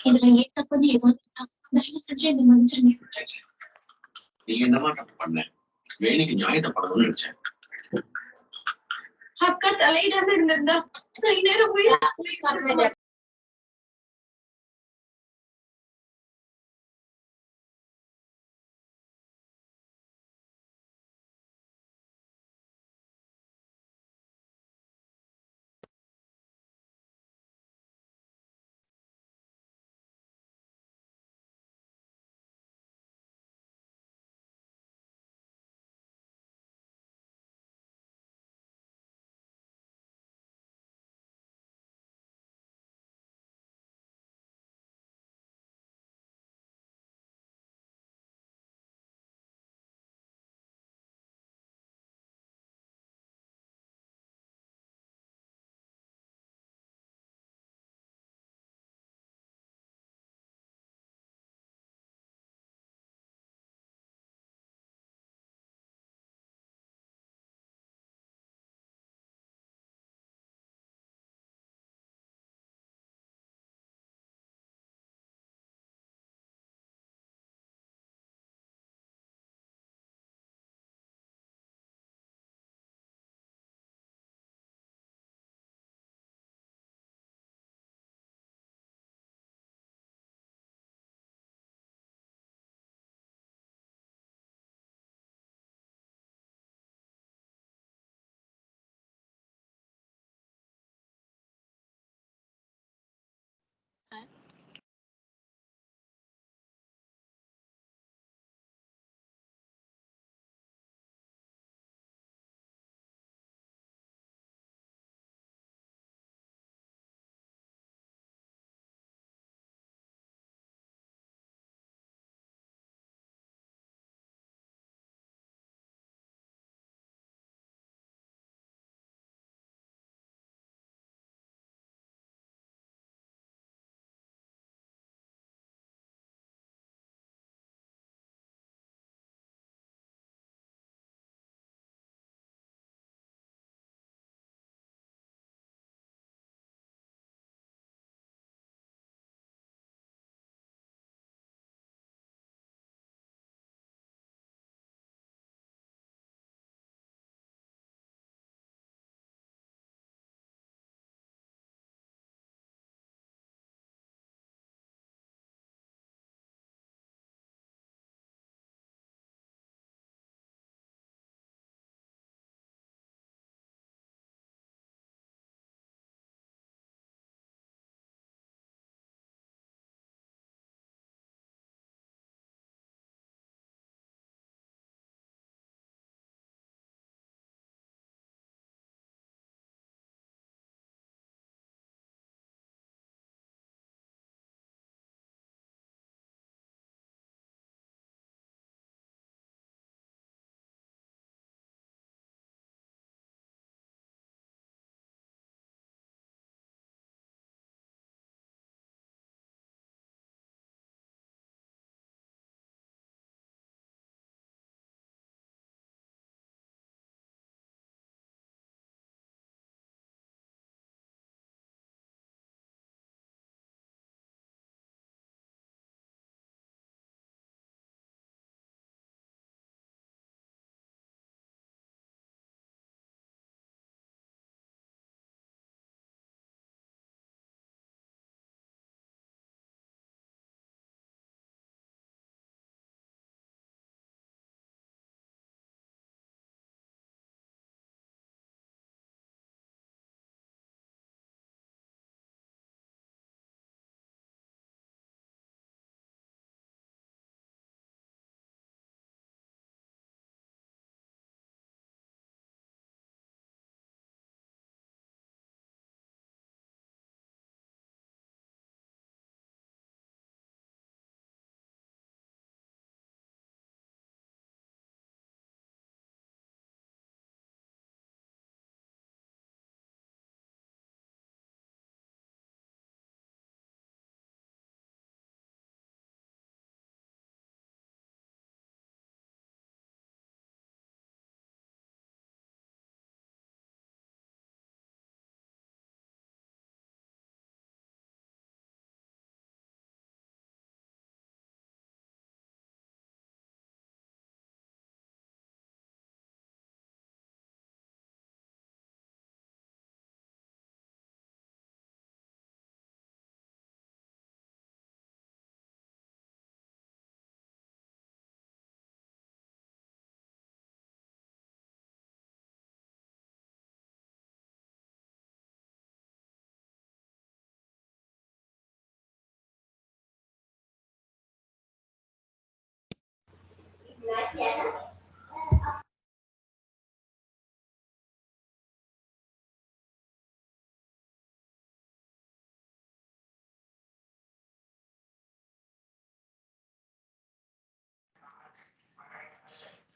இதுல ஏத்தப்பது எதுவும் தயவு செஞ்சு இந்த மனுஷன் நீங்க என்னமா தப்பு பண்ண வேலைக்கு நியாயத்தை படணும்னு நினைச்சேன். அக்கா தலையிடாம இருந்திருந்தா நேரம்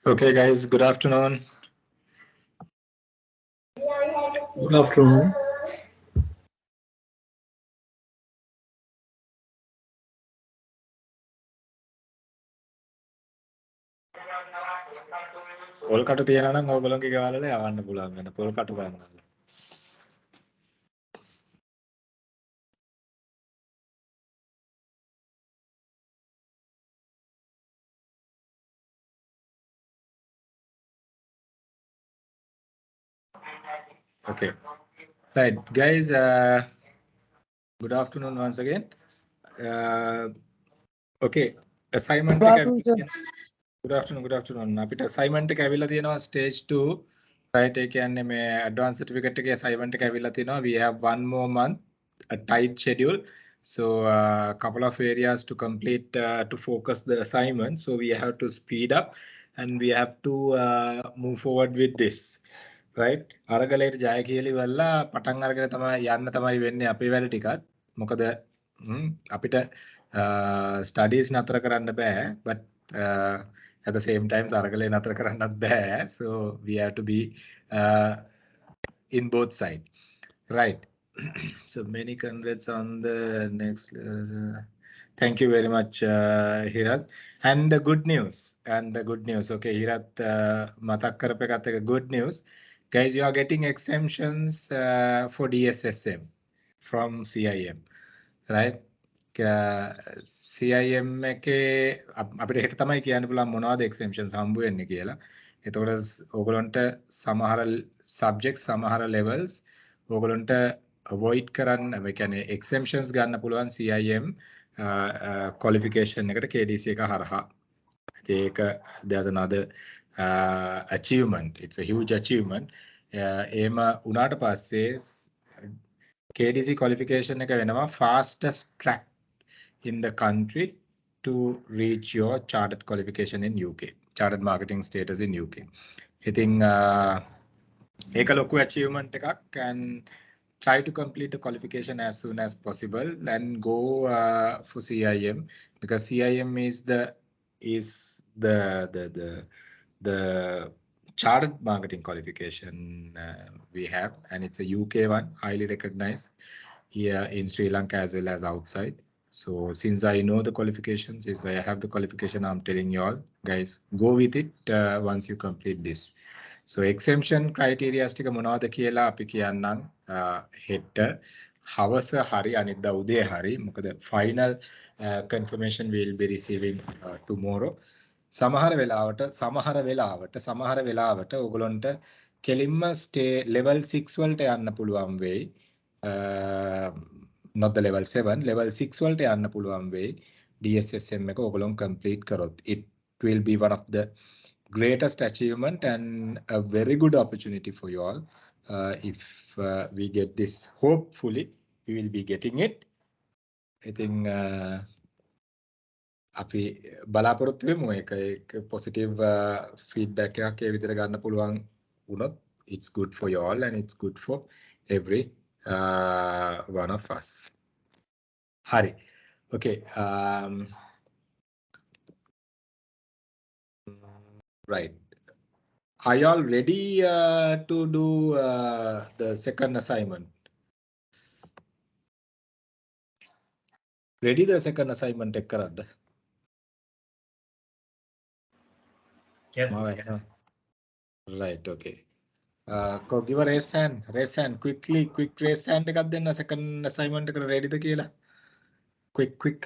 Okay, guys, good afternoon. Good afternoon. පොල් කටු තියනවා නම් ඕගොල්ලෝගේ ගෙවල් වල යවන්න පුළුවන් වෙන පොල් කටු ගන්නවා. Okay. Right, guys, good afternoon once again. Okay, assignment එක good afternoon. අපිට assignment එක ඇවිල්ලා තියෙනවා stage 2. Right, ඒ කියන්නේ මේ advanced certificate එකේ assignment එක ඇවිල්ලා තිනවා. We have one more month, a tight schedule. So a couple of areas to complete to focus the assignment. So we have to speed up and we have to move forward with this. Right, අරගලයට ජය කියලා ඉවරලා පටන් අරගෙන තමයි යන්න තමයි වෙන්නේ අපේ වැඩ ටිකත්. මොකද අපිට studies නතර කරන්න බෑ, but at the same time අරගලේ නතර කරන්නත් බෑ. So we have to be in both sides. Right. So many congrats on the next. Thank you very much, Hirat. And the good news. Okay, Hirat, matak karapekat good news. Guys, you are getting exemptions for DSSM from CIM, right? CIM එකේ අපිට හෙට තමයි කියන්න පුළුවන් මොනවද exemptions හම්බ වෙන්නේ කියලා. එතකොට ඕගොල්ලන්ට සමහර subjects සමහර levels ඕගොල්ලන්ට avoid කරන්න, ඒ කියන්නේ exemptions ගන්න පුළුවන් CIM qualification එකට KDC එක හරහා. ඒක there's another achievement. It's a huge achievement. එහෙම උනාට පස්සේ KDC qualification එක වෙනවා fastest track in the country to reach your chartered qualification in UK, chartered marketing status in UK. I think ඒක ලොකු achievement එකක්, and try to complete the qualification as soon as possible and go for CIM, because CIM is the chartered marketing qualification we have, and it's a UK one, highly recognized here in Sri Lanka as well as outside. So since I know the qualifications, since I have the qualification, I'm telling you all, guys, go with it once you complete this. So exemption criteria ටික මොනවද කියලා අපි කියන්නම් හෙට හවස හරි අනිද්දා උදේ හරි, මොකද final confirmation we will be receiving tomorrow. සමහර වෙලාවට ඔයගොල්ලන්ට කෙලින්ම stay level 6 වලට යන්න පුළුවන් වෙයි. Not the level 7, level 6 වලට යන්න පුළුවන් වෙයි. DSSM එක ඔයගොල්ලන් complete කරොත්. It will be one of the greatest achievement and a very good opportunity for you all. If we get this, hopefully we will be getting it. I think අපි බලාපොරොත්තු වෙමු එක positive feedback එකක් ඒ විදිහට ගන්න පුළුවන් වුණොත් it's good for you all and it's good for every one of us. Hari. Okay. Right. Are you all ready to do the second assignment? Ready the second assignment එක කරන්න? Yes. Right, okay. Give a raise hand, quick raise hand එකක් දෙන්න second assignment එකට ready ද කියලා. Quick.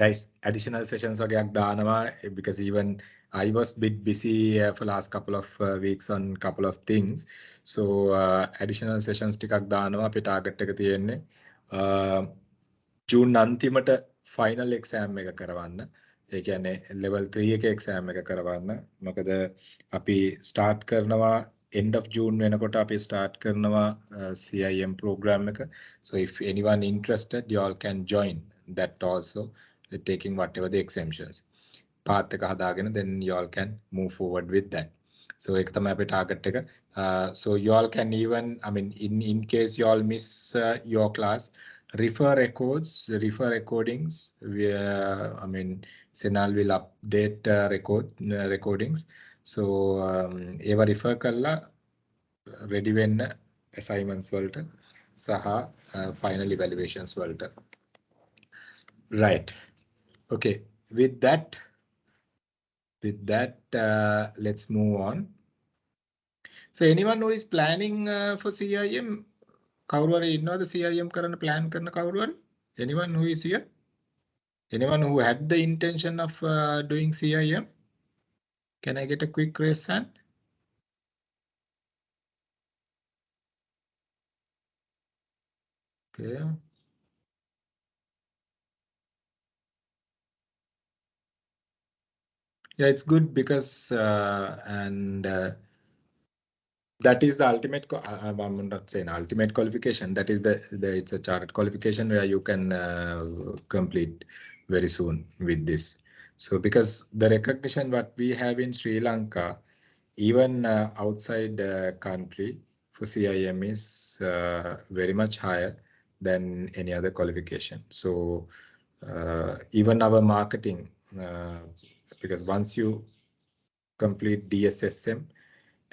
Guys, additional sessions වගේක් දානවා, because even I was a bit busy for last couple of weeks on couple of things. So additional sessions ටිකක් දානවා. අපි target එක තියෙන්නේ June අන්තිමට final exam එක කරවන්න. ඒ කියන්නේ level 3 එකේ exam එක කරවන්න. මොකද අපි start කරනවා end of June වෙනකොට අපි start කරනවා CIM program එක. So if anyone interested, you all can join that also. taking whatever the exemptions. Path එක හදාගෙන then you all can move forward with that. So ඒක තමයි අපේ target එක. So you all can even, I mean, in case you all miss your class, refer records, refer recordings. I mean, Sinal will update recordings. So ඒවා refer කරලා ready වෙන්න assignments වලට සහ final evaluations වලට. Right. Okay. With that, let's move on. So anyone who is planning for CIM, කවුරු හරි ඉන්නවද CIM කරන්න plan කරන කවුරු හරි? Anyone who is here? Anyone who had the intention of doing CIM? Can I get a quick raise hand? Okay. Yeah, it's good because that is the ultimate. I'm not saying ultimate qualification. That is it's a chartered qualification where you can complete very soon with this. So because the recognition what we have in Sri Lanka, even outside the country for CIM is very much higher than any other qualification. So even our marketing, because once you complete DSSM,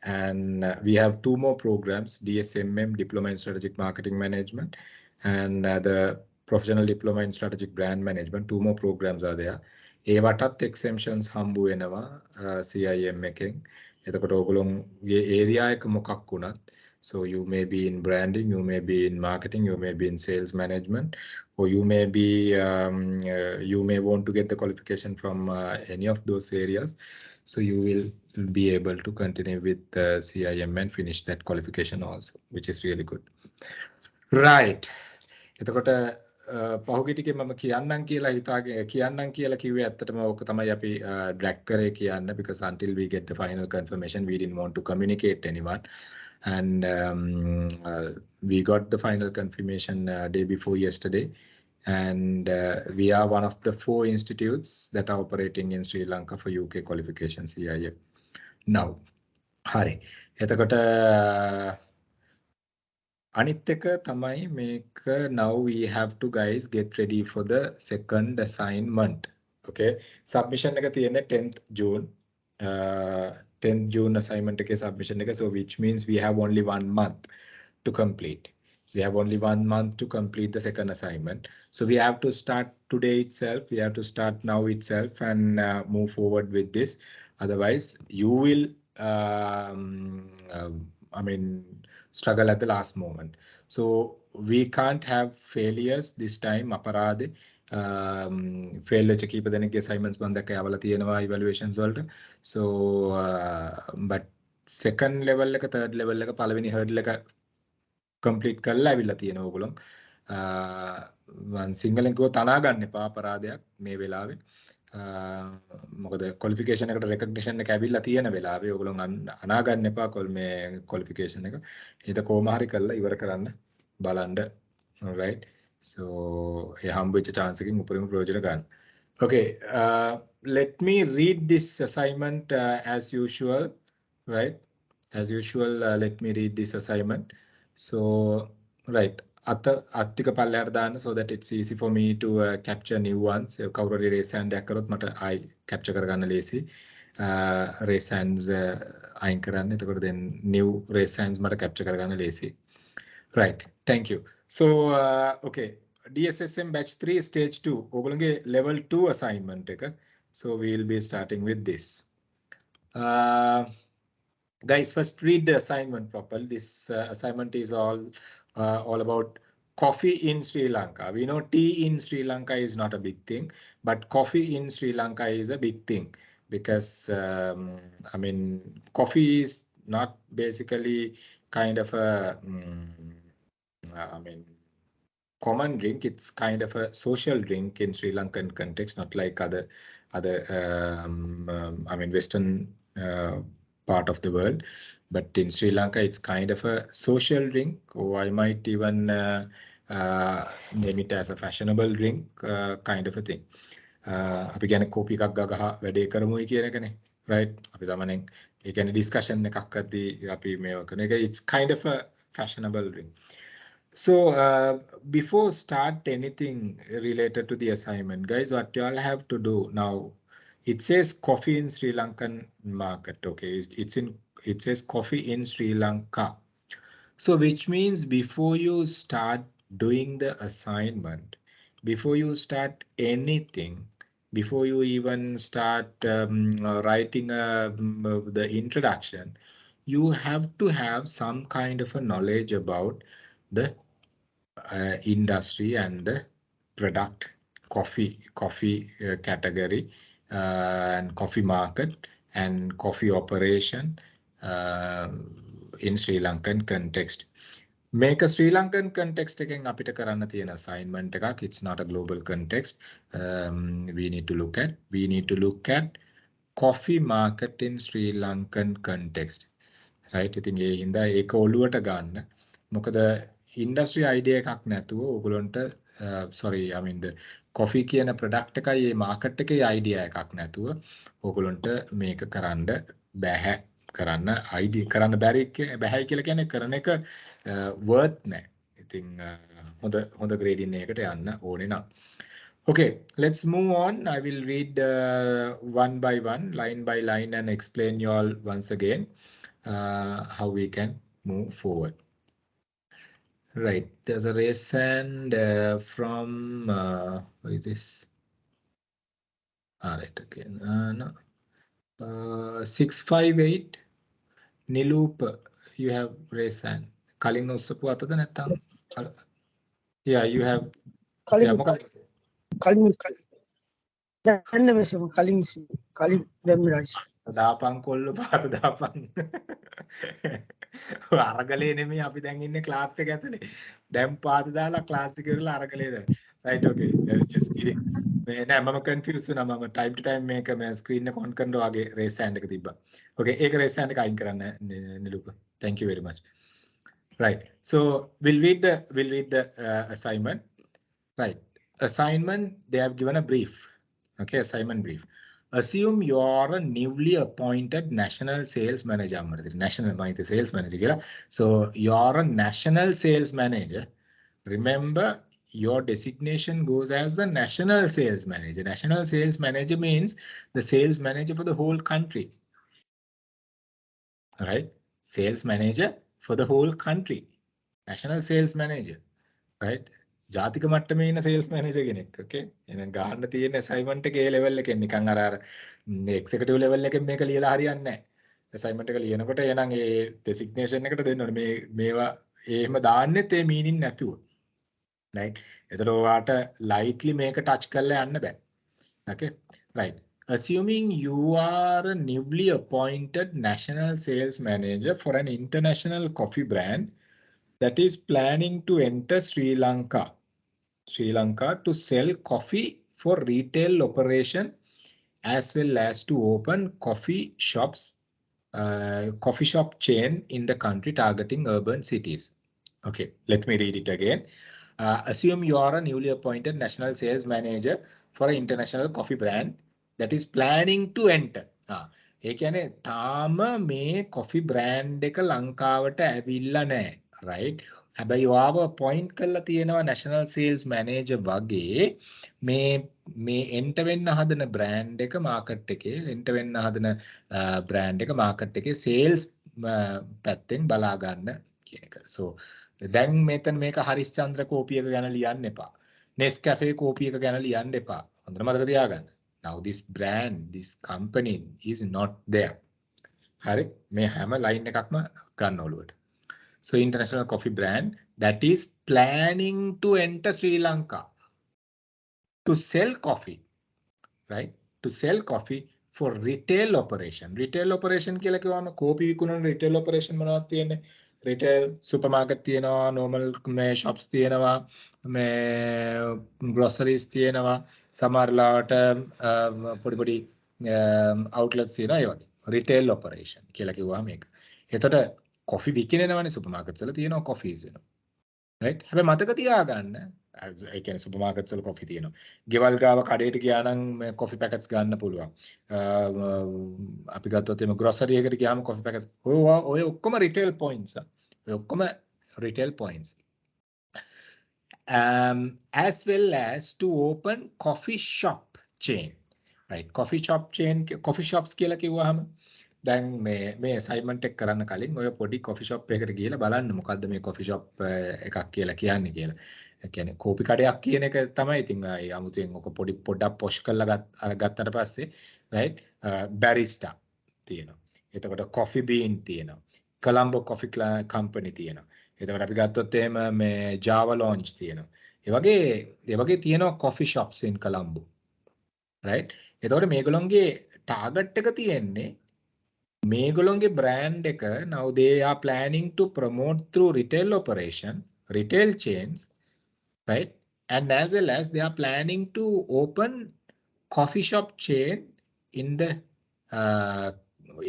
and we have 2 more programs, DSMM, Diploma in Strategic Marketing Management, and the Professional Diploma in Strategic Brand Management. 2 more programs are there. ඒවටත් exemptions හම්බ වෙනවා CIM එකෙන්. එතකොට ඔයගොල්ලෝගේ area එක මොකක් වුණත්, so you may be in branding, you may be in marketing, you may be in sales management, or you may be you may want to get the qualification from any of those areas. So you will be able to continue with CIM and finish that qualification also, which is really good. Right. එතකොට පහුගිය ටිකේ මම කියන්නම් කියලා කිව්වේ ඇත්තටම ඕක තමයි අපි drag කරේ කියන්න, because until we get the final confirmation we didn't want to communicate anyone, and we got the final confirmation day before yesterday, and we are one of the 4 institutes that are operating in Sri Lanka for UK qualification CIM. Now, හරි. එතකොට අනිත් එක තමයි මේක, now we have to guys get ready for the second assignment. Okay, submission එක තියෙන්නේ 10th June. 10th June assignment එකේ submission එක, so which means we have only 1 month to complete. We have only 1 month to complete the second assignment. So we have to start today itself. We have to start now itself and move forward with this. Otherwise, you will, I mean, struggle at the last moment. So we can't have failures this time. Aparade. Failure check keep the assignments bandaka avala තියෙනවා evaluations වලට. So but second level එක, third level එක, පළවෙනි hurdle එක complete කරලා අවිල්ලා තියෙනවා ඔයගොල්ලෝ. මම සිංහලෙන් කිව්වොත් අනා ගන්න එපා අපරාධයක් මේ වෙලාවේ. මොකද qualification එකට recognition එක ඇවිල්ලා තියෙන වෙලාවේ ඔයගොල්ලෝ අනා ගන්න එපා මේ qualification එක. ඒක කොහොම හරි කරලා ඉවර කරන්න බලන්න. Alright. So ඒ හම්බ වෙච්ච chance එකකින් උපරිම ප්‍රයෝජන ගන්න. Okay, let me read this assignment as usual, right? As usual, let me read this assignment. So, right, අත්තික පල්ලයට දාන්න, so that it's easy for me to capture new ones. කවුරු හරි raise hand එකක් කරොත් මට ආයි capture කරගන්න ලේසි. Raise hands අයින් කරන්න. එතකොට then new raise hands මට capture කරගන්න ලේසි. Right, thank you. So, okay, DSSM batch 3 stage 2. ඔයගොල්ලෝගේ level 2 assignment එක. So we will be starting with this. Guys, first read the assignment properly. This assignment is all about coffee in Sri Lanka. We know tea in Sri Lanka is not a big thing, but coffee in Sri Lanka is a big thing because I mean, coffee is not basically kind of a I mean, common drink. It's kind of a social drink in Sri Lankan context, not like other I mean Western part of the world, but in Sri Lanka it's kind of a social drink, or I might even name it as a fashionable drink kind of a thing. අපි කියන්නේ කෝපි එකක් ගහ වැඩේ කරමුයි කියන එකනේ. right? අපි සාමාන්‍යයෙන් ඒ කියන්නේ discussion එකක් කරද්දී අපි මේව කරන එක it's kind of a fashionable ring. So before start anything related to the assignment, guys, what you all have to do now, it says coffee in Sri Lankan market. Okay, it says coffee in Sri Lanka. So which means before you start doing the assignment, before you start anything, before you even start writing the introduction, you have to have some kind of a knowledge about the industry and the product, coffee category and coffee market and coffee operation in Sri Lankan context. Make a Sri Lankan context again අපිට කරන්න තියෙන assignment එකක්. It's not a global context. We need to look at coffee market in Sri Lankan context. Right? ඉතින් ඒ හින්දා ඒක ඔළුවට ගන්න. මොකද industry idea එකක් නැතුව ඔයගොල්ලන්ට I mean the coffee කියන product එකයි මේ market එකේ idea එකක් නැතුව ඔයගොල්ලන්ට මේක කරන්න බෑ. කරන්න idea කරන්න බැහැයි කියලා කියන්නේ කරන එක worth නැහැ. ඉතින් හොඳ grading එකකට යන්න ඕනේ නම්. Okay, let's move on. I will read one by one, line by line, and explain you all once again how we can move forward. Right, there's a raise hand from what is this? All right, okay, no. 658 Niloop, you have raised hand. Calling also පුවතද නැත්නම්? Yeah, you have. Yeah, මොකක්ද? Calling them rice. දාපන් කොල්ල පාත දාපන්. අරගලේ නෙමෙයි අපි දැන් ඉන්නේ class එක ඇතුලේ. දැන් පාත දාලා ක්ලාස් එක ඉවරලා අරගලේ දැන්. Right, okay. Just kidding. මේ නෑ මම confuse වුණා මම time to time මේක මේ screen එක on කරනවා වගේ raise hand එක තිබ්බා. Okay, ඒක raise hand එක අයින් කරන්න නිලුප. Thank you very much. Right. So we'll read the assignment. Right. Assignment, they have given a brief. Okay, assignment brief. Assume you are a newly appointed national sales manager. National sales manager. So you are a national sales manager. Remember, your designation goes as the national sales manager. National sales manager means the sales manager for the whole country. All right, sales manager for the whole country. National sales manager, right? ජාතික මට්ටමේ ඉන්න sales manager කෙනෙක්. Okay, එහෙනම් ගන්න තියෙන assignment එකේ level එකෙන් නිකන් අර executive level එකෙන් මේක ලියලා හරියන්නේ නැහැ. assignment එක ලියනකොට එහෙනම් ඒ designation එකට දෙන්න ඕනේ. මේවා එහෙම දාන්නෙත් ඒ meaning නැතුව. Right? එතකොට ඔයාට lightly මේක touch කරලා යන්න බෑ. Okay? Right. Assuming you are a newly appointed national sales manager for an international coffee brand that is planning to enter Sri Lanka to sell coffee for retail operation as well as to open coffee shop chain in the country targeting urban cities. Okay, let me read it again. Assume you are a newly appointed national sales manager for an international coffee brand that is planning to enter. ඒ කියන්නේ තාම මේ coffee brand එක ලංකාවට ඇවිල්ලා නැහැ. Right? හැබැයි ඔයාව appoint කරලා තියෙනවා national sales manager වගේ මේ enter වෙන්න හදන brand එක market එකේ enter වෙන්න හදන brand එක market එකේ sales පැත්තෙන් බලා ගන්න කියන එක. So දැන් මෙතන මේක හරිස්චන්ද්‍ර කෝපි එක ගැන ලියන්න එපා. Nescafe කෝපි එක ගැන ලියන්න එපා. හොඳට මතක තියාගන්න. Now this brand, this company is not there. හරි මේ හැම line එකක්ම ගන්න ඔළුවට. So international coffee brand that is planning to enter Sri Lanka to sell coffee, right? To sell coffee for retail operation. Retail operation කියලා කිව්වම කෝපි විකුණන retail operation මොනවද තියෙන්නේ? Retail supermarket තියෙනවා, normal මේ shops තියෙනවා, මේ groceries තියෙනවා, සමහර ලාවට පොඩි outlets තියෙනවා ඒ වගේ. Retail operation කියලා කිව්වම මේක. එතකොට coffee විකිනනවනේ supermarkets වල තියෙනවා coffees වෙනවා. Right? හැබැයි මතක තියාගන්න ඒ කියන්නේ සුපර් මාකට්ස් වල කොෆි තියෙනවා. ගෙවල් ගාව කඩේට ගියා නම් මේ කොෆි පැකට්ස් ගන්න පුළුවන්. අපි ගත්තොත් එimhe ග්‍රොසරි එකට ගියාම කොෆි පැකට්ස් ඔය ඔක්කොම රිටේල් පොයින්ට්ස්. ඔය ඔක්කොම retail points. As well as to open coffee shop chain. Right, coffee shops කියලා කිව්වහම දැන් මේ assignment එක කරන්න කලින් ඔය පොඩි coffee shop එකකට ගිහලා බලන්න මොකද්ද මේ coffee shop එකක් කියලා කියන්නේ කියලා. ඒ කියන්නේ කෝපි කඩයක් කියන එක තමයි. ඉතින් 아무තෙන් ඔක පොඩ්ඩක් පොෂ් කරලා ගත්තට පස්සේ right barista තියෙනවා. එතකොට coffee bean තියෙනවා. Colombo Coffee Company තියෙනවා. එතකොට අපි ගත්තොත් එහෙම මේ Java Lounge තියෙනවා. ඒ වගේ තියෙනවා coffee shops in Colombo. right? එතකොට මේගොල්ලන්ගේ target එක තියෙන්නේ මේගොල්ලන්ගේ brand එක now they are planning to promote through retail operation, retail chains, right? And as well as they are planning to open coffee shop chain in the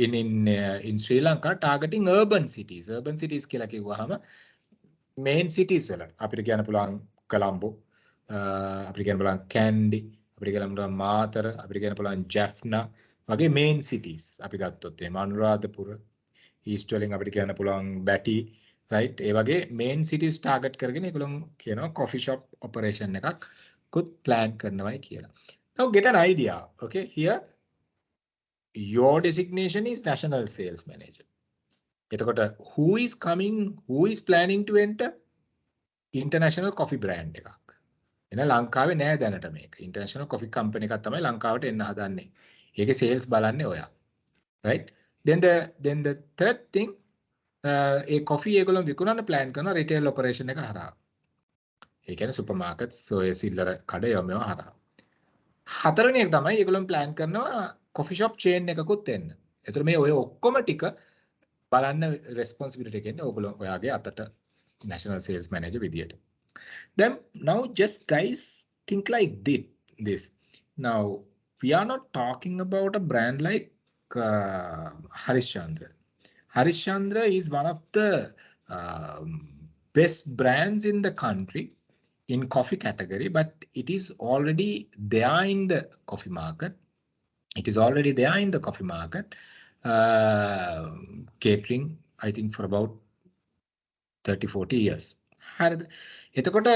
in Sri Lanka targeting urban cities. Urban cities කියලා කිව්වහම main cities වල අපිට කියන්න පුළුවන් Colombo, අපිට කියන්න පුළුවන් Kandy, අපිට කියන්න පුළුවන් මාතර, අපිට කියන්න පුළුවන් Jaffna වගේ main cities. අපි ගත්තොත් එහෙම අනුරාධපුර, east වලින් අපිට කියන්න පුළුවන් Batty, right? ඒ වගේ main cities target කරගෙන ඒගොල්ලෝ කියනවා coffee shop operation එකක් කුත් plan කරනවායි කියලා. Now get an idea. Okay, here your designation is national sales manager. එතකොට who is planning to enter international coffee brand එකක්. එන ලංකාවේ නෑ දැනට මේක. international coffee company එකක් තමයි ලංකාවට එන්න හදන්නේ. ඒකේ sales බලන්නේ ඔයා. right? Then the third thing A coffee ඒගොල්ලෝ විකුණන්න plan කරන retail operation එක හරහා. ඒ කියන්නේ supermarkets ඔය සිල්ලර කඩ යොමව හරහා. හතරවෙනි එක තමයි ඒගොල්ලෝ plan කරනවා coffee shop chain එකකුත් එන්න. ඒතර මේ ඔය ඔක්කොම ටික බලන්න responsibility එක එන්නේ ඕගොල්ලෝ ඔයාගේ අතට national sales manager විදියට. Then now just guys think like this. Now we are not talking about a brand like Harishchandra. Harishchandra is one of the best brands in the country in coffee category, but it is already there in the coffee market. It is already there in the coffee market, catering, I think, for about 30-40 years. එතකොට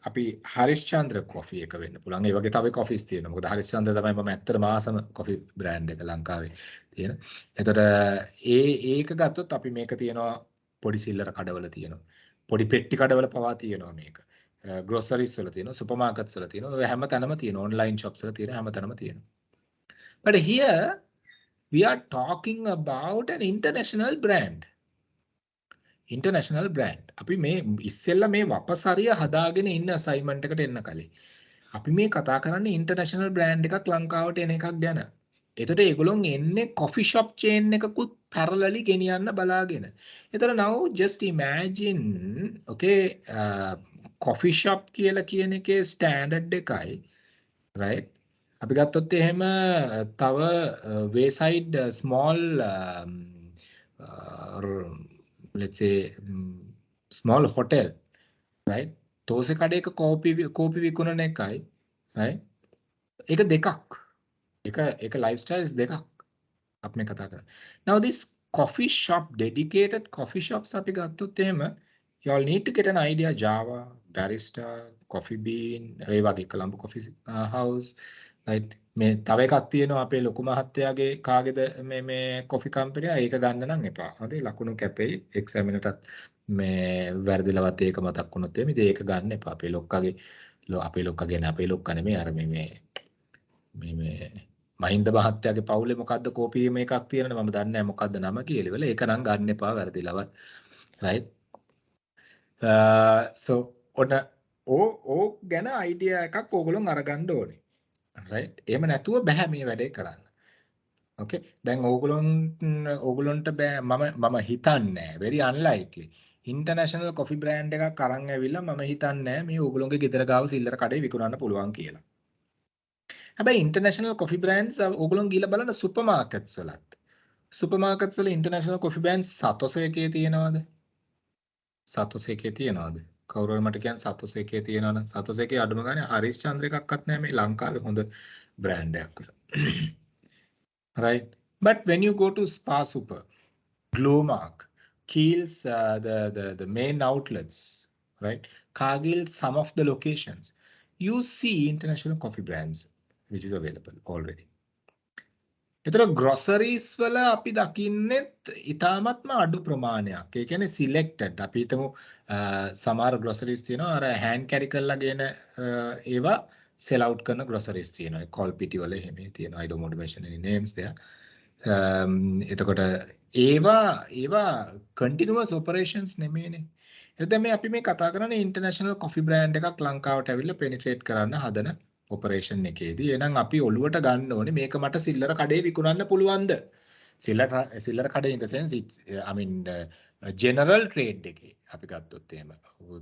අපි Harischandra coffee එක වෙන්න පුළුවන්. ඒ වගේ තව කොෆිස් තියෙනවා. මොකද හරිස්චන්ද්‍ර තමයි මම ඇත්තටම ආසම කොෆි බ්‍රෑන්ඩ් එක ලංකාවේ තියෙන. එතකොට ඒක ගත්තොත් අපි මේක තියෙනවා පොඩි සිල්ලර කඩවල තියෙනවා. පොඩි පෙට්ටි කඩවල පවා තියෙනවා මේක. ග්‍රොසරිස් වල තියෙනවා, සුපර් මාකට්ස් වල තියෙනවා. ඔය හැම තැනම තියෙනවා. ඔන්ලයින් shops වල තියෙනවා, හැම තැනම තියෙනවා. But here we are talking about an international brand. International brand. අපි මේ ඉස්සෙල්ලා මේ වපසරිය හදාගෙන ඉන්න assignment එකට එන්න කලින් අපි මේ කතා කරන්නේ international brand එකක් ලංකාවට එන එකක් ගැන. එතකොට ඒගොල්ලෝ එන්නේ coffee shop chain එකකුත් parallelly ගෙනියන්න බලාගෙන. එතකොට now just imagine okay coffee shop කියලා කියන එකේ standard එකයි right. අපි ගත්තොත් එහෙම තව wayside small let's say small hotel right dosa කඩේක කෝපි විකුණන එකයි right ඒක දෙකක් ඒක lifestyles දෙකක් අපි මේ කතා කරන්නේ. Now this coffee shop, dedicated coffee shops අපි ගත්තොත් එහෙම you all need to get an idea Java, Barista, Coffee Bean, ඒ වගේ Colombo Coffee House right. මේ තව එකක් තියෙනවා අපේ ලොකු මහත්තයාගේ කාගේද මේ coffee company ඒක ගන්න නම් එපා. හරි ලකුණු කැපෙයි examiner එකත් මේ වැරදිලවත් ඒක මතක් වුණොත් එමේ ඉතින් ඒක ගන්න එපා. අපේ ලොක්කගේ නේ අපේ ලොක්ක නෙමෙයි අර මේ මහින්ද මහත්තයාගේ පවුලේ මොකද්ද කෝපි මේකක් තියෙනනේ මම දන්නේ නැහැ මොකද්ද නම කියලා. ඉවල ඒක නම් ගන්න එපා වැරදිලවත්. right. So ඕ ගැන idea එකක් ඕගොල්ලෝ අරගන්න ඕනේ. right. එහෙම නැතුව බෑ මේ වැඩේ කරන්න. okay. දැන් ඕගොල්ලන්ට බෑ මම හිතන්නේ very unlikely. international coffee brand එකක් අරන් ඇවිල්ලා මම හිතන්නේ මේ ඕගොල්ලෝගේ ගෙදර ගාව සිල්ලර කඩේ විකුණන්න පුළුවන් කියලා. හැබැයි international coffee brands ඕගොල්ලෝ ගිහලා බලන්න supermarkets වලත්. supermarkets වල international coffee brands සතොසේ එකේ තියෙනවද? සතොසේ එකේ තියෙනවද? කවුරුහරි මට කියන්න සතොස් එකේ තියෙනවනම් සතොස් එකේ අඩුම ගානේ හරිස් චන්ද්‍ර එකක්වත් නැහැ මේ ලංකාවේ හොඳ බ්‍රෑන්ඩ් එකක් වල. Right? But when you go to Spa Super, Glowmark, Kiehl's, the main outlets, right? Cargill, some of the locations, you see international coffee brands which is available already. එතන groceries වල අපි දකින්නෙත් ඉතාමත්ම අඩු ප්‍රමාණයක්. ඒ කියන්නේ selected. අපි හිතමු සමහර groceries තියෙනවා අර hand carry කරලා ගෙන ඒවා sell out කරන groceries තියෙනවා. කොල්පිටි වල එහෙම තියෙනවා. I don't want to mention any names there. එතකොට ඒවා continuous operations නෙමෙයිනේ. එතකොට මේ අපි මේ කතා කරන්නේ international coffee brand එකක් ලංකාවට ඇවිල්ලා penetrate කරන්න හදන operation එකේදී. එහෙනම් අපි ඔළුවට ගන්න ඕනේ මේක මට සිල්ලර කඩේ විකුණන්න පුළුවන්ද? සිල්ලර කඩේ in the sense I mean general trade එකේ අපි ගත්තොත් එහෙම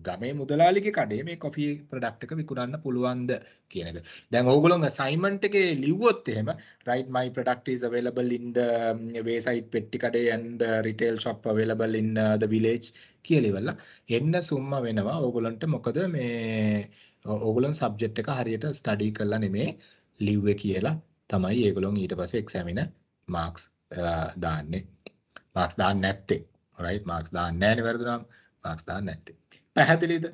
ගමේ මුදලාලිගේ කඩේ මේ coffee product එක විකුණන්න පුළුවන්ද කියන එක. දැන් ඕගොල්ලෝ assignment එකේ ලිව්වොත් එහෙම right my product is available in the wayside petti කඩේ and the retail shop available in the village කියලා ඉවරලා එන්න සුම්ම වෙනවා ඕගොල්ලන්ට මොකද මේ ඕගොල්ලන් සබ්ජෙක්ට් එක හරියට ස්ටඩි කරලා නෙමේ ලිව්වේ කියලා තමයි ඒගොල්ලන් ඊට පස්සේ එක්සැමිනර් මාක්ස් දාන්නේ මාක්ස් දාන්නේ නැත්තේ right මාක්ස් දාන්නේ නැහැ වැරදුනම මාක්ස් දාන්නේ නැත්තේ පැහැදිලිද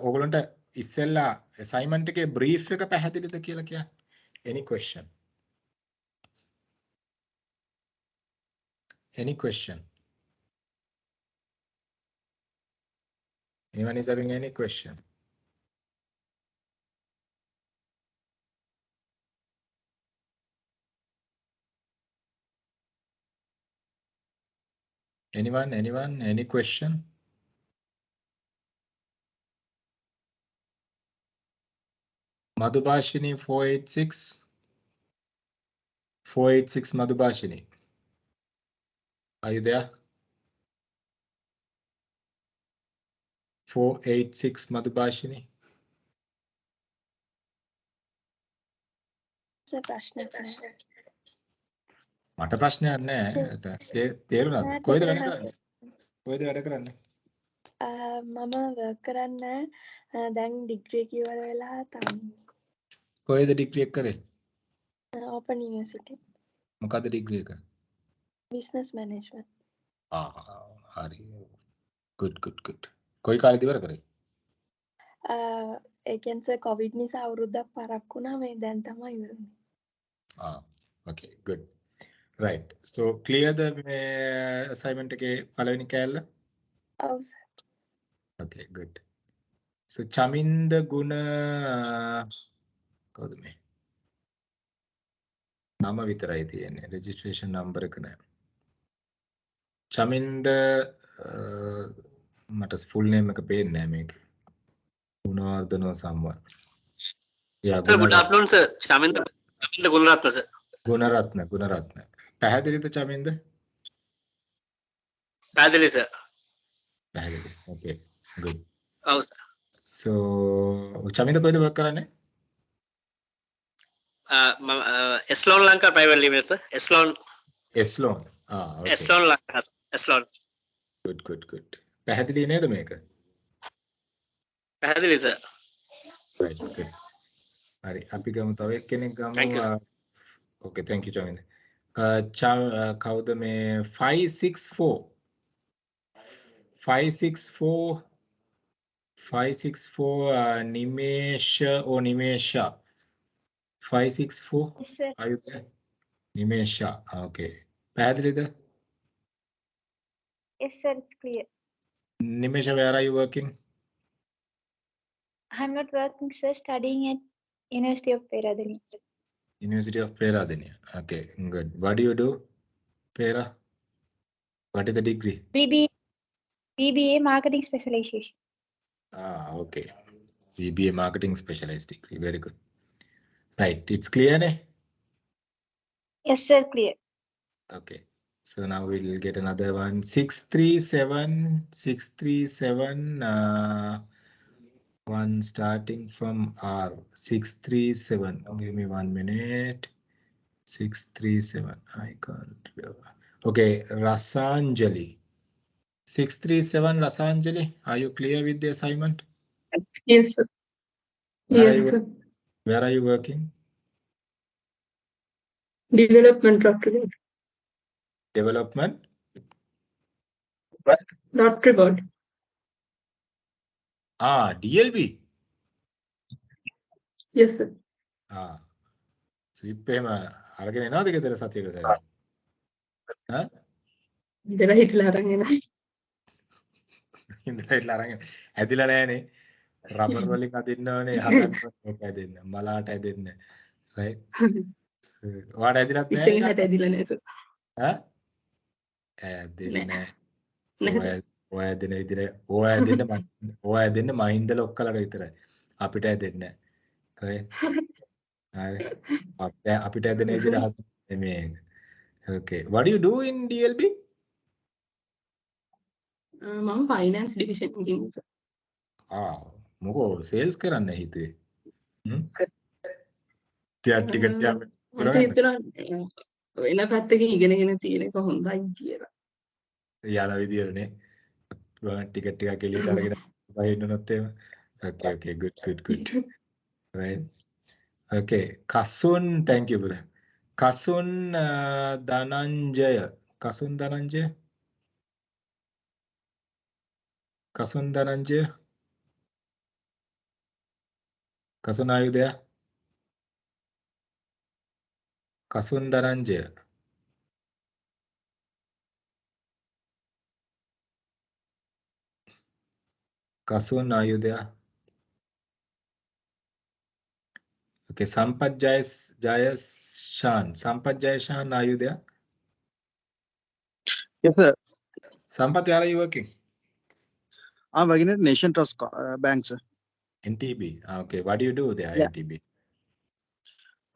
ඕගොල්ලන්ට ඉස්සෙල්ලා assignment එකේ brief එක පැහැදිලිද කියලා කියන්නේ any question anyone is having any question anyone any question Madhubashini 486 Madhubashini are you there 486 Madhubashini මට ප්‍රශ්නයක් නැහැ තේරුණාද කොහෙද වැඩ කරන්නේ මම work කරන්නේ දැන් ඩිග්‍රී එක ඉවර වෙලා තමයි කොහෙද ඩිග්‍රී එක කරේ Open University මොකද්ද ඩිග්‍රී එක business management හරි good කොයි කාලෙද ඉවර කරේ ඒ කියන්නේ කොවිඩ් නිසා අවුරුද්දක් පරක් වුණා මේ දැන් තමයි ඉවරුනේ okay good right so clear the assignment එකේ පළවෙනි කෑල්ල ඔව් sir okay good so Chaminda ගුණ කවුද මේ නම විතරයි තියෙන්නේ registration number එක නෑ චමින්ද මට full name එක පේන්නේ නෑ මේක Gunawardena සම්වන් sir good afternoon sir chaminda gunaratna sir Gunaratne පැහැදිලිද චමින්ද පැහැදිලි sir පැහැදිලි okay good ඔව් sir so චමින්ද කොහෙද work කරන්නේ Eslon Lanka Private Limited sir Eslon okay Eslon Lanka Eslon good පැහැදිලි නේද මේක පැහැදිලි sir right good හරි අපි ගමු තව එක්කෙනෙක් Thank you, ගමු okay thank you චමින්ද කවුද මේ 564 Nimesha 564 Yes, sir. are you there Nimesha okay පැහැදිලිද Yes, sir. It's clear. Nimesha where are you working I'm not working, sir. Studying at University of Peradeniya. University of Peradeniya okay good what do you do Pera what is the degree BBA Marketing Specialization. okay BBA marketing specialized degree very good right it's clear ne Yes, sir. Clear. okay so now we'll get another one 637 one starting from R 637 give me 1 minute 637 I can't remember. Okay Rasanjali 637 Rasanjali are you clear with the assignment Yes, sir. Where are Yes, you, sir. where are you working? Development Dr. God. Development? Dr. God. DLB. Yes, sir. Sweep එහෙම අරගෙන එනවද ගෙදර සතියකට සැරයක්? ඈ? ඉඳලා හිටලා අරන් එනවා. ඉඳලා හිටලා අරගෙන ඇදිලා නැහනේ. රබර් වලින් අදින්න ඕනේ හදන්න ඕනේ ඒක ඇදෙන්න. මලාට ඇදෙන්න. right? ඔයාට ඇදිලත් පිටගෙන නැහනේ. හැට ඇදිලා නැහැ, sir. ඈ? ඇදෙන්නේ නැහැ. නැහැ. ඔය ඇදෙන විදිහට ඔය ඇදෙන්න මහින්ද ලොක්කලට විතරයි. අපිට ඇදෙන්නේ නැහැ. right? හරි. අපිට ඇදෙන විදිහට හදන්නේ මේ. Okay. What do you do in DLB? මම finance division එකකින් sir. මොකෝ සේල්ස් කරන්න හිතුවේ. ටිකක් මට හිතුණා වෙන පැත්තකින් ඉගෙනගෙන තියෙන එක හොඳයි කියලා. යන විදියටනේ. ටිකක් එළියට අරගෙන බහින්නොත් එහෙම. Okay, good. Right. Okay. Kasun, thank you for that. Kasun Dhananjaya. Kasun Dhananjaya. Kasun, are you there? Kasun Dhananjaya. Kasun, are you there? Okay, Sampath Jayashan. Sampath Jayashan, are you there? Yes, sir. Sampath, where are you working? I'm working at Nation Trust Bank, sir. NTB. Okay, what do you do there, Yeah. NTB?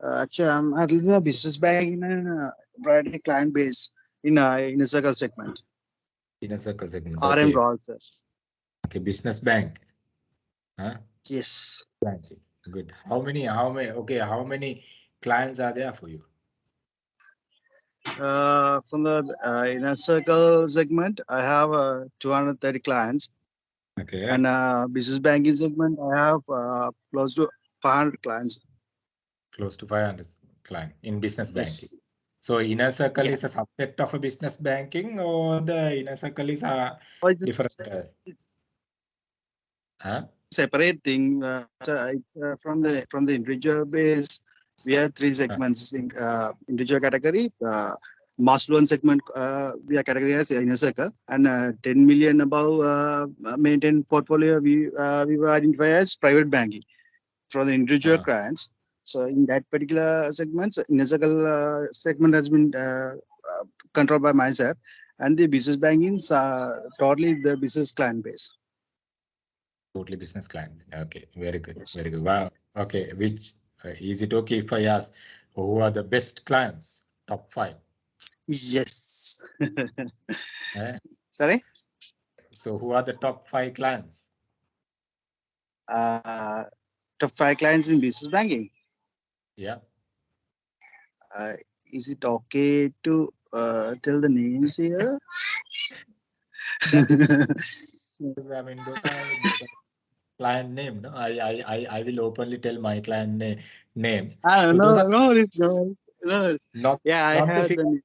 Actually, I'm handling a business bank in a private client base in a circle segment. In a circle segment. RM Okay. role, sir. Okay, business bank. Huh? Yes. Banking. Good. How many clients are there for you? From the inner circle segment, I have 230 clients. Okay. And business banking segment, I have close to 500 clients. Close to 500 clients in business banking. Yes. So inner circle Yeah. is a subset of a business banking, or the inner circle is a different? Separate thing. From the individual base, we have three segments in individual category. Mass loan segment, we are categorized as inner circle, and 10 million above maintained portfolio, we were identified as private banking for the individual clients. So in that particular segment, inner circle segment has been controlled by myself, and the business banking is totally the business client base. Totally business client. Okay, very good. Yes. Very good. Wow. Okay, which is it okay if I ask who are the best clients? Top 5. Yes. Eh? Sorry. So who are the top 5 clients? Top 5 clients in business banking. Yeah. Is it okay to tell the names here? I mean, those are client name. No, I will openly tell my client names. So no, those are no, it's no. not. Yeah, I not have the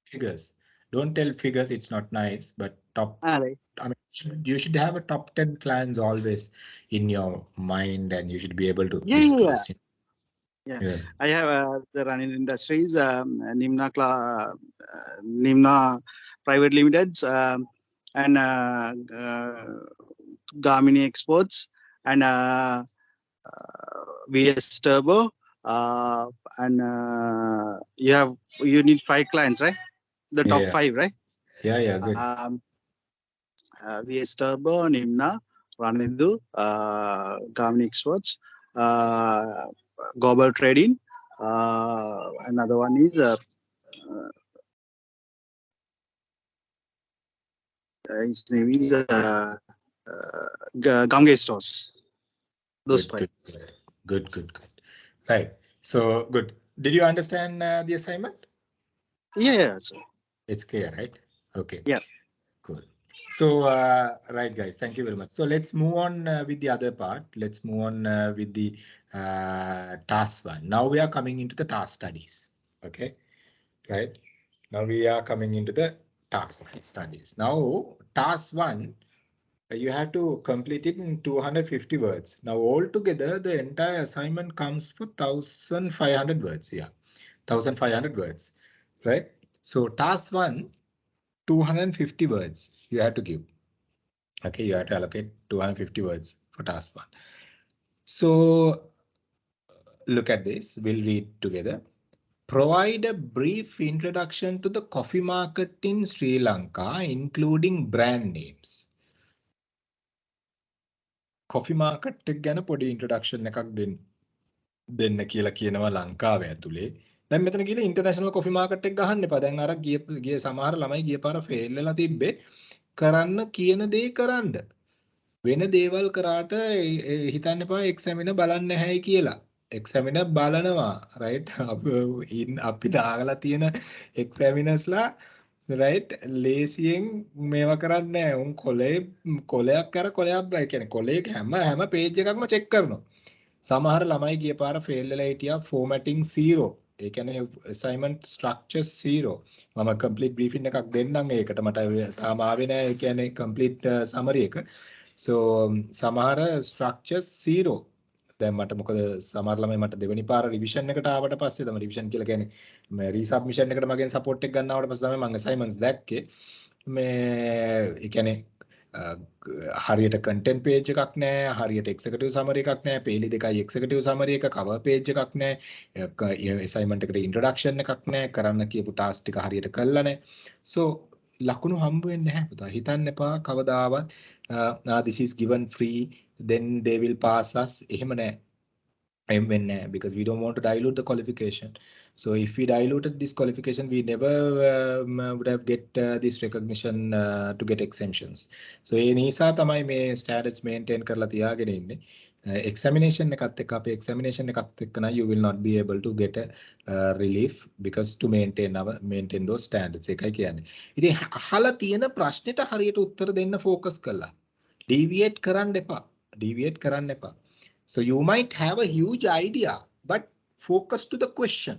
figures. Don't tell figures. It's not nice. But top. Right. I mean, you should have a top 10 clients always in your mind, and you should be able to disclose. Yeah. I have the running industries, Nimna Private Limiteds, and Gamini Exports, and VS Turbo, and you need 5 clients, right? The top 5, right? Yeah, good. VS Turbo, Nimna, Ranidu, Gamini Exports, Global Trading. Another one is his name is Gange Stores. Those Good, 5. Good. Right. So good. Did you understand the assignment? Yeah. So it's clear, right? Okay. Yeah. Cool. So, right, guys, thank you very much. So let's move on with the other part. Let's move on with the task one. Now we are coming into the task studies. Okay, right. Now we are coming into the task studies. Now, task one, you have to complete it in 250 words. Now, altogether, the entire assignment comes for 1,500 words. Yeah, 1,500 words, right? So task one, 250 words you have to give. Okay, you have to allocate 250 words for task one. So look at this, we'll read together. Provide a brief introduction to the coffee market in Sri Lanka, including brand names. Coffee market එක ගැන පොඩි introduction එකක් දෙන්න කියලා කියනවා ලංකාව ඇතුලේ. දැන් මෙතන කියලා international coffee market එක ගහන්න එපා. දැන් අර ගිය සමහර ළමයි ගිය පාර fail වෙලා තිබ්බේ. කරන්න කියන දේ කරන්න. වෙන දේවල් කරාට හිතන්න එපා examiner බලන්නේ නැහැයි කියලා. examiner බලනවා, right? අපි දාගලා තියෙන examinersලා right ලේසියෙන් මේවා කරන්නේ නැහැ. උන් කොලයක් කර කොලයක් බයි කියන්නේ කොලයක හැම page එකක්ම check කරනවා. සමහර ළමයි ගිය පාර fail වෙලා හිටියා formatting 0. ඒ කියන්නේ assignment structure 0. මම complete briefing එකක් දෙන්නම් ඒකට මට තාම ආවේ නැහැ. ඒ කියන්නේ complete summary එක. So සමහර structure 0. දැන් මට මොකද සමහර ළමයි මට දෙවෙනි පාර රිවිෂන් එකට ආවට පස්සේ තමයි රිවිෂන් කියලා කියන්නේ මේ රීසබ්මිෂන් එකට මගෙන් සපෝට් එක ගන්න ආවට පස්සේ තමයි මම assignments දැක්කේ මේ ඒ කියන්නේ හරියට content page එකක් නැහැ, හරියට executive summary එකක් නැහැ, පේලි දෙකයි executive summary එක, cover page එකක් නැහැ, assignment එකට introduction එකක් නැහැ, කරන්න කියපු task ටික හරියට කළා නැහැ. So ලකුණු හම්බ වෙන්නේ නැහැ පුතා. හිතන්න එපා කවදාවත් this is given free then they will pass us. එහෙම නැහැ. Because we don't want to dilute the qualification. So if we diluted this qualification, we never would have get this recognition to get exemptions. So ඒ නිසා තමයි මේ standards maintain කරලා තියාගෙන ඉන්නේ. Examination එකත් එක්ක අපේ examination එකත් එක්ක නම් you will not be able to get a relief because to maintain those standards එකයි කියන්නේ. ඉතින් අහලා තියෙන ප්‍රශ්නෙට හරියට උත්තර දෙන්න focus කළා. Deviate කරන්න එපා. So you might have a huge idea, but focus to the question.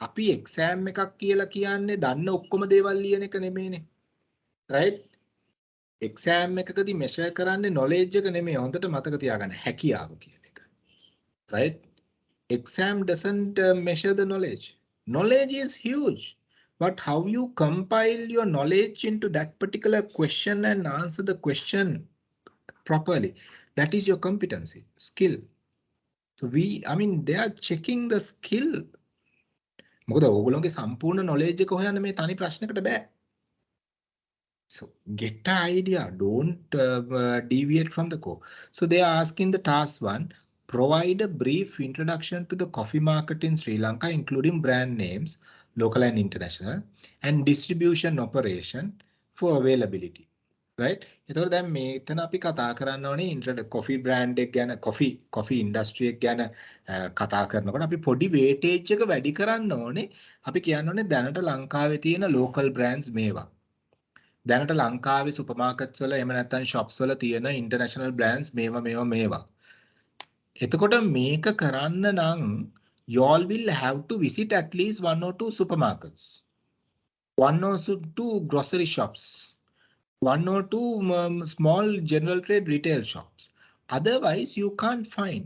අපි exam එකක් කියලා කියන්නේ දන්න ඔක්කොම දේවල් ලියන එක නෙමෙයිනේ. Right? exam එකකදී measure කරන්නේ knowledge එක නෙමෙයි. හොඳට මතක තියාගන්න හැකියාව කියන එක. Right? exam doesn't measure the knowledge. Knowledge is huge. But how you compile your knowledge into that particular question and answer the question properly, that is your competency, skill. So they are checking the skill. මොකද ඕගොල්ලෝගේ සම්පූර්ණ knowledge එක හොයන්න මේ තනි ප්‍රශ්නයකට බෑ. So get an idea, don't deviate from the core. So they are asking the task one, provide a brief introduction to the coffee market in Sri Lanka, including brand names, local and international, and distribution operation for availability. Right? එතකොට දැන් මේතන අපි කතා කරන්න ඕනේ coffee brand එක ගැන coffee industry එක ගැන කතා කරනකොට අපි පොඩි weightage එක වැඩි කරන්න ඕනේ. අපි කියන්න ඕනේ දැනට ලංකාවේ තියෙන local brands මේවා. දැනට ලංකාවේ supermarkets වල එහෙම නැත්නම් shops වල තියෙන international brands මේවා. එතකොට මේක කරන්න නම් you all will have to visit at least 1 or 2 supermarkets. 1 or 2 grocery shops. 1 or 2 small general trade retail shops. Otherwise, you can't find.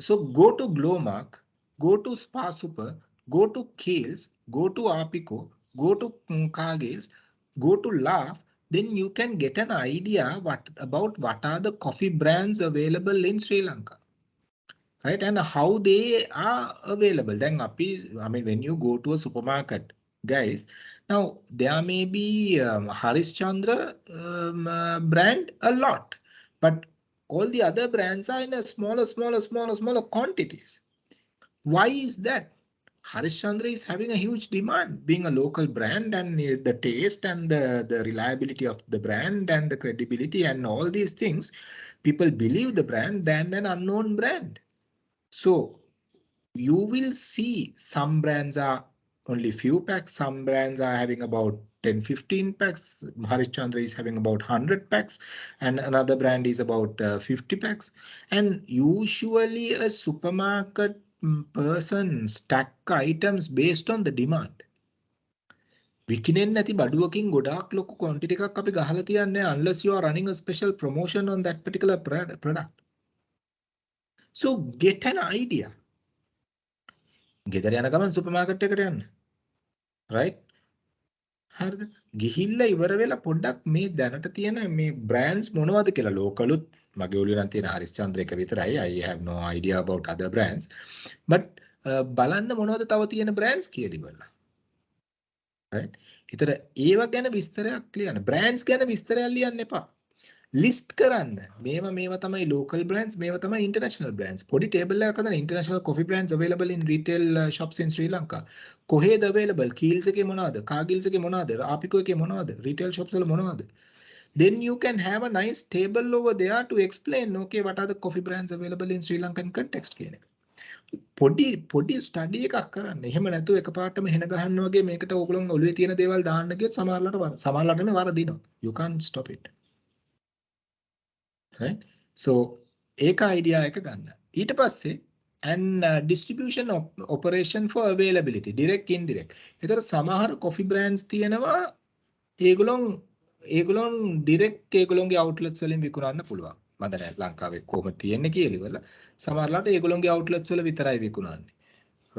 So go to Glowmark, go to Spa Super, go to Kales, go to Apico, go to Cargills, go to Laugh. Then you can get an idea about what are the coffee brands available in Sri Lanka. Right? And how they are available. Then, when you go to a supermarket, guys, now there may be Haris Chandra brand a lot, but all the other brands are in a smaller quantities. Why is that? Haris Chandra is having a huge demand, being a local brand, and the taste and the reliability of the brand and the credibility and all these things, people believe the brand than an unknown brand. So you will see some brands are only few packs, some brands are having about 10-15 packs. Harishchandra is having about 100 packs, and another brand is about 50 packs. And usually a supermarket person stack items based on the demand. විකිනෙන්නේ නැති බඩුවකින් ගොඩාක් ලොකු quantity එකක් අපි ගහලා තියන්නේ unless you are running a special promotion on that particular product. So get an idea. ගෙදර යන ගමන් සුපර්මාකට් එකට යන්න. Right? හරිද? ගිහිල්ලා ඉවර වෙලා පොඩ්ඩක් මේ දැනට තියෙන මේ brands මොනවද කියලා ලෝකලුත් මගේ ඔළුවේ නම් තියෙන හරිස්චන්ද්‍ර එක විතරයි. I have no idea about other brands. But බලන්න මොනවද තව තියෙන brands කියලා ඉවරලා. Right? ඒතර ඒව ගැන විස්තරයක් ලියන්න. brands ගැන විස්තරයක් ලියන්න එපා. list කරන්න. මේවා තමයි local brands, මේවා තමයි international brands. පොඩි table එකක් හදන්න. international coffee brands available in retail shops in Sri Lanka. කොහෙද available? Kiehl's එකේ මොනවද? Cargill's එකේ මොනවද? Apico එකේ මොනවද? retail shops වල මොනවද? Then you can have a nice table over there to explain, okay, what are the coffee brands available in Sri Lankan context කියන එක. පොඩි ස්ටඩි එකක් කරන්න. එහෙම නැතුව එකපාරටම හෙන ගහන්න වගේ මේකට ඕගොල්ලෝ ඔළුවේ තියෙන දේවල් දාන්න ගියොත් සමහරලාට මේ වරදිනවා. You can't stop it. Right? So ඒක idea එක ගන්න. ඊට පස්සේ and distribution operation for availability, direct indirect. ඒතර සමහර coffee brands තියෙනවා ඒගොල්ලොන් direct ඒගොල්ලොන්ගේ outlets වලින් විකුණන්න පුළුවන්. මම දැන් ලංකාවේ කොහොමද තියෙන්නේ කියලා ඉවරලා සමහරලාට ඒගොල්ලොන්ගේ outlets වල විතරයි විකුණන්නේ.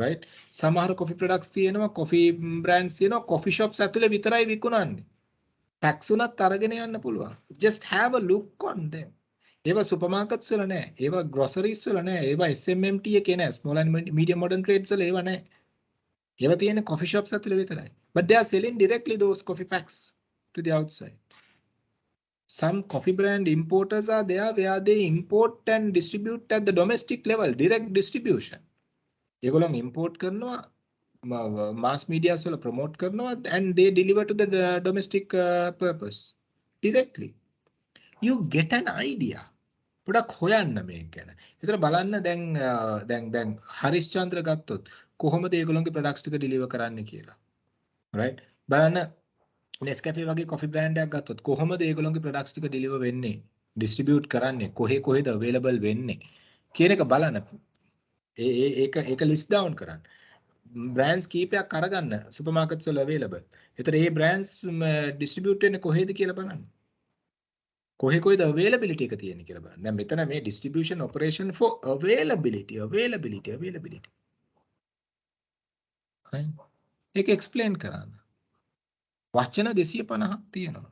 Right? සමහර coffee products තියෙනවා, coffee brands තියෙනවා, coffee shops ඇතුලේ විතරයි විකුණන්නේ. tax උනත් අරගෙන යන්න පුළුවන්. Just have a look on them. ඒවා supermarkets වල නෑ. ඒවා groceries වල නෑ. ඒවා SMMT එකේ නෑ. Small and medium modern trades වල ඒවා නෑ. ඒවා තියෙන්නේ coffee shops ඇතුලේ විතරයි. But they are selling directly those coffee packs to the outside. Some coffee brand importers are there where they import and distribute at the domestic level, direct distribution. ඒගොල්ලෝ import කරනවා, mass media වල promote කරනවා, and they deliver to the domestic purpose directly. You get an idea. පොඩක් හොයන්න මේක ගැන. ඒතර බලන්න දැන් හරිස්චන්ද්‍ර ගත්තොත් කොහොමද ඒගොල්ලෝගේ products ටික deliver කරන්නේ කියලා. Right? බලන්න Nescafe වගේ coffee brand එකක් ගත්තොත් කොහොමද ඒගොල්ලෝගේ products ටික deliver වෙන්නේ, distribute කරන්නේ, කොහෙද available වෙන්නේ කියන එක බලන්න. ඒක list down කරන්න. brands කීපයක් අරගන්න supermarkets වල available. ඒතර මේ brands distribute වෙන්නේ කොහෙද කියලා බලන්න. කොහෙද availability එක තියෙන්නේ කියලා බලන්න. දැන් මෙතන මේ distribution operation for availability. Right? ඒක explain කරන්න. වචන 250ක් තියෙනවා.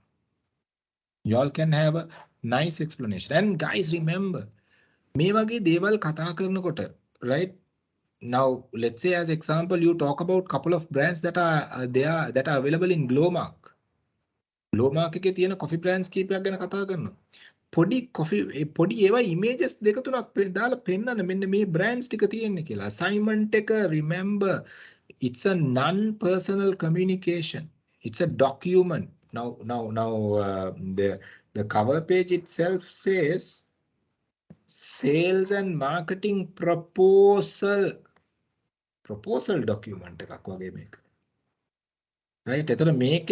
You all can have a nice explanation. And guys, remember, මේ වගේ දේවල් කතා කරනකොට, right? Now, let's say as example, you talk about couple of brands that are available in Glowmark. Glowmark එකේ තියෙන coffee brands කීපයක් ගැන කතා කරනවා. පොඩි ඒවා images දෙක තුනක් දාලා පෙන්නන්න මෙන්න මේ brands ටික තියෙන්නේ කියලා. Assignment එක, remember, it's a non-personal communication. It's a document. Now, the cover page itself says sales and marketing proposal document එකක් වගේ මේක. Right? එතන මේක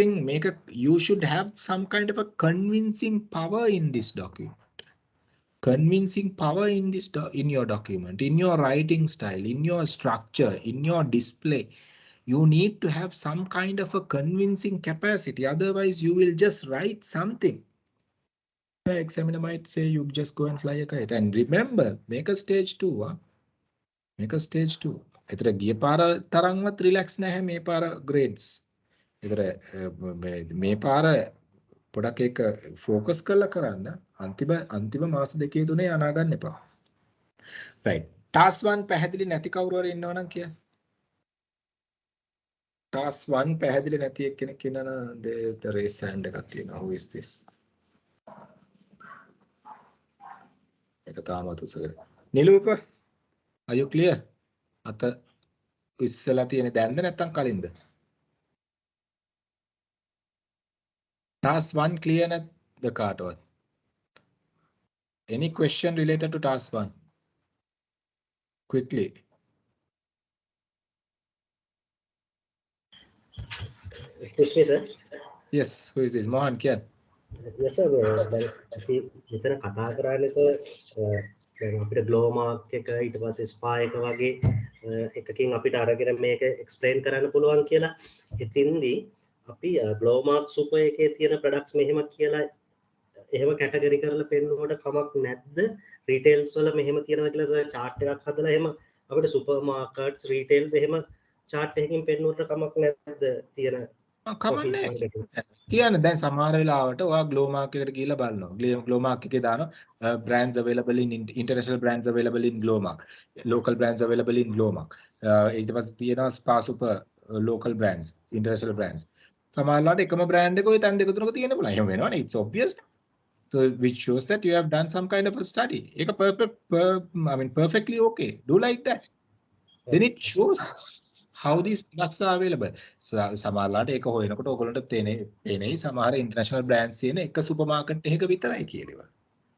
you should have some kind of a convincing power in this document. Convincing power in your document, in your writing style, in your structure, in your display. You need to have some kind of a convincing capacity. Otherwise, you will just write something. The examiner might say you just go and fly a kite. And remember, make a stage 2. Make a stage 2. එතර ගිය පාර තරම්වත් relax නැහැ මේ පාර grades. එතර මේ පාර පොඩක් එක focus කරලා කරන්න. අන්තිම මාස දෙකේ තුනේ අනා ගන්න එපා. Right. Task 1 පැහැදිලි නැති කවුරු හරි ඉන්නවනම් කියන්න. Task 1 පැහැදිලි නැති එක්කෙනෙක් ඉන්නන the raise hand එකක් තියෙනවා. Who is this? ඒක තාමත් උසගෙන. නිලූප, are you clear? අත ඉස්සලා තියෙන දැන්ද නැත්තම් කලින්ද? Task 1 clear නැද්ද කාටවත්? Any question related to task 1? Quickly. Excuse me, sir. Yes, who is this? Mohan Kian. Yes, sir. දැන් අපි මෙතන කතා කරන්නේ සර් දැන් අපිට ග්ලෝ මාක් එක ඊට පස්සේ ස්පා එක වගේ එකකින් අපිට අරගෙන මේක එක්ස්ප්ලেইন කරන්න පුළුවන් කියලා. ඉතින්දී අපි ග්ලෝ මාක් සුපර් එකේ තියෙන ප්‍රොඩක්ට්ස් මෙහෙම කියලා එහෙම කැටගරි කරලා පෙන්නුවට කමක් නැද්ද? රීටේල්ස් වල මෙහෙම තියෙනවා කියලා සර් chart එකක් හදලා එහෙම අපිට සුපර් මාකට්ස් රීටේල්ස් එහෙම chart එකකින් පෙන්නුවට කමක් නැද්ද? තියෙන කමන්නේ කියන්නේ දැන් සමහර වෙලාවට ඔයා ග්ලෝ මාක් එකට ගිහිල්ලා බලනවා. ග්ලෝ මාක් එකේ දානවා brands available in international brands available in glow mark. local brands available in glow mark. ඊට පස්සේ තියෙනවා spa super local brands, international brands. සමහර වෙලාවට එකම brand එක ඔය තැන් දෙක තුනක තියෙන්න පුළුවන්. එහෙම වෙනවනේ. It's obvious. So which shows that you have done some kind of a study. ඒක perfectly okay. Do like that. Then it shows how these products are available. සමහරලාට ඒක හොයනකොට ඔයගොල්ලන්ට තේනේ සමහර international brands තියෙන එක supermarket එකක විතරයි කියලා.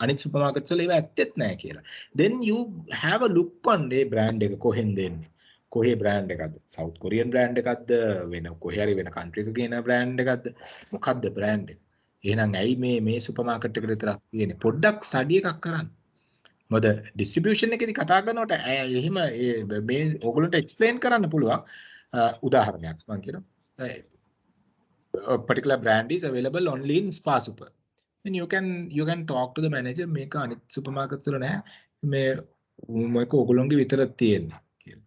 අනිත් supermarkets වල ඒවා ඇත්තෙත් නැහැ කියලා. Then you have a look on the brand එක කොහෙන්ද එන්නේ. කොහේ brand එකක්ද? South Korean brand එකක්ද? වෙන කොහේ හරි වෙන country එකක එන brand එකක්ද? මොකක්ද brand එක? එහෙනම් ඇයි මේ supermarket එකට විතරක් තියෙන්නේ? පොඩ්ඩක් study එකක් කරන්න. මොකද distribution එකේදී කතා කරනකොට එහෙම මේ ඕගොල්ලන්ට explain කරන්න පුළුවන් උදාහරණයක් මම කියනවා a particular brand is available only in spa super and you can talk to the manager මේක අනිත් supermarkets වල නැහැ මේක ඕගොල්ලන්ගේ විතරක් තියෙන්නේ කියලා.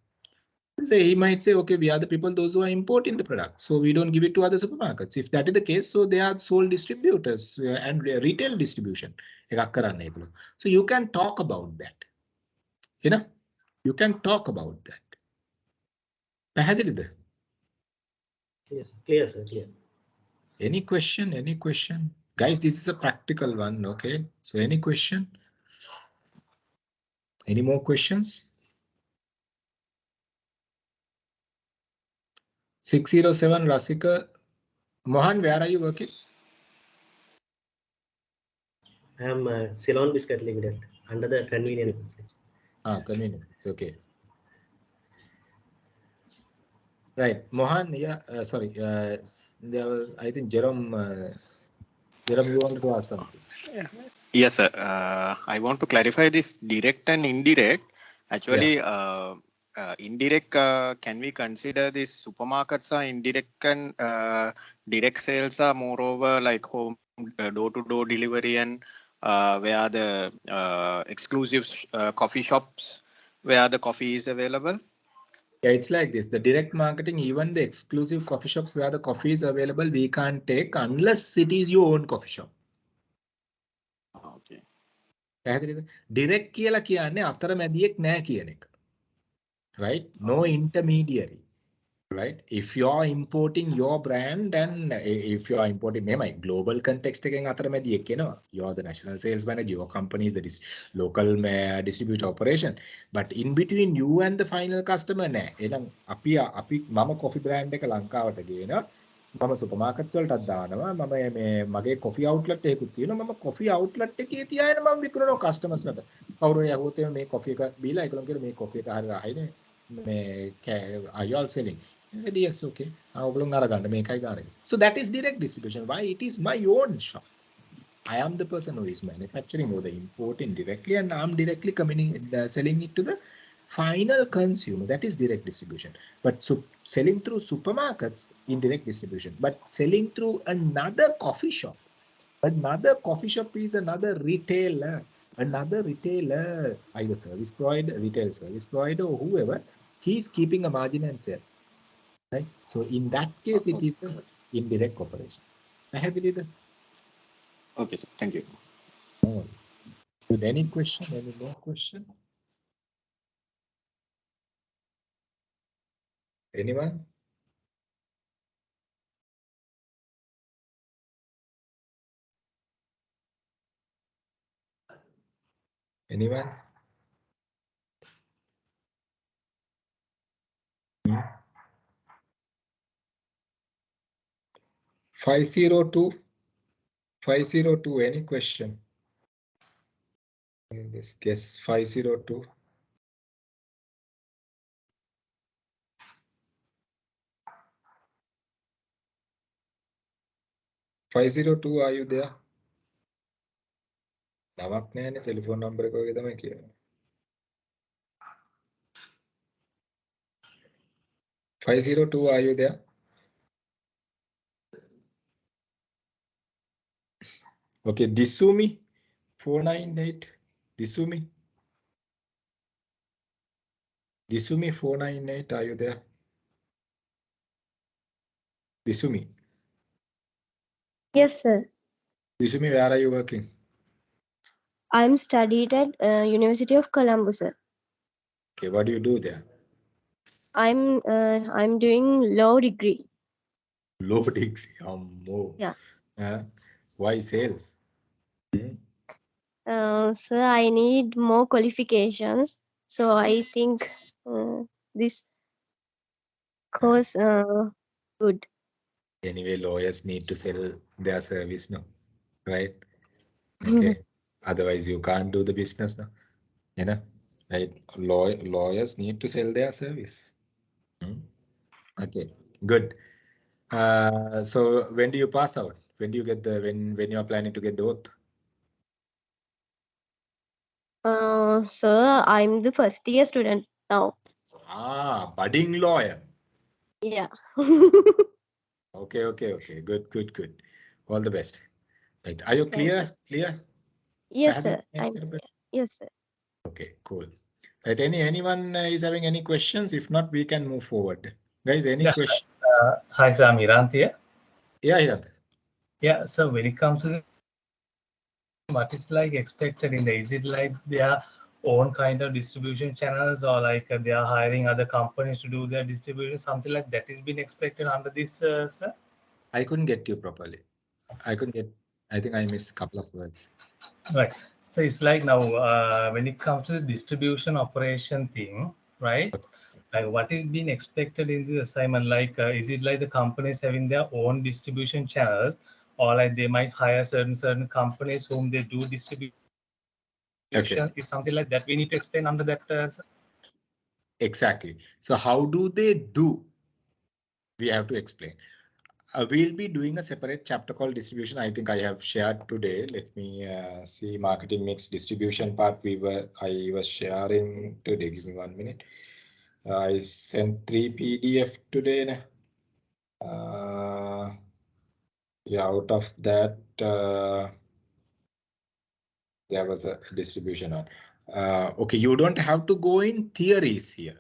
So he might say okay we are the people those who are importing the product so we don't give it to other supermarkets. If that is the case so they are sole distributors and retail distribution එකක් කරන්න ඒගොල්ලෝ. So you can talk about that. You know, you can talk about that. පැහැදිලිද? Clear, sir. Clear. Any question? Any question? Guys, this is a practical one, okay? So any question? Any more questions? 607 Rasika. Mohan, where are you working? I am Ceylon Biscuit Limited under the convenience. Convenience. Okay. Right, Mohan. Yeah, sorry. There was, I think Jerome. Jerome, you wanted to ask something? Yes, sir. I want to clarify this direct and indirect. Actually, indirect, can we consider these supermarkets are indirect and direct sales are moreover like home door-to-door delivery and where the exclusive coffee shops where the coffee is available? Yeah, it's like this. The direct marketing, even the exclusive coffee shops where the coffee is available, we can't take unless it is your own coffee shop. Okay. Direct කියලා කියන්නේ අතරමැදියෙක් නැහැ කියන එක. Right? No intermediary. Right? If you are importing your brand and if you are importing my global context එකෙන් අතරමැදියෙක් එනවා. You are the national sales manager, your company is the local distributor operation. But in between you and the final customer නෑ. එහෙනම් අපි මම coffee brand එක ලංකාවට ගේනවා. මම supermarkets වලටත් දානවා. මම මේ මගේ coffee outlet එකකුත් තියෙනවා. මම coffee outlet එකේ තියාගෙන මම විකුණනවා customers ලට. කවුරු යහුවොත් මේ coffee එක බීලා ඒගොල්ලෝ කියන මේ coffee එක හරියට අයිනේ. Are you all selling? I said, yes, okay. So that is direct distribution. Why? It is my own shop. I am the person who is manufacturing or the importing directly and I'm directly selling it to the final consumer. That is direct distribution. But selling through supermarkets, indirect distribution. But selling through another coffee shop. Another coffee shop is another retailer. Another retailer, either service provider, retail service provider or whoever, he is keeping a margin and sell. Right? So in that case, it is an indirect operation. Okay, sir. Thank you. No. Any question? Any more question? Anyone? Anyone? 502. Any question? In this case, 502. 502, are you there? නමක් නෑනේ telephone number එක වගේ තමයි කියන්නේ. 502, are you there? Okay, Disumi 498. Disumi 498, are you there? Disumi. Yes, sir. Disumi, where are you working? I'm studied at University of Colombo, sir. Okay, what do you do there? I'm doing law degree. Low degree. More. Yeah. Why sales? Sir, I need more qualifications, so I think this course good. Anyway, lawyers need to sell their service, no? Right? Okay. Otherwise, you can't do the business, no? You know? Right? Lawyers need to sell their service. Okay, good. So when do you pass out? When do you get the when you are planning to get the oath? Sir, I'm the first year student now. Budding lawyer. Yeah. Okay. Good. All the best. Right. Are you clear? Clear? Yes, sir. Yes, sir. Okay, cool. Right. Anyone is having any questions? If not, we can move forward. Guys, any questions? Hi, sir. I'm Irant here. Yeah, Irant. Yeah, so when it comes to what is like expected in the, is it like their own kind of distribution channels, or like they are hiring other companies to do their distribution, something like that is being expected under this, sir? I couldn't get you properly. I think I missed a couple of words. Right. So it's like now when it comes to the distribution operation thing, right? Like what is being expected in the assignment? Like, is it like the companies having their own distribution channels, or like they might hire certain companies whom they do distribution? Okay. Is something like that we need to explain under that? Exactly. So how do they do? We have to explain. We'll be doing a separate chapter called distribution. I think I have shared today. Let me see marketing mix distribution part. I was sharing today. Give me 1 minute. I sent 3 PDF today. Yeah, out of that, there was a distribution on. Okay, you don't have to go in theories here,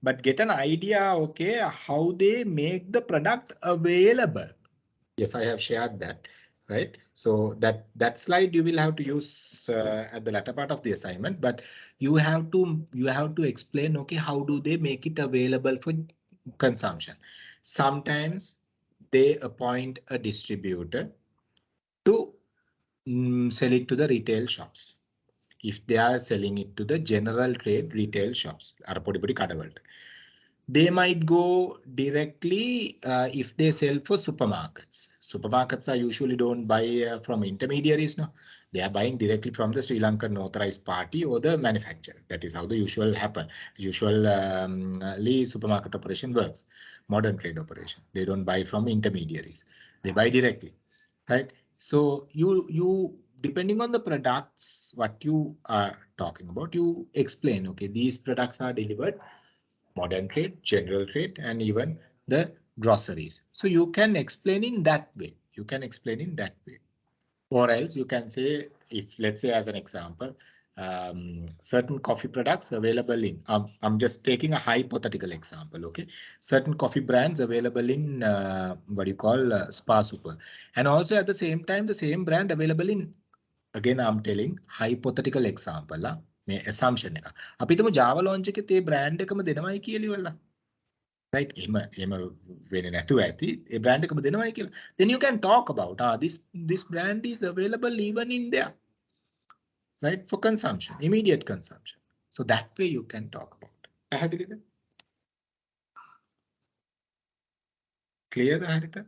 but get an idea, okay, how they make the product available. Yes, I have shared that, right? So that slide you will have to use at the latter part of the assignment, but you have to explain, okay, how do they make it available for consumption? Sometimes they appoint a distributor to sell it to the retail shops. If they are selling it to the general trade retail shops, they might go directly if they sell for supermarkets. Supermarkets are usually don't buy from intermediaries. No, they are buying directly from the Sri Lankan authorized party or the manufacturer. That is how the usual happen. Usually supermarket operation works. Modern trade operation. They don't buy from intermediaries. They buy directly, right? So you depending on the products what you are talking about, you explain. Okay, these products are delivered modern trade, general trade, and even the groceries. So you can explain in that way. Or else you can say, if let's say as an example, certain coffee products available in, I'm just taking a hypothetical example, okay? Certain coffee brands available in what you call Spa Super. And also at the same time, the same brand available in, again, I'm telling hypothetical example. මේ assumption එක. අපි හිතමු Java launch එකේ තේ brand එකම දෙනවයි කියලා ඉවරලා. Right? එහෙම වෙන්නේ නැතුව ඇති. ඒ brand එකම දෙනවයි කියලා. Then you can talk about this brand is available even in there. Right? For consumption, immediate consumption. So that way you can talk about. පැහැදිලිද? Clear, Harita?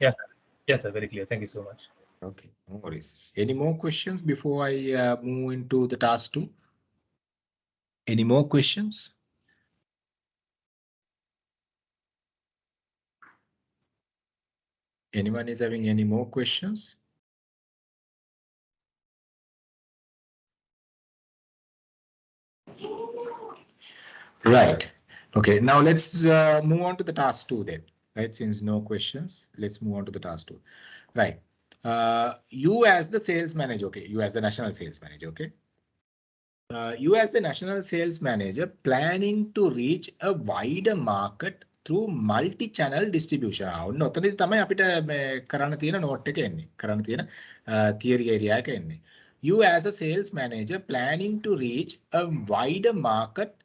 Yes, sir. Yes, sir. Very clear. Thank you so much. Okay, no worries. Any more questions before I move into the task 2? Any more questions? Anyone is having any more questions? Right. Okay, now let's move on to the task 2 then. Right, since no questions, let's move on to the task 2. Right. You as the sales manager, okay, you as the national sales manager, okay. You as the national sales manager planning to reach a wider market through multi-channel distribution. ඔන්න ඔතනදී තමයි අපිට මේ කරන්න තියෙන note එක එන්නේ. කරන්න තියෙන theory area එක එන්නේ. You as a sales manager planning to reach a wider market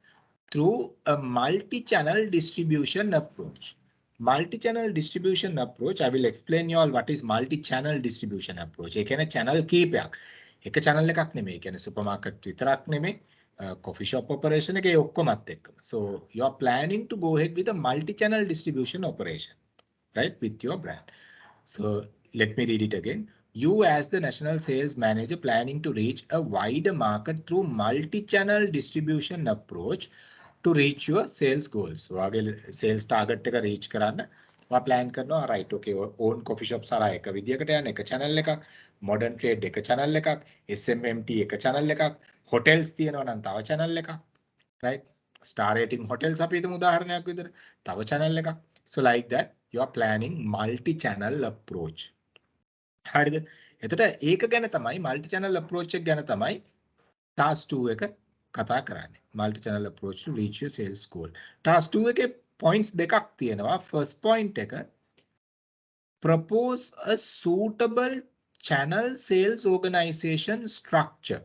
through a multi-channel distribution approach. Multi-channel distribution approach, I will explain you all what is multi-channel distribution approach. ඒ කියන්නේ channel කීපයක්. එක channel එකක් නෙමෙයි. ඒ කියන්නේ supermarket විතරක් නෙමෙයි. Coffee shop operation එකේ ඔක්කොමත් එක්කම. So you are planning to go ahead with a multi-channel distribution operation, right, with your brand. So let me read it again. You as the national sales manager planning to reach a wider market through multi-channel distribution approach to reach your sales goals. ඔයාගේ sales target එක reach කරන්න ඔයා plan කරනවා, right, okay, own coffee shops හරහා එක විදියකට යන එක channel එකක්, modern trade එක channel එකක්, SMMT එක channel එකක්, hotels තියෙනවා නම් තව channel එකක්, right, star rating hotels අපි හිතමු උදාහරණයක් විදියට තව channel එකක්. So like that you are planning multi-channel approach. හරිද? එතකොට ඒක ගැන තමයි multi-channel approach එක ගැන තමයි task 2 එක කතා කරන්නේ. Multi-channel approach to reach your sales goal. Task 2 එකේ points දෙකක් තියෙනවා. First point එක propose a suitable channel sales organization structure.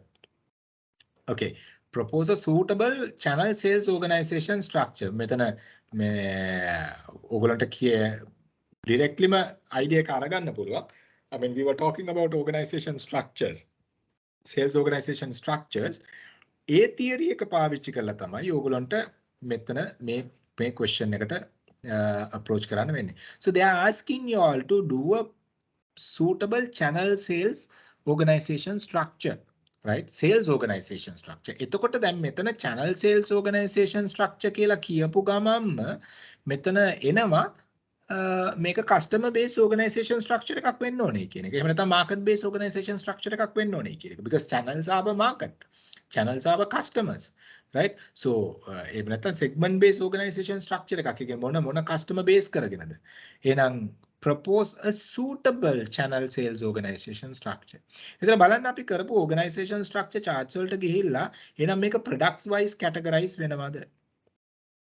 Okay, propose a suitable channel sales organization structure. මෙතන මේ ඕගලන්ට directlyම idea එක අරගන්න පුළුවන්. I mean, we were talking about organization structures, sales organization structures. A theory එක පාවිච්චි කරලා තමයි ඕගලන්ට මෙතන මේ question එකට approach කරන්න වෙන්නේ. So they are asking you all to do a suitable channel sales organization structure, right? Sales organization structure. එතකොට දැන් මෙතන channel sales organization structure කියලා කියපු ගමන්ම මෙතන එනවා මේක customer based organization structure එකක් වෙන්න ඕනේ කියන එක. එහෙම නැත්නම් market based organization structure එකක් වෙන්න ඕනේ කියන එක. Because channels are a market. Channels are customers, right? So එහෙම නැත්නම් segment based organization structure එකක්. ඒ කියන්නේ මොන customer base කරගෙනද? එහෙනම් propose a suitable channel sales organization structure. එතන බලන්න අපි කරපු organization structure charts වලට ගිහිල්ලා එහෙනම් මේක products wise categorize වෙනවද?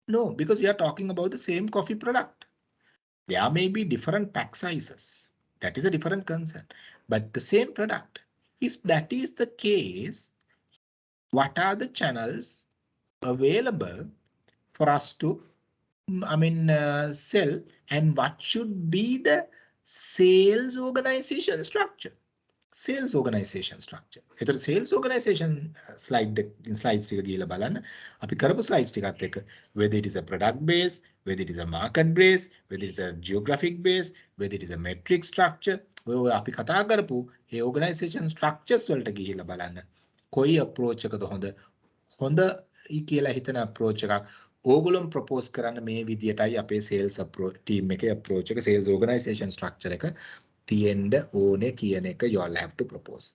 No, because we are talking about the same coffee product. There may be different pack sizes. That is a different concern. But the same product. If that is the case, what are the channels available for us to, sell, and what should be the sales organization structure? Sales organization structure. එතකොට sales organization slides එක ගිහලා බලන්න. අපි කරපු slides ටිකත් එක්ක whether it is a product base, whether it is a market base, whether it is a geographic base, whether it is a metric structure. ඔය අපි කතා කරපු මේ organization structures වලට ගිහිල්ලා බලන්න. කොයි approach එකද හොඳ කියලා හිතන approach එකක් ඕගොල්ලෝ propose කරන්න මේ විදියටයි අපේ sales approach team එකේ approach එක sales organization structure එක තියෙන්න ඕනේ කියන එක you all have to propose.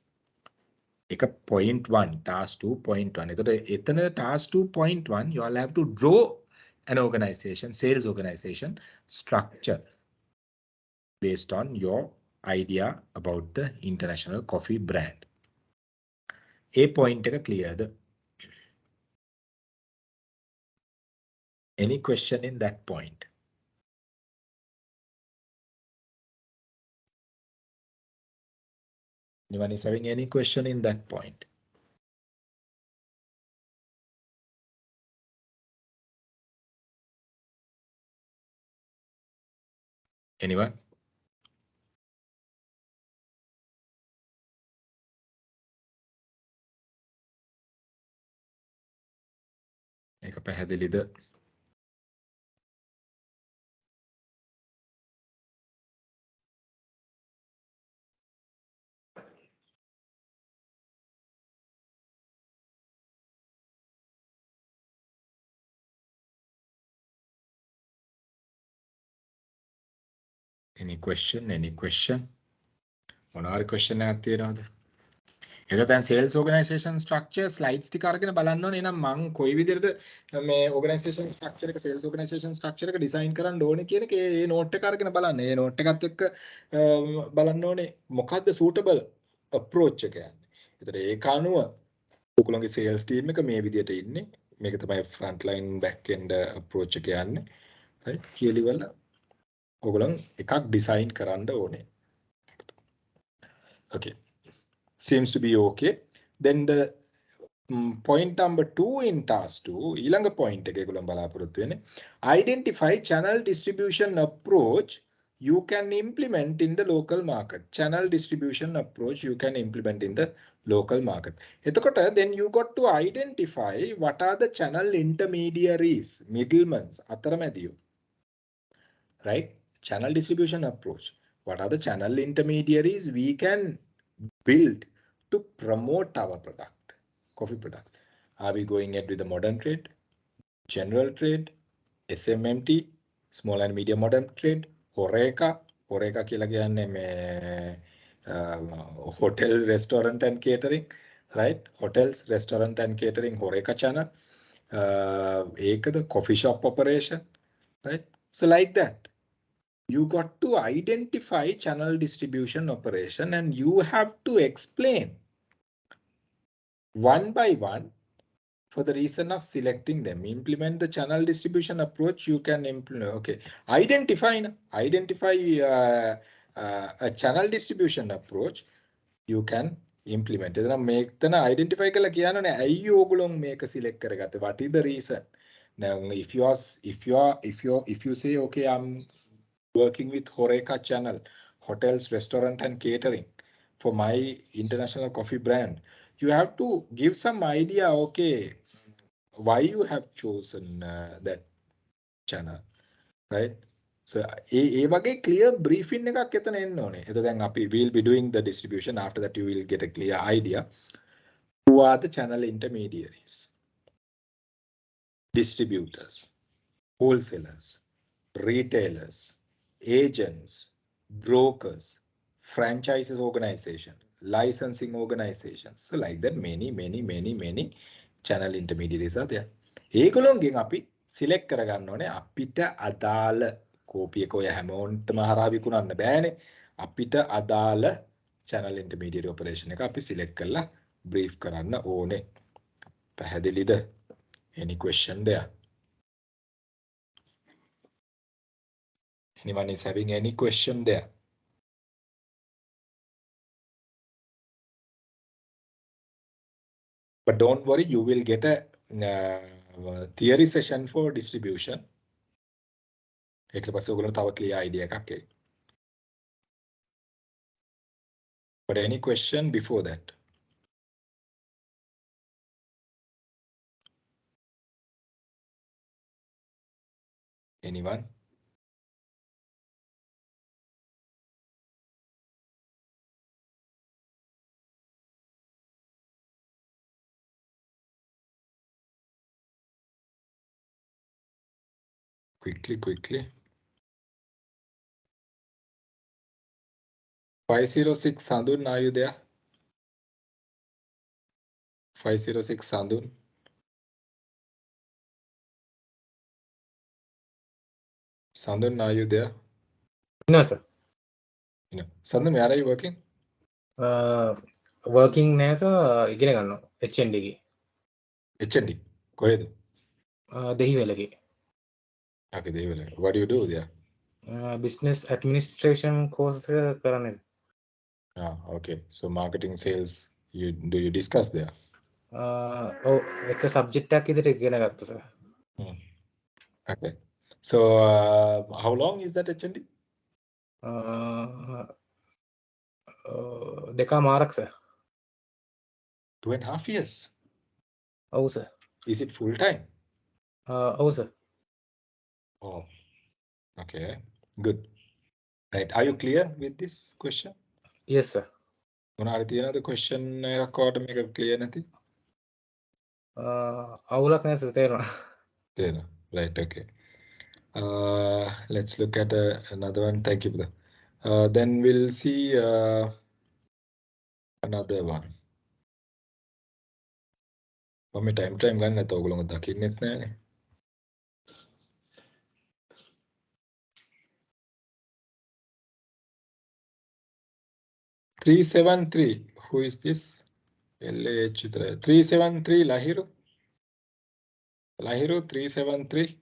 එක point 1 task 2.1. එතකොට එතන task 2.1 you all have to draw an organization, sales organization structure based on your idea about the international coffee brand. A point එක clear the? Any question in that point? Anyone is having any question in that point? Anyone? එක පැහැදිලිද? Any question? Any question? මොනවාරි question එකක් තියෙනවද? එතකොට දැන් sales organization structure slides ටික අරගෙන බලන්න ඕනේ. එහෙනම් මම කොයි විදිහටද මේ organization structure එක sales organization structure එක design කරන්න ඕනේ කියන එක ඒ note එක අරගෙන බලන්න. ඒ note එකත් එක්ක බලන්න ඕනේ මොකද්ද suitable approach එක යන්නේ. එතකොට ඒක අනුව ඔයගොල්ලෝගේ sales team එක මේ විදිහට ඉන්නේ. මේක තමයි front line back end approach එක යන්නේ. right? කියලා ඔයගොල්ලන් එකක් design කරන්න ඕනේ. Okay. Seems to be okay. Then the point number 2 in task 2 ඊළඟ point එක ඒගොල්ලන් බලාපොරොත්තු වෙන්නේ identify channel distribution approach you can implement in the local market. Channel distribution approach you can implement in the local market. එතකොට then you got to identify what are the channel intermediaries, middlemen, අතරමැදියෝ. Right? Channel distribution approach. What are the channel intermediaries we can build to promote our product, coffee product? Are we going ahead with the modern trade, general trade, SMMT, small and medium modern trade, Horeca කියලා කියන්නේ මේ hotel, restaurant and catering, right? Hotels, restaurant and catering, Horeca channel. ඒකද coffee shop operation, right? So like that. You got to identify channel distribution operation and you have to explain one by one for the reason of selecting them. Implement the channel distribution approach you can implement. Okay. Identify a channel distribution approach you can implement. එතන මේකතන identify කරලා කියනනේ ඇයි ඕගොල්ලෝ මේක select කරගත්තේ? What is the reason? Now if you say okay, I'm working with Horeca channel, hotels, restaurant and catering for my international coffee brand. You have to give some idea, okay, why you have chosen that channel, right? So ඒ වගේ clear briefing එකක් එතන එන්න ඕනේ. එතකොට දැන් අපි will be doing the distribution. After that you will get a clear idea. Who are the channel intermediaries? Distributors, wholesalers, retailers, agents, brokers, franchises organization, licensing organizations. So like that many channel intermediaries are there. ඒගොල්ලෝගෙන් අපි select කරගන්න ඕනේ අපිට අදාළ කෝපි එක ඔය හැමෝන්ටම හරහා විකුණන්න බෑනේ. අපිට අදාළ channel intermediary operation එක අපි select කරලා brief කරන්න ඕනේ. පැහැදිලිද? Any question there? Anyone is having any question there? But don't worry, you will get a theory session for distribution. ඒකට පස්සේ ඔයගොල්ලෝ තව clear idea එකක් එයි. But any question before that? Anyone? Quickly. 506 Sandun, are you there? 506 Sandun. Sandun, are you there? No, sir. No. Sandun, where are you working? Working නෑ sir ඉගෙන ගන්නවා HND එකේ. HND. කොහෙද? දෙහිවලගේ. Okay, Dehiwala. What do you do there? Business administration course එක කරන්නේ. Okay. So marketing sales do you discuss there? ඔව් එක subject එකක් විදිහට ඉගෙන ගත්තා sir. Okay. So how long is that HND? දෙකමාරක් සර්. 2.5 years. ඔව් sir. Is it full time? ඔව් sir. Oh, okay, good. Right, are you clear with this question? Yes, sir. මොනවාරි තියෙනවද question එකක් ඔයාලට මේක clear නැති? අවුලක් නෑ සර් තේරුණා. Right, okay. Let's look at another one. Thank you, brother. Then we'll see another one. මම time ගන්න නැත ඔයගොල්ලෝ දකින්නෙත් නැහැනේ. 373. Who is this? LH 373 Lahiru. Lahiru 373.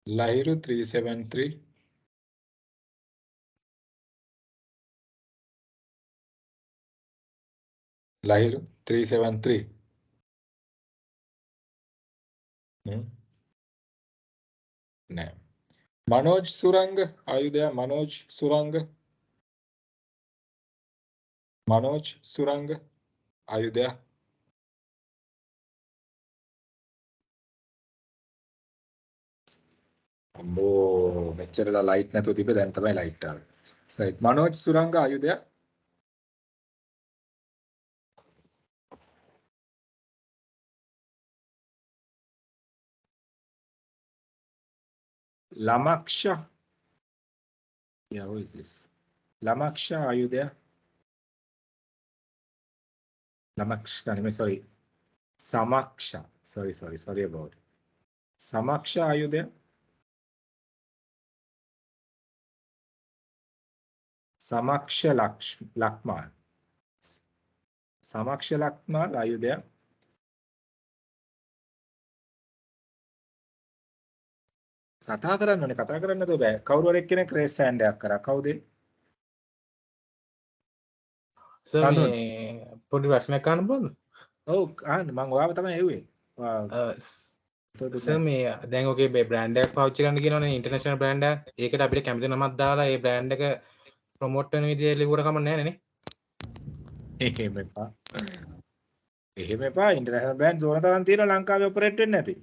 Lahiru 373. Lahiru 373. No. Manoj Suranga, are you there? Manoj Suranga? Manoj Suranga, are you there? Oh, මෙච්චරලා light නැතුව තිබ්බ දැන් තමයි light ආවේ. Right. Manoj Suranga, are you there? Lamaksha. Yeah, who is this? Lamaksha, are you there? Lamaksha, sorry. Samaksha. Sorry about it. Samaksha, are you there? Samaksha Lakmal. Samaksha Lakmal, are you there? කතා කරන්න ඕනේ කතා කරන්න නේද බෑ කවුරු හරි එක්කෙනෙක් රේස් හෑන්ඩ් එකක් කරා කවුද සර් මේ පොඩි ප්‍රශ්නයක් අහන්න බලන්න ඔව් අහන්න මම ඔයාව තමයි එව්වේ සර් මේ දැන් ඔගේ බ්‍රෑන්ඩ් එකක් පාවිච්චි කරන්න කියනවනේ ඉන්ටර්නැෂනල් බ්‍රෑන්ඩ් එකක් ඒකට අපිට කැමති නමක් දාලා ඒ බ්‍රෑන්ඩ් එක ප්‍රොමෝට් වෙන විදිහට ලිව්වට කමක් නැහැ නේ එහෙම එපා ඉන්ටර්නැෂනල් බ්‍රෑන්ඩ්ස් ඕන තරම් තියෙනවා ලංකාවේ ඔපරේට් වෙන්නේ නැති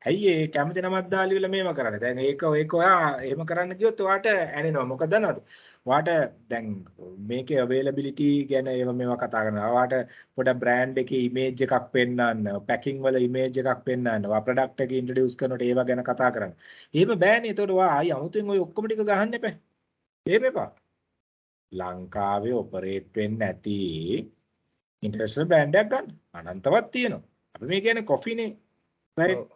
ඇයි ඒ කැමති නමක් දාලා ඉවල මේව කරන්නේ දැන් ඒක ඔයා එහෙම කරන්න ගියොත් ඔයාට ඇනෙනවා මොකද දන්නවද ඔයාට දැන් මේකේ අවේලබිලිටි ගැන මේවා කතා කරනවා ඔයාට පොඩක් බ්‍රෑන්ඩ් එකේ ඉමේජ් එකක් පෙන්නන්න පැකින් වල ඉමේජ් එකක් පෙන්නන්න ඔයා ප්‍රොඩක්ට් එක ඉන්ට්‍රොඩියුස් කරනකොට ඒව ගැන කතා කරන්න එහෙම බෑනේ එතකොට ඔයා ආයි අමුතුවෙන් ඔය ඔක්කොම ටික ගහන්න එපා එහෙම එපා ලංකාවේ ඔපරේට් වෙන්නේ නැති ඉන්ටර්නැෂනල් බ්‍රෑන්ඩ් එකක් ගන්න අනන්තවත් තියෙනවා අපි මේ කියන්නේ කොෆිනේ රයිට්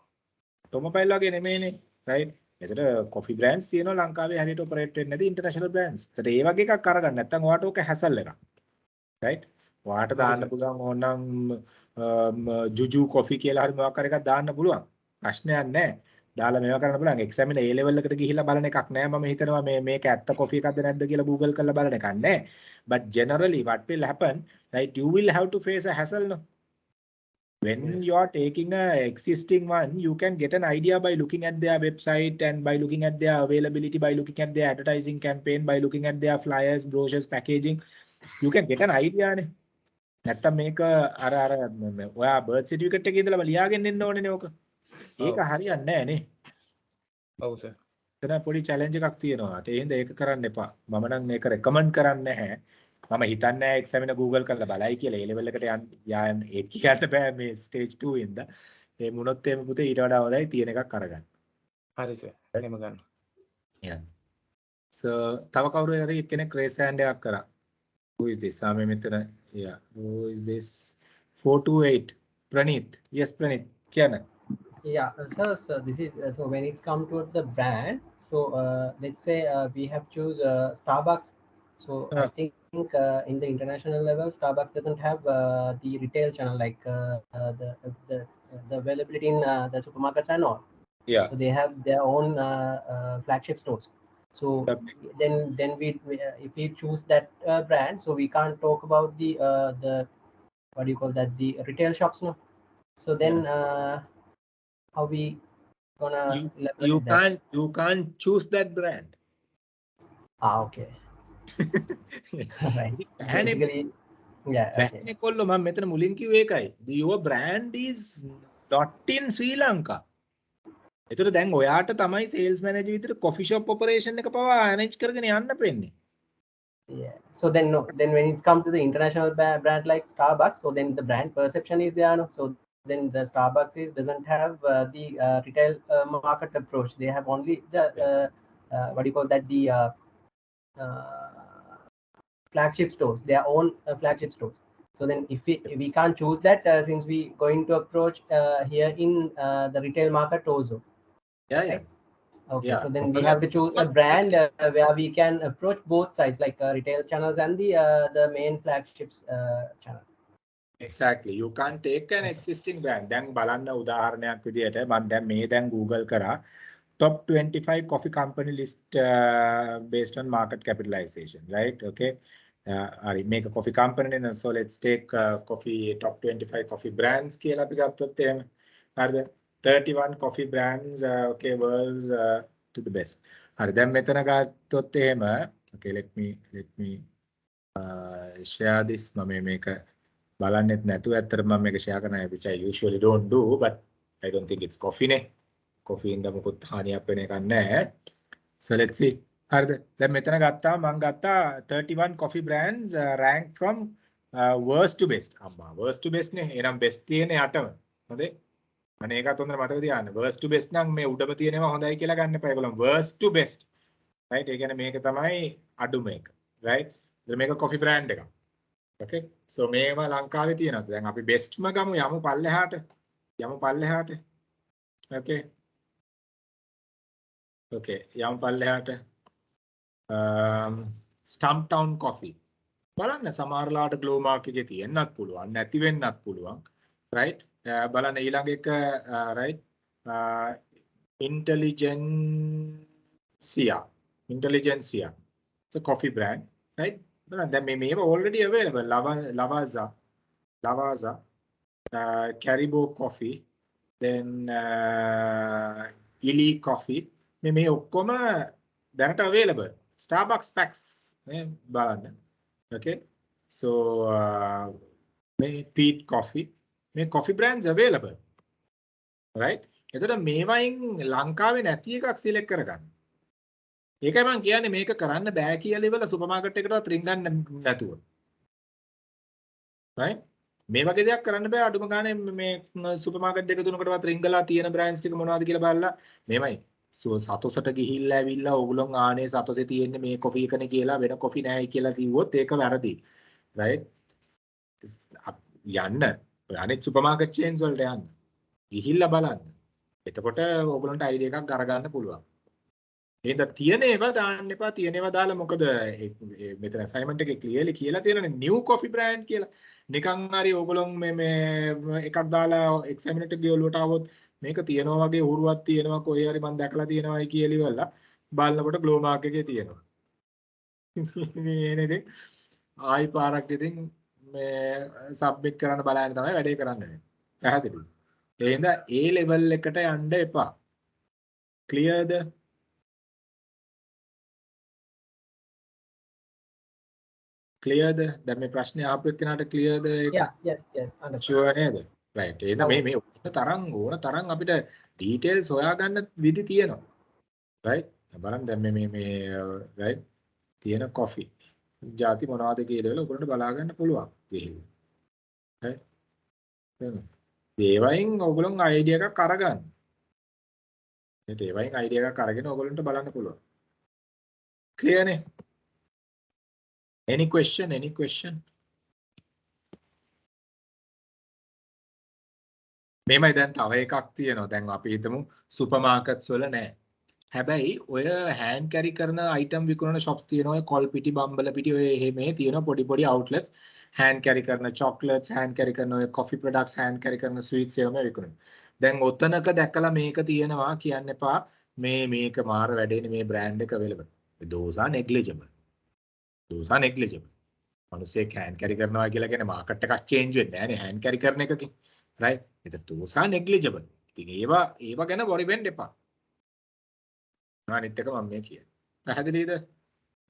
Automobile වගේ නෙමෙයිනේ right එතකොට coffee brands තියෙනවා ලංකාවේ හරියට ඔපරේට් වෙන්නේ නැති international brands. ඒතට ඒ වගේ එකක් අරගන්න නැත්නම් ඔයාට ඕක හැසල් එකක්. right ඔයාට දාන්න පුළුවන් ඕනම් ජුජු coffee කියලා හරි මොකක් හරි එකක් දාන්න පුළුවන්. ප්‍රශ්නයක් නැහැ. දාලා මේවා කරන්න පුළුවන්. examine A level එකට ගිහිල්ලා බලන එකක් නෑ මම හිතනවා මේක ඇත්ත coffee එකක්ද නැද්ද කියලා Google කරලා බලන එකක් නෑ. But generally what will happen right you will have to face a hassle no. When you are taking a existing one, you can get an idea by looking at their website and by looking at their availability, by looking at their advertising campaign, by looking at their flyers, brochures, packaging. You can get an idea. නැත්තම් මේක අර ඔයා birth certificate එකේ ඉඳලා ලියාගෙන ඉන්න ඕනේ නේ ඕක. ඒක හරියන්නේ නැහැ නේ. ඔව් සර්. එතන පොඩි challenge එකක් තියෙනවා. ඒ හින්දා ඒක කරන්න එපා. මම නම් මේක recommend කරන්නේ නැහැ. මම හිතන්නේ එක්සැමින Google කරලා බලයි කියලා ඒ ලෙවල් එකට යන්න ඒක කියන්න බෑ මේ ස්ටේජ් 2 ඉඳලා ඒ මොනොත් එහෙම පුතේ ඊට වඩා හොඳයි තියෙන එකක් අරගන්න. හරි සර්. එහෙම ගන්න. Yeah. So තව කවුරු හරි කෙනෙක් raise hand එකක් කරා. Who is this? ආ මේ මෙතන yeah. Who is this? 428 Praneeth. Yes Praneeth. කියන්න. Yeah, so this is so when it's come to the brand, so let's say we have choose Starbucks. So I think in the international level, Starbucks doesn't have the retail channel like the availability in the supermarkets and all. Yeah. So they have their own flagship stores. So then we if we choose that brand, so we can't talk about the what do you call that, the retail shops, no. So then how we gonna you can't choose that brand. Okay. Right. Basically, yeah. Okay. කොල්ලෝ මම මෙතන මුලින් කිව්වේ ඒකයි. Your brand is not in Sri Lanka. ඒතර දැන් ඔයාට තමයි sales manager විදිහට coffee shop operation එක පවා arrange කරගෙන යන්න වෙන්නේ. Yeah. So then no. Then when it's come to the international brand like Starbucks, so then the brand perception is there, no. So then the Starbucks doesn't have the retail market approach. They have only the what do you call that, the flagship stores, their own flagship stores. So then if we can't choose that, since we going to approach here in the retail market also. Yeah, yeah. Right? Okay, Yeah. so then we have to choose a brand where we can approach both sides, like retail channels and the main flagships channel. Exactly. You can't take an existing brand. දැන් බලන්න උදාහරණයක් විදියට මම දැන් මේ දැන් Google කරා top 25 coffee company list based on market capitalization, right? Okay. Make a coffee company, and so let's take coffee top 25 coffee brands කියලා අපි ගත්තොත් එහෙම. හරිද? 31 coffee brands, okay, world's to the best. හරි. දැන් මෙතන ගත්තොත් එහෙම, okay, let me share this. මම මේක බලන්නෙත් නැතුව ඇත්තට මම මේක share කරනවා, which I usually don't do, but I don't think it's coffee නේ. coffee ඉඳ මොකුත් හානියක් වෙන එකක් නැහැ. So let's see. හරිද? දැන් මෙතන ගත්තා මම ගත්තා 31 coffee brands ranked from worst to best. අම්මා worst to best නේ. එහෙනම් best තියෙන්නේ 8ම. හොඳේ? අනේ ඒකත් හොඳට මතක තියාගන්න. worst to best නම් මේ උඩම තියෙනවා හොඳයි කියලා ගන්න එපා. ඒගොල්ලෝ worst to best. right? ඒ කියන්නේ මේක තමයි අඩුම එක. right? ඉතින් මේක coffee brand එකක්. okay? so මේවා ලංකාවේ තියෙනවා. දැන් අපි bestම ගමු යමු පල්ලෙහාට. okay? okay, යමු පල්ලෙහාට. Stumptown coffee. බලන්න සමහරලාට ග්ලෝ මාක් එකේ තියෙන්නත් පුළුවන්, නැති වෙන්නත් පුළුවන්. right? බලන්න ඊළඟ එක right? Intelligentsia. It's a coffee brand, right? බලන්න දැන් මේව already available. Lavazza, Caribou coffee, then Illy coffee. මේ ඔක්කොම දැනට available. Starbucks packs බලන්න. okay, so Peat coffee, coffee brands available, right? එතකොට මේවයින් ලංකාවේ නැති එකක් select කරගන්න. ඒකයි මම කියන්නේ මේක කරන්න බෑ කියලා ඉවල සුපර් මාකට් එකකටවත් රින්ගන්න නැතුව. right? මේ වගේ දෙයක් කරන්න බෑ අඩුම ගානේ මේ සුපර් මාකට් එක තුනකටවත් රින්ගලා තියෙන බ්‍රෑන්ඩ්ස් ටික මොනවද කියලා බලලා මේවයි. so සතොසට ගිහිල්ලා ඇවිල්ලා ඕගොල්ලෝ ආනේ සතොසේ තියෙන්නේ මේ කොෆි එකනේ කියලා වෙන කොෆි නැහැ කියලා කිව්වොත් ඒක වැරදි. right? යන්න අනිත් සුපර් මාකට් චේන්ස් වලට යන්න. ගිහිල්ලා බලන්න. එතකොට ඕගොල්ලන්ට අයිඩියා එකක් අරගන්න පුළුවන්. එහෙනම් තියෙන ඒවා දාන්න එපා. තියෙන ඒවා දාලා මොකද මෙතන අසයින්මන්ට් එකේ ක්ලියර්ලි කියලා තියෙනනේ new coffee brand කියලා. නිකන් හරි ඕගොල්ලොන් මේ එකක් දාලා එක්සැමිනේටර් ගේ ඔළුවට આવොත් මේක තියෙනවා වගේ උරුවක් තියෙනවා කොහේ හරි මම දැකලා තියෙනවායි කියලා ඉවරලා බලනකොට ග්ලෝ මාක් එකේ තියෙනවා. නේද? ආයි පාරක් ඉතින් මේ සබ්මිට් කරන්න බලන්න තමයි වැඩේ කරන්නේ. පැහැදිලිද? එහෙනම් ඒ ලෙවල් එකට යන්න එපා. ක්ලියර්ද? ක්ලියර්ද? දැන් මේ ප්‍රශ්නේ ආපු එක්කනට ක්ලියර්ද ඒක? yes understood. ෂුවර් නේද? right. එහෙනම් මේ ඕන තරම් අපිට ඩීටේල්ස් හොයාගන්න විදි තියෙනවා. right? බලන්න දැන් මේ right තියෙන කොෆි ಜಾති මොනවද කියලා ඔයගොල්ලන්ට බලා ගන්න පුළුවන්. ගිහින්. right? ඒවයින් ඔයගොල්ලන් අයිඩියා එකක් අරගන්න. ඒවයින් අයිඩියා එකක් අරගෙන ඔයගොල්ලන්ට බලන්න පුළුවන්. ක්ලියර් නේ? Any question? මේමයි දැන් තව එකක් තියෙනවා. දැන් අපි හිතමු සුපර් මාකට්ස් වල නැහැ. හැබැයි ඔය හෑන්ඩ් කැරි කරන අයිටම් විකුණන shops තියෙනවා. ඔය කොල් පිටි, බම්බල පිටි ඔය මේ තියෙනවා පොඩි outlets. හෑන්ඩ් කැරි කරන chocolates, හෑන්ඩ් කැරි කරන ඔය coffee products, හෑන්ඩ් කැරි කරන sweets ඒවා මේ විකුණන. දැන් ඔතනක දැකලා මේක තියෙනවා කියන්න එපා. මේක මාර වැඩේනේ මේ brand එක available. Those are negligible. මිනිස්සෙක් හෑන්ඩ් කැරි කරනවා කියලා කියන්නේ මාකට් එකක් චේන්ජ් වෙන්නේ නැහැ නේ හෑන්ඩ් කැරි කරන එකකින්. right? It's those are negligible. ඉතින් ඒවා ගැන worry වෙන්න එපා. අනිත් එක මම මේ කියන්නේ. පැහැදිලිද?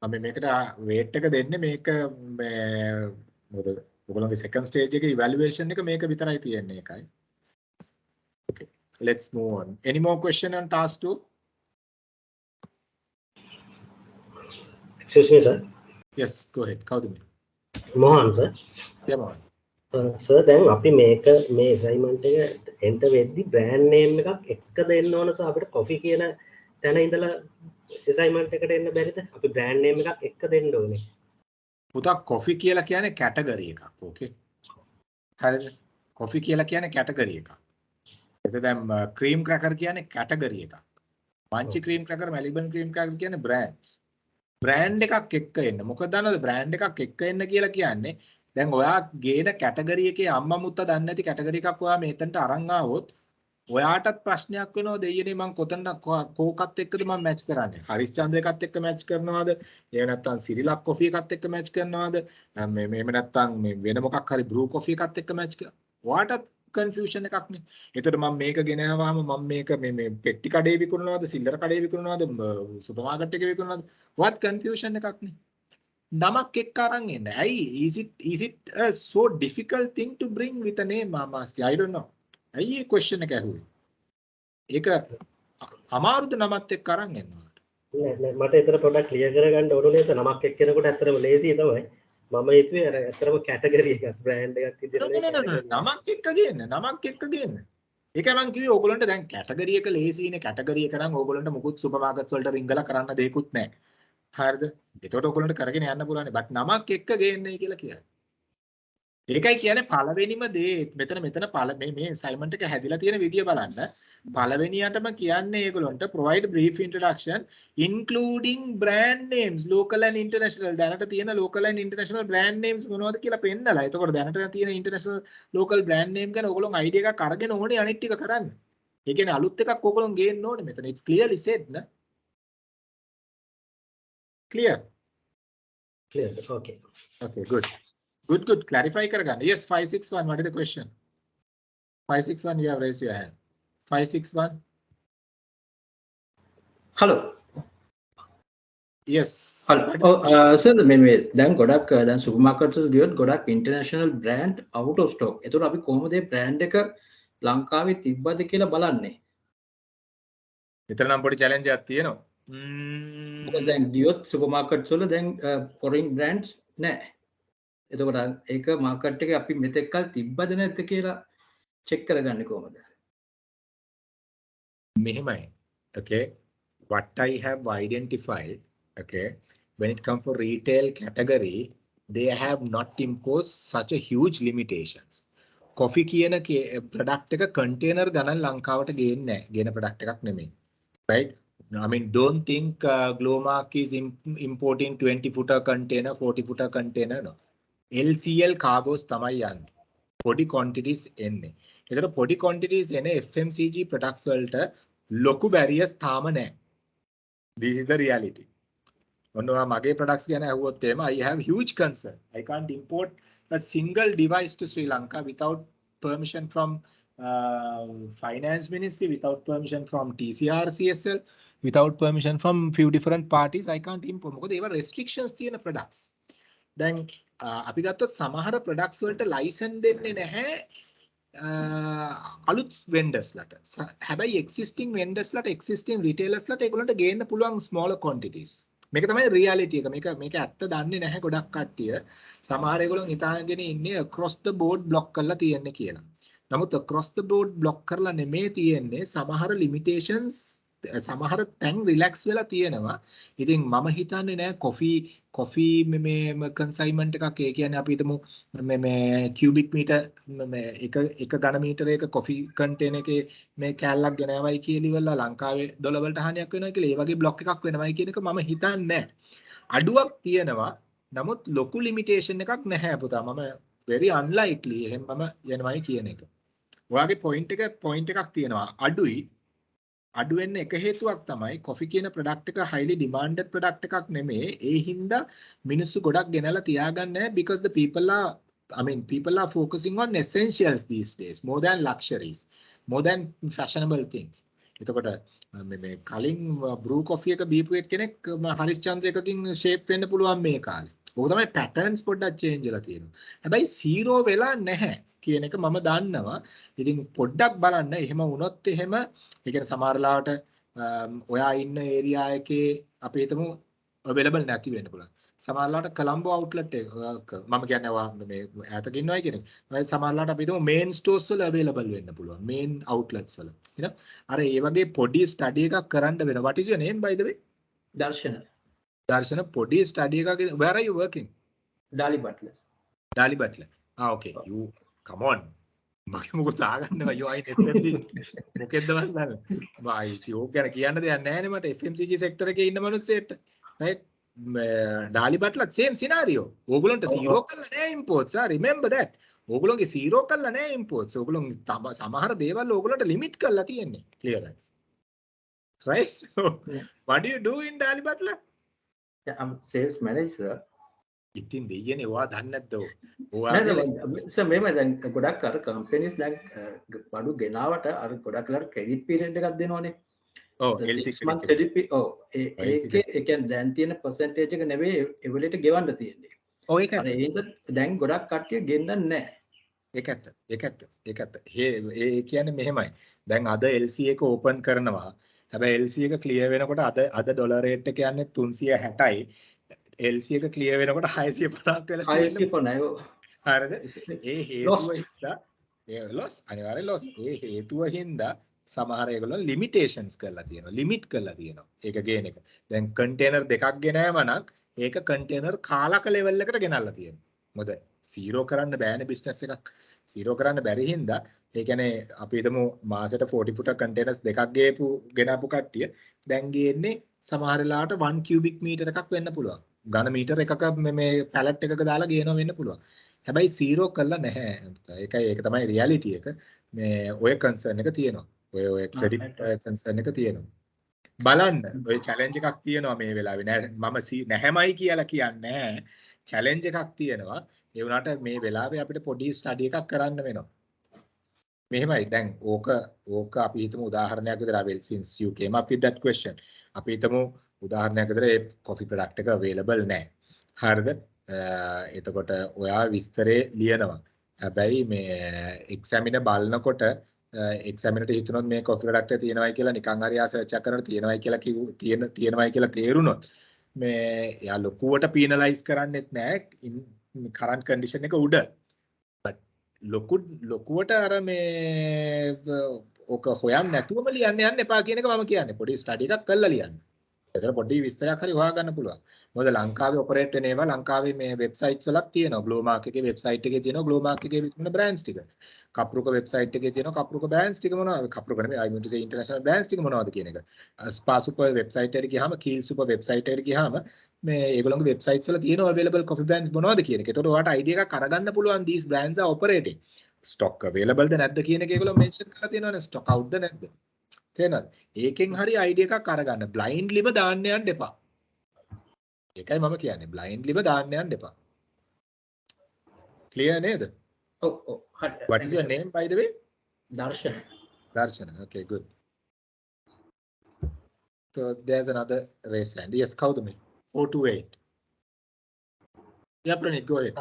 මම මේකට weight එක දෙන්නේ මේක මොකද ඔයගොල්ලෝගේ second stage එකේ evaluation එක මේක විතරයි තියෙන්නේ ඒකයි. Okay. Let's move on. Any more question on task 2? Excuse me, sir. Yes, go ahead. කවුද මේ? Mohan, sir. Yeah, Mohan. sir දැන් අපි මේක මේ assignment එක enter වෙද්දි brand name එකක් එක්ක දෙන්න ඕන සහ අපිට coffee කියන තැන ඉඳලා assignment එකට එන්න බැරිද? අපි brand name එකක් එක්ක දෙන්න ඕනේ. පුතා කොෆි කියලා කියන්නේ කැටගරි එකක්. ඕකේ. හරිද? කොෆි කියලා කියන්නේ කැටගරි එකක්. එතකොට දැන් ක්‍රීම් ක්‍රැකර් කියන්නේ කැටගරි එකක්. පංචි cream cracker, Maliban cream cracker කියන්නේ බ්‍රෑන්ඩ්ස්. බ්‍රෑන්ඩ් එකක් එක්ක එන්න. මොකද දන්නවද බ්‍රෑන්ඩ් එකක් එක්ක එන්න කියලා කියන්නේ දැන් ඔයා ගේන කැටගරි එකේ අම්මා මුත්තා දන්නේ නැති කැටගරි එකක් ඔයා මෙතනට අරන් ආවොත් ඔයාටත් ප්‍රශ්නයක් වෙනවා දෙයියනේ මං කොතනද කෝකත් එක්කද මම මැච් කරන්නේ හරිස්චන්ද්‍ර එකත් එක්ක මැච් කරනවද එහෙම නැත්නම් සිරිලක් කොෆි එකත් එක්ක මැච් කරනවද මේ නැත්නම් මේ වෙන මොකක් හරි බ්‍රූ කොෆි එකත් එක්ක මැච් කරනවා ඔයාටත් කන්ෆියුෂන් එකක් නේ එතකොට මම මේක ගෙනාවාම මම මේක මේ පෙට්ටි කඩේ විකුණනවද සිල්ලර කඩේ විකුණනවද සුපර් මාකට් එකේ විකුණනවද ඔයත් කන්ෆියුෂන් එකක් නේ නමක් එක්ක අරන් එන්න ඇයි is it a so difficult thing to bring with a name I'm asking I don't know ඇයි මේ ක්වෙස්චන් එක ඇහුවේ? ඒක අමාරුද නමත් එක්ක අරන් එන්නවට? නෑ මට ඒතර පොඩ්ඩක් ක්ලියර් කරගන්න ඕනේ නේද නමක් එක්ක කෙනෙකුට ඇත්තටම ලේසියි තමයි. මම හිතුවේ අර ඇත්තටම කැටගරි එකක් බ්‍රෑන්ඩ් එකක් විදිහට නමක් එක්ක ගේන්න නමක් එක්ක ගේන්න. ඒකයි මං කිව්වේ ඕගොල්ලන්ට දැන් කැටගරි එක ලේසියිනේ කැටගරි එක නම් ඕගොල්ලන්ට මුකුත් සුපර් මාකට්ස් වලට රින්ගලා කරන්න දෙයක්වත් නැහැ. හරිද? ඒතකොට ඕගොල්ලන්ට කරගෙන යන්න පුළුවන්. බට් නමක් එක්ක ගේන්නයි කියලා කියන්නේ. ඒකයි කියන්නේ පළවෙනිම දේ මෙතන මේ assignment එක හැදිලා තියෙන විදිය බලන්න පළවෙනියටම කියන්නේ ඒගොල්ලන්ට provide brief introduction including brand names local and international දැනට තියෙන local and international brand names මොනවද කියලා පෙන්නලා. එතකොට දැනට තියෙන international local brand name ගැන ඕගොල්ලෝ idea එකක් අරගෙන ඕනේ අනිත් ටික කරන්න. ඒ කියන්නේ අලුත් එකක් ඕගොල්ලෝ ගේන්න ඕනේ මෙතන. It's clearly said න. Clear? Clear sir. Okay. Okay, good. Good. Clarify karagana. Yes, 561. What is the question? 561. You have raised your hand. 561. Hello. Yes. Hello. Sir, මේ දැන් ගොඩක් දැන් සුපර් මාකට්ස් වල ගියොත් ගොඩක් international brand out of stock. ඒතකොට අපි කොහොමද මේ බ්‍රෑන්ඩ් එක ලංකාවේ තිබ්බද කියලා බලන්නේ? විතර නම් පොඩි චැලෙන්ජ් එකක් තියෙනවා. මොකද දැන් ගියොත් සුපර් මාකට්ස් වල දැන් foreign brands නැහැ. එතකොට ඒක මාකට් එකේ අපි මෙතෙක් කල් තිබ්බද නැද්ද කියලා චෙක් කරගන්නේ කොහොමද? මෙහෙමයි. Okay. What I have identified, okay, when it comes for retail category, they have not imposed such a huge limitations. Coffee කියන product එක container ගණන් ලංකාවට ගේන්නේ නැහැ. ගේන product එකක් නෙමෙයි. Right? I mean, don't think Glowmark is importing 20-footer container, 40-footer container. No. LCL cargos තමයි යන්නේ. පොඩි quantities එන්නේ. ඒතර පොඩි quantities එන FMCG products වලට ලොකු barriers තාම නැහැ. This is the reality. ඔන්නවා මගේ products ගැන අහුවොත් එහෙම I have huge concern. I can't import a single device to Sri Lanka without permission from finance ministry, without permission from TCRCSL, without permission from few different parties. I can't import. මොකද ඒවා restrictions තියෙන products. දැන් අපි ගත්තොත් සමහර products වලට license දෙන්නේ නැහැ අලුත් vendors ලට. හැබැයි existing vendors ලට existing retailers ලට ඒගොල්ලන්ට ගේන්න පුළුවන් smaller quantities. මේක තමයි reality එක. මේක ඇත්ත දන්නේ නැහැ ගොඩක් කට්ටිය. සමහර ඒගොල්ලන් හිතාගෙන ඉන්නේ across the board block කරලා තියෙන්නේ කියලා. නමුත් across the board block කරලා නෙමෙයි තියෙන්නේ සමහර limitations සමහර තැන් රිලැක්ස් වෙලා තියෙනවා. ඉතින් මම හිතන්නේ නෑ කොෆි මේ කන්සයින්මන්ට් එකක් ඒ කියන්නේ අපි හිතමු මේ කියුබික් මීටර් මේ එක ඝන මීටරයක කොෆි කන්ටේනර් එකේ මේ කෑල්ලක් ගෙනාවයි කියලා ඉවරලා ලංකාවේ ඩොලර් වලට හානියක් වෙනවා කියලා ඒ වගේ බ්ලොක් එකක් වෙනවයි කියන එක මම හිතන්නේ නෑ. අඩුවක් තියෙනවා. නමුත් ලොකු ලිමිටේෂන් එකක් නැහැ පුතා. මම very unlikely එහෙම මම යනවයි කියන එක. ඔයාගේ පොයින්ට් එකක් තියෙනවා. අඩු වෙන්න එක හේතුවක් තමයි කොෆි කියන ප්‍රොඩක්ට් එක highly demanded ප්‍රොඩක්ට් එකක් නෙමෙයි. ඒ හින්දා මිනිස්සු ගොඩක් ගෙනලා තියාගන්නේ නැහැ because the people are focusing on essentials these days more than luxuries, more than fashionable things. එතකොට මේ කලින් brew coffee එක බීපු කෙනෙක් හරිස්චන්ද්‍ර එකකින් shape වෙන්න පුළුවන් මේ කාලේ. ඕක තමයි patterns පොඩ්ඩක් change වෙලා තියෙනවා. හැබැයි zero වෙලා නැහැ කියන එක මම දන්නවා. ඉතින් පොඩ්ඩක් බලන්න එහෙම වුණොත් එහෙම ඒ කියන්නේ සමහරලාට ඔයා ඉන්න ඒරියා එකේ අපි හිතමු available නැති වෙන්න පුළුවන්. සමහරලාට කොළඹ outlet එක මම කියන්නේ මේ ඈතක ඉන්නවයි කියන එක. සමහරලාට අපි හිතමු main stores වල available වෙන්න පුළුවන්. main outlets වල. you know අර ඒ වගේ පොඩි study එකක් කරන්න වෙනවා. What is your name by the way? දර්ශන පොඩි ස්ටඩි එකක where are you working? Darley Butler. Darley Butler. okay you come on. මගේ මොකද දාගන්නවා you are in FMCG. මොකෙද්ද මන් බයි ඕක ගැන කියන්න දෙයක් නැහැ නේ මට FMCG sector එකේ ඉන්න මිනිස්සෙට. right? Darley Butler same scenario. ඕගොල්ලන්ට zero කරලා නැහැ imports. remember that. ඕගොල්ලන්ගේ zero කරලා නැහැ imports. ඕගොල්ලන් සමහර දේවල් ඕගොල්ලන්ට limit කරලා තියෙන්නේ. clear guys? right? what do you do in Darley Butler? I'm sales manager. ඉතින් දෙයියනේ ඔයා දන්නේ නැද්ද සර් මේම දැන් ගොඩක් අර කම්පැනිස් දැන් බඩු ගෙනාවට අර ගොඩක් වෙලාවට ක්‍රෙඩිට් පීරියඩ් එකක් දෙනවනේ. ඔව් L6 month credit ඔව් ඒකේ ඒ කියන්නේ දැන් තියෙන percentage එක නෙවෙයි එවලට ගෙවන්න තියෙන්නේ. ඔව් ඒක අර ඒක දැන් ගොඩක් කට්ටිය ගෙන්නන්නේ නැහැ. ඒක ඇත්ත. ඒ කියන්නේ මෙහෙමයි. දැන් අද LC එක ඕපන් කරනවා. හැබැයි LC එක ක්ලියර් වෙනකොට අද ඩොලර් රේට් එක කියන්නේ 360යි. LC එක ක්ලියර් වෙනකොට 650ක් වෙලා තියෙනවා. 650යි. හරිද? ඒ හේතුව හින්දා loss අනිවාර්ය loss. ඒ හේතුව හින්දා සමහර ඒගොල්ලෝ limitations කරලා තියෙනවා. limit කරලා තියෙනවා. ඒක ගේන එක. දැන් කන්ටේනර් දෙකක් ගෙනාවම නම් ඒක කන්ටේනර් කාලක ලෙවල් එකට ගෙනල්ලා තියෙනවා. මොකද zero කරන්න බෑනේ business එකක්. zero කරන්න බැරි හින්දා ඒ කියන්නේ අපි හිතමු මාසෙට 40 ෆුට කන්ටේනර්ස් දෙකක් ගෙනාපු කට්ටිය දැන් ගේන්නේ සමහර වෙලාවට 1 cubic meter එකක් වෙන්න පුළුවන්. ඝන මීටර එකක මේ පැලට් එකක දාලා ගේනවා වෙන්න පුළුවන්. හැබැයි zero කරලා නැහැ. ඒක තමයි reality එක. මේ ඔය concern එක තියෙනවා. ඔය credit concern එක තියෙනවා. බලන්න ඔය challenge එකක් තියෙනවා මේ වෙලාවේ. මම නැහැමයි කියලා කියන්නේ නැහැ. challenge එකක් තියෙනවා. ඒ වුණාට මේ වෙලාවේ අපිට පොඩි study එකක් කරන්න වෙනවා. මෙහෙමයි දැන් ඕක අපි හිතමු උදාහරණයක් විදිහට well since you came up with that question. අපි හිතමු උදාහරණයක් විදිහට ඒ coffee product එක available නැහැ. හරිද? එතකොට ඔයා විස්තරේ ලියනවා. හැබැයි මේ examiner බලනකොට examiner හිතනොත් මේ coffee product එක තියෙනවයි කියලා නිකන් හරි ආ search එකක් කරනකොට තියෙනවයි කියලා තේරුණොත් මේ යා ලොකුවට penalize කරන්නෙත් නැහැ current condition එක උඩ. ලොකුවට අර මේ ඔක හොයන්න නැතුවම ලියන්න යන්න එපා කියන එක මම කියන්නේ. පොඩි ස්ටඩි එකක් කරලා ලියන්න. එතන පොඩි විස්තරයක් හරි හොයාගන්න පුළුවන්. මොකද ලංකාවේ ඔපරේට් වෙන ඒවා ලංකාවේ මේ වෙබ්සයිට්ස් වලක් තියෙනවා. ග්ලෝමාක් එකේ වෙබ්සයිට් එකේ තියෙනවා ග්ලෝමාක් එකේ විකුණන බ්‍රෑන්ඩ්ස් ටික. කප්රුක වෙබ්සයිට් එකේ තියෙනවා කප්රුක බ්‍රෑන්ඩ්ස් ටික මොනවද? කප්රුක නෙමෙයි I mean to say international brands ටික මොනවද කියන එක. ස්පා සුපර් වෙබ්සයිට් එකට ගියාම කීල් සුපර් වෙබ්සයිට් එකට ගියාම මේ ඒගොල්ලෝගේ වෙබ්සයිට්ස් වල තියෙන available coffee brands මොනවද කියන එක. ඒතකොට ඔයාලට idea එකක් අරගන්න පුළුවන් these brands are operating. stock available ද නැද්ද කියන එක ඒගොල්ලෝ mention කරලා තියෙනවනේ stock out ද නැද්ද. තේරෙනවද? ඒකෙන් හරි idea එකක් අරගන්න. blindlyම දාන්න යන්න එපා. ඒකයි මම කියන්නේ blindlyම දාන්න යන්න එපා. clear නේද? ඔව් ඔව්. What is your name by the way? දර්ශන. Darshana. Okay, good. So there's another raise hand. Yes, කවුද මේ? 428. Yeah, Pranit, go ahead.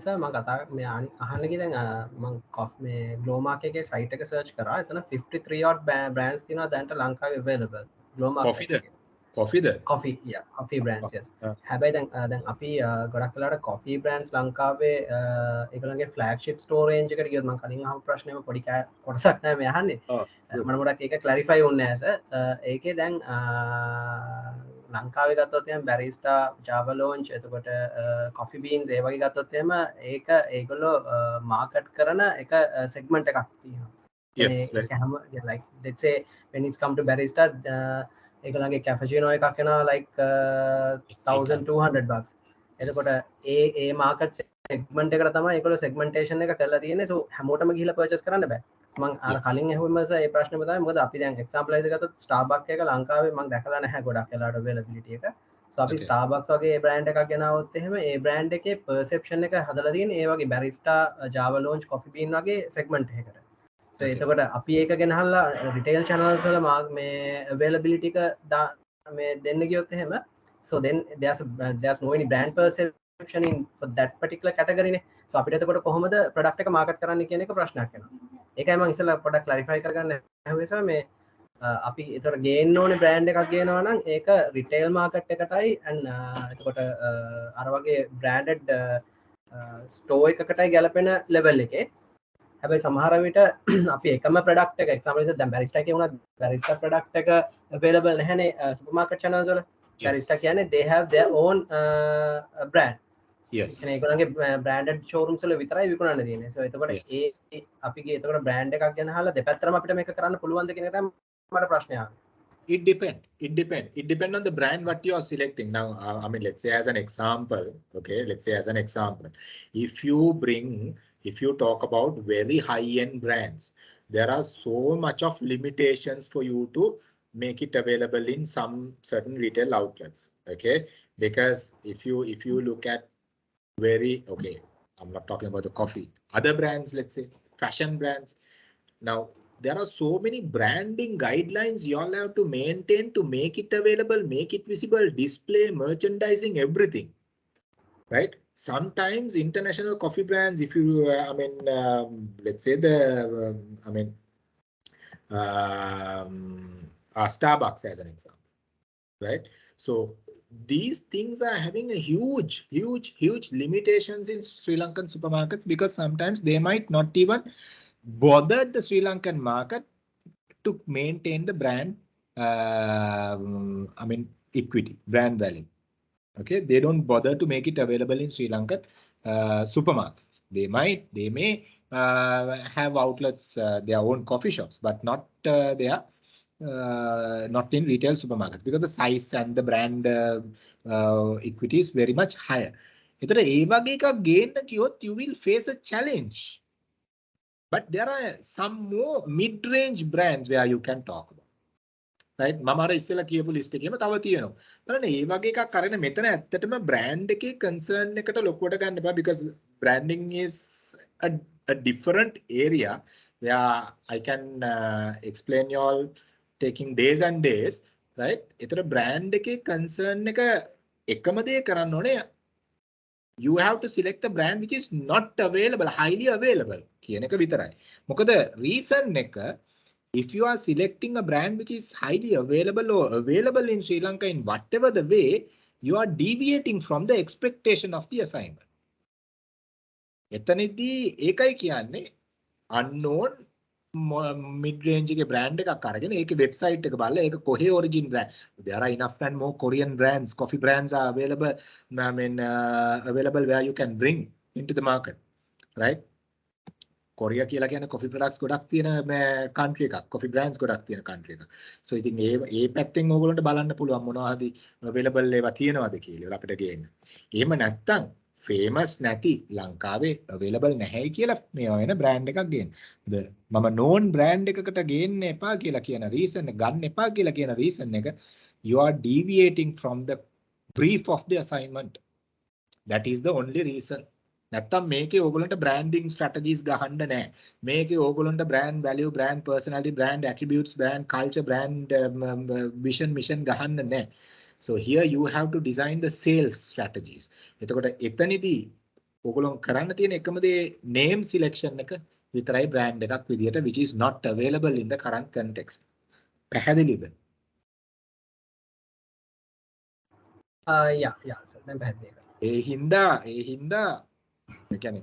Sir මම කතා මේ අහන්න ගිය දැන් මම මේ ග්ලෝමාක් එකේ සයිට් එක සර්ච් කරා. එතන 53 odd brands තියෙනවා දැන්ට ලංකාවේ available. ග්ලෝමාක් coffee yeah coffee brands yes. හැබැයි දැන් අපි ගොඩක් වෙලාවට coffee brands ලංකාවේ ඒගොල්ලන්ගේ flagship store range එකට ගියොත් මම කලින් අහපු ප්‍රශ්නේම පොඩි කොටසක් නෑ මේ අහන්නේ. මම මොඩක් ඒක clarify වුණේ නැහැ සර්. ඒකේ දැන් ලංකාවේ ගත්තොත් එහෙනම් barista java launch එතකොට coffee beans ඒ වගේ ගත්තොත් එහෙම ඒක ඒගොල්ලෝ market කරන එක segment එකක් තියෙනවා. Yes. ඒක හැම like let's say when it's come to barista ඒගොල්ලන්ගේ cappuccino එකක් එනවා like $1200. එතකොට ඒ market segment එකට තමයි ඒගොල්ලෝ segmentation එක කරලා තියෙන්නේ. so හැමෝටම ගිහිල්ලා purchase කරන්න බෑ. මං අර කලින් ඇහුවම ඒ ප්‍රශ්නේ තමයි මොකද අපි දැන් example එක ගත්තොත් Starbucks එක ලංකාවේ මං දැකලා නැහැ ගොඩක් වෙලාවට availability එක. so අපි Starbucks වගේ brand එකක් ගෙනාවොත් එහෙම ඒ brand එකේ perception එක හදලා තියෙන්නේ ඒ වගේ barista java launch coffee bean වගේ segment එකකට. so එතකොට අපි ඒක ගෙනහල්ලා retail channels වල මේ availability එක මේ දෙන්න ගියොත් එහෙම so then there's no any brand perception in for that particular category නේ. so අපිට එතකොට කොහොමද product එක market කරන්න කියන එක ප්‍රශ්නයක් වෙනවා. ඒකයි මම ඉස්සෙල්ලා පොඩ්ඩක් clarify කරගන්න හැවෙසා මේ අපි ඒතර ගේන්න ඕනේ brand එකක් ගේනවා නම් ඒක retail market එකටයි and එතකොට අර වගේ branded store එකකටයි ගැලපෙන level එකේ. හැබැයි සමහර විට අපි එකම ප්‍රොඩක්ට් එක example එක දැන් barista එකේ වුණත් barista product එක available නැහැනේ supermarket channels වල. barista කියන්නේ they have their own brand. Yes. කියන්නේ ඒගොල්ලන්ගේ branded showrooms වල විතරයි විකුණන්න තියෙන්නේ. so එතකොට ඒ අපිගේ එතකොට brand එකක් ගැන අහලා දෙපැත්තටම අපිට මේක කරන්න පුළුවන්ද කියන එක තමයි මට ප්‍රශ්නය ආවේ. It depends on the brand what you are selecting. Now, I mean, let's say as an example, okay, let's say as an example, if you talk about very high-end brands, there are so much of limitations for you to make it available in some certain retail outlets, okay? Because if you look at okay, I'm not talking about the coffee, other brands, let's say fashion brands. Now, there are so many branding guidelines you all have to maintain to make it available, make it visible, display, merchandising, everything, right? Sometimes international coffee brands, if you, let's say Starbucks as an example, right? So these things are having a huge limitations in Sri Lankan supermarkets because sometimes they might not even bother the Sri Lankan market to maintain the brand, equity, brand value. Okay, they don't bother to make it available in Sri Lankan supermarkets. They may have outlets, their own coffee shops, but not not in retail supermarkets because the size and the brand equity is very much higher. එතකොට ඒ වගේ එකක් ගේන්න කිව්වොත් you will face a challenge. But there are some more mid-range brands where you can talk about. Right? මම අර ඉස්සෙල්ලා කියපු list එකේම තව තියෙනවා. බලන්න මේ වගේ එකක් අරගෙන මෙතන ඇත්තටම brand එකේ concern එකට ලොකුවට ගන්න එපා because branding is a different area where I can explain you all taking days and days, right? ඒතර brand එකේ concern එක එකම දේ කරන්න ඕනේ. You have to select a brand which is not available, highly available කියන එක විතරයි. මොකද reason එක, if you are selecting a brand which is highly available or available in Sri Lanka in whatever the way, you are deviating from the expectation of the assignment. එතනදී ඒකයි කියන්නේ unknown mid-range එකේ brand එකක් අරගෙන ඒකේ website එක බලලා ඒක කොහේ origin brand. There are enough and more Korean brands, coffee brands are available. Available where you can bring into the market, right? Korea කියලා කියන්නේ coffee products ගොඩක් තියෙන country එකක්, coffee brands ගොඩක් තියෙන country එකක්. So ඉතින් ඒ පැත්තෙන් ඕගොල්ලන්ට බලන්න පුළුවන් මොනවද available ඒවා තියෙනවද කියලා අපිට ගේන්න. එහෙම නැත්තම් famous නැති ලංකාවේ available නැහැයි කියලා මේවා වෙන brand එකක් ගේන්න. මම known brand එකකට ගේන්න එපා කියලා කියන reason එක ගන්න එපා කියලා කියන reason එක you are deviating from the brief of the assignment. That is the only reason. නැත්තම් මේකේ ඕගොල්ලන්ට branding strategies ගහන්න නැහැ. මේකේ ඕගොල්ලන්ට brand value, brand personality, brand attributes, brand culture, brand vision, mission ගහන්න නැහැ. So here you have to design the sales strategies. එතකොට එතනදී ඕගොල්ලෝ කරන්න තියෙන එකම දේ name selection එක විතරයි brand එකක් විදියට which is not available in the current context. පැහැදිලිද? Yeah, so දැන් පැහැදිලි. ඒ හින්දා ඒ කියන්නේ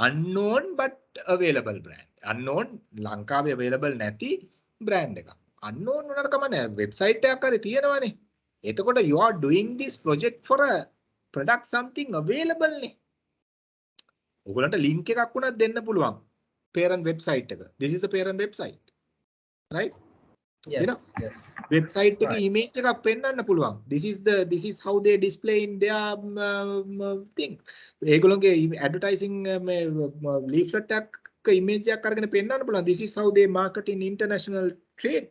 unknown but available brand. Unknown ලංකාවේ available නැති brand එකක්. Unknown උනට කමන්නේ website එකක් හරි තියෙනවනේ. එතකොට you are doing this project for a product something available නේ. ඔයගොල්ලන්ට link එකක් උනත් දෙන්න පුළුවන්. parent website එක. This is the parent website. Right? Yes, you know, yes. Website එකේ Right. image එකක් පෙන්වන්න පුළුවන්. This is how they display in their thing. ඒගොල්ලන්ගේ advertising leaflet එකක image එකක් අරගෙන පෙන්වන්න පුළුවන්. This is how they market in international trade.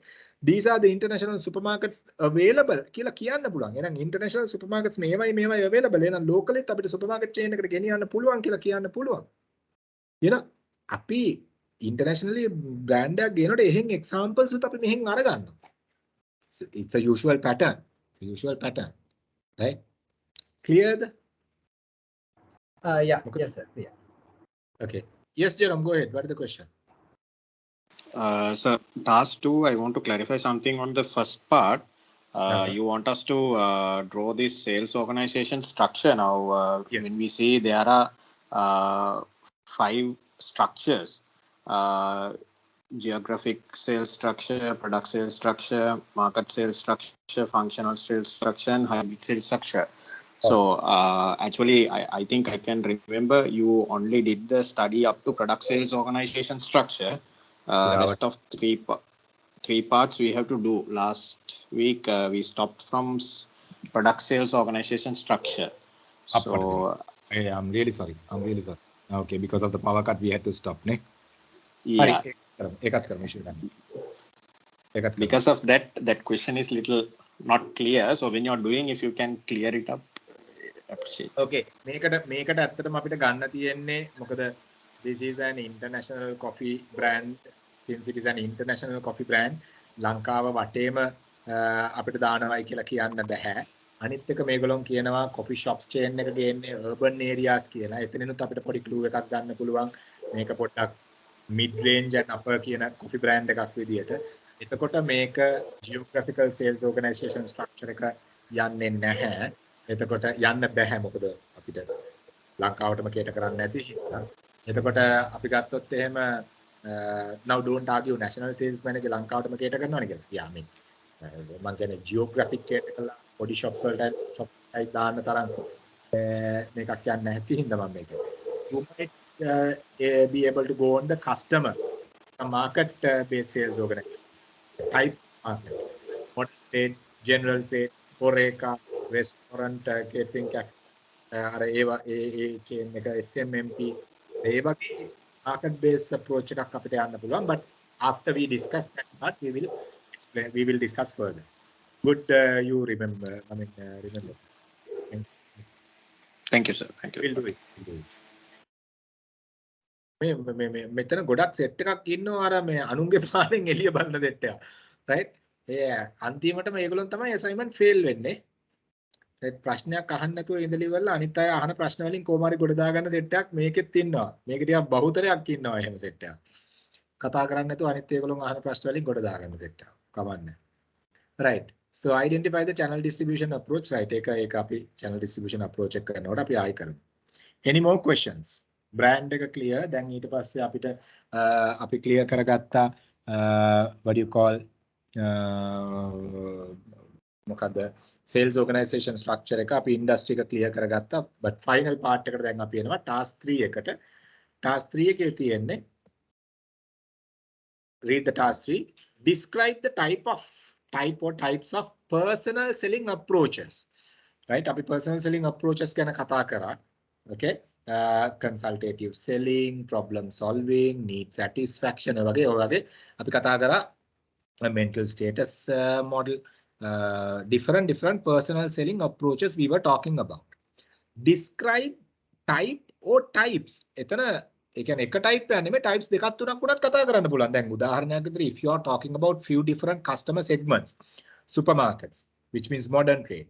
These are the international supermarkets available කියලා කියන්න පුළුවන්. එහෙනම් international supermarkets මේවයි available. එහෙනම් locally අපිට supermarket chain එකට ගෙනියන්න පුළුවන් කියලා කියන්න පුළුවන්. you know, අපි internationally brand එකක් ගේනකොට එහෙන් examples උත් අපි මෙහෙන් අරගන්නවා. It's a usual pattern. Right? Cleared? Yeah, yes sir. Yeah. Okay. Yes, Jerome, go ahead. What is the question? So task 2, I want to clarify something on the first part. You want us to draw this sales organization structure. Now, Yes. when we see there are 5 structures, geographic sales structure, product sales structure, market sales structure, functional sales structure, and hybrid sales structure. So actually, I think I can remember you only did the study up to product sales organization structure. Rest of three parts we have to do. Last week we stopped from product sales organization structure. So I'm really sorry. Okay, because of the power cut, we had to stop. Ne? Yeah. Because of that question is little not clear. So when you're doing, if you can clear it up, appreciate. Okay. මේකට ඇත්තටම අපිට ගන්න තියෙන්නේ මොකද this is an international coffee brand. Since it is an international coffee brand, ලංකාව වටේම අපිට දානවයි කියලා කියන්න බෑ. අනිත් එක මේගොල්ලෝ කියනවා coffee shops chain එක ගේන්නේ urban areas කියලා. එතනිනුත් අපිට පොඩි clue එකක් ගන්න පුළුවන්. මේක පොඩ්ඩක් mid range and upper කියන coffee brand එකක් විදියට. එතකොට මේක geographical sales organization structure එක යන්නේ නැහැ. එතකොට යන්න බෑ මොකද අපිට ලංකාවටම කේට කරන්න නැති හින්දා. එතකොට අපි ගත්තොත් එහෙම now don't argue national sales manager ලංකාවටම කේට කරනවනේ කියලා. Yeah, I mean මම කියන්නේ geographic කේට කළා body shops වලට shop එකයි දාන්න තරම් මේකක් යන්නේ නැති හින්දා මම මේක. You might be able to go on the customer market based sales organization type market. Modern trade, general trade, horeca, restaurant, catering, අර ඒවා ඒ chain එක SMMP ඒ වගේ market based approach එකක් අපිට යන්න පුළුවන්. But after we discuss that part, we will discuss further. Good, you remember. I mean, remember. Thank you, sir. Thank you. We'll do it. මෙතන ගොඩක් සෙට් එකක් ඉන්නවා අර මේ අනුන්ගේ පාලෙන් එළිය බලන සෙට් එක. right? ඒ අන්තිමට මේගොල්ලන් තමයි assignment fail වෙන්නේ. right? ප්‍රශ්නයක් අහන්න නැතුව ඉඳලි ඉවරලා අනිත් අය අහන ප්‍රශ්න වලින් කොහොම හරි ගොඩ දාගන්න සෙට් එකක් මේකෙත් ඉන්නවා. මේක ටිකක් බහුතරයක් ඉන්නවා එහෙම සෙට් එකක්. කතා කරන්නේ නැතුව අනිත් ඒගොල්ලන් අහන ප්‍රශ්න වලින් ගොඩ දාගන්න සෙට් එකක්. කවන්නේ. right? So identify the channel distribution approach. right? ඒක අපි channel distribution approach එක කරනකොට අපි ආයි කරමු. Any more questions? Brand එක clear. දැන් ඊට පස්සේ අපිට අපි clear කරගත්තා what do you call මොකද sales organization structure එක අපි industry එක clear කරගත්තා. but final part එකට දැන් අපි එනවා task 3 එකට. task 3 එකේ තියෙන්නේ read the task 3. Describe the type or types of personal selling approaches. right? අපි personal selling approaches ගැන කතා කරා. okay? Consultative selling, problem solving, need satisfaction වගේ අපි කතා කරා mental status model, different personal selling approaches we were talking about. Describe type or types. එතන ඒ කියන්නේ එක type එක නෙමෙයි types දෙකක් තුනක් වුණත් කතා කරන්න පුළුවන්. දැන් උදාහරණයක් විදිහට if you are talking about few different customer segments, supermarkets, which means modern trade,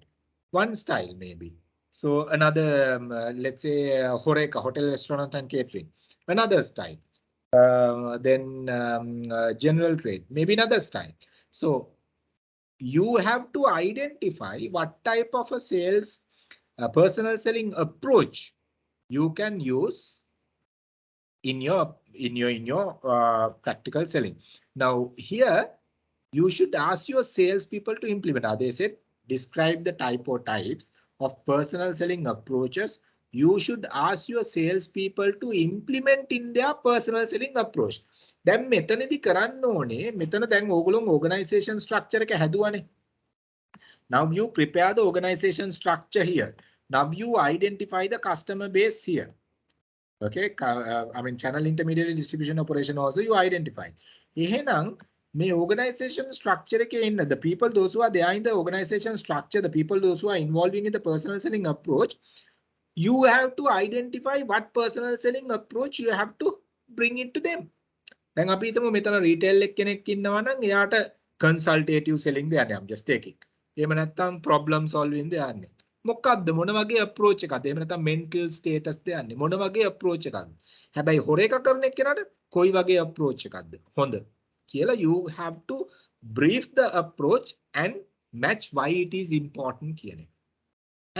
one style maybe. So another, let's say horeca, hotel, restaurant and catering, another style. Then general trade, maybe another style. So you have to identify what type of a sales, personal selling approach you can use in your practical selling. Now here you should ask your sales people to implement. They said describe the type or types of personal selling approaches you should ask your sales people to implement in their personal selling approach. දැන් මෙතනදී කරන්න ඕනේ මෙතන දැන් ඕගොල්ලෝ organization structure එක හැදුවානේ. Now you prepare the organization structure here. Now you identify the customer base here. Okay, I mean channel, intermediary, distribution, operation also you identify. එහෙනම් මේ organization structure එකේ ඉන්න the people those who are there in the organization structure, the people those who are involving in the personal selling approach, you have to identify what personal selling approach you have to bring it to them. දැන් අපි හිතමු මෙතන retail කෙනෙක් ඉන්නවා නම් එයාට consultative selling ද යන්නේ. I'm just taking. එහෙම නැත්නම් problem solving ද යන්නේ. මොකක්ද මොන වගේ approach එකක්ද? එහෙම නැත්නම් mental status ද යන්නේ. මොන වගේ approach එකක්ද? හැබැයි හොරේක කරන එක්කෙනාට කොයි වගේ approach එකක්ද? හොඳ. කියලා you have to brief the approach and match why it is important කියන එක.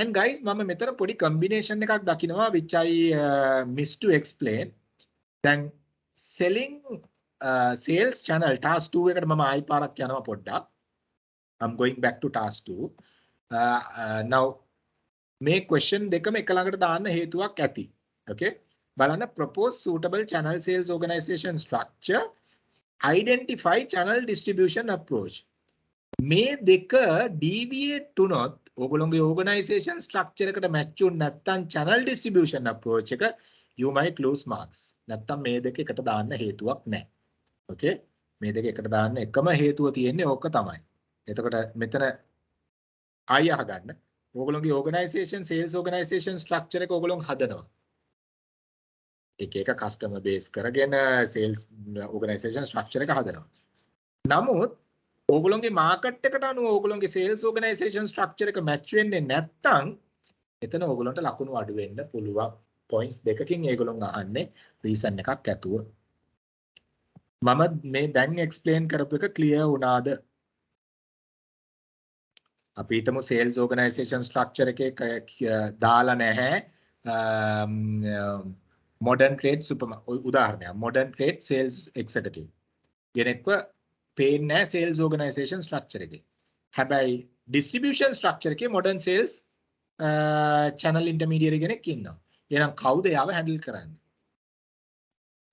And guys මම මෙතන පොඩි combination එකක් දකිනවා which I missed to explain. දැන් selling sales channel task 2 එකට මම ආයි පාරක් යනවා පොඩ්ඩක්. I'm going back to task 2. Now මේ question දෙකම එක ළඟට දාන්න හේතුවක් ඇති. Okay. බලන්න propose suitable channel sales organization structure, identify channel distribution approach. මේ දෙක deviate වුණොත් ඕගොල්ලෝගේ organization structure එකට match වුනේ නැත්නම් channel distribution approach එක you might lose marks. නැත්නම් මේ දෙක එකට දාන්න හේතුවක් නැහැ. Okay. මේ දෙක එකට දාන්න එකම හේතුව තියෙන්නේ ඕක තමයි. එතකොට මෙතන ආය අහගන්න. ඕගොල්ලෝගේ organization sales organization structure එක ඕගොල්ලෝ හදනවා. එක එක customer base කරගෙන sales organization structure එක හදනවා. නමුත් ඕගොල්ලෝගේ market එකට අනුව ඕගොල්ලෝගේ sales organization structure එක match වෙන්නේ නැත්නම් එතන ඕගොල්ලන්ට ලකුණු අඩු වෙන්න පුළුවන්. points දෙකකින් ඒගොල්ලෝ අහන්නේ reason එකක් ඇතුව. මම මේ දැන් explain කරපු එක clear වුණාද? අපි හිතමු sales organization structure එකේ දාලා නැහැ modern trade උදාහරණයක් modern trade sales executive කෙනෙක්ව පේන්නේ නැහැ sales organization structure එකේ. හැබැයි distribution structure එකේ modern sales channel intermediary කෙනෙක් ඉන්නවා. එහෙනම් කවුද යාව handle කරන්නේ?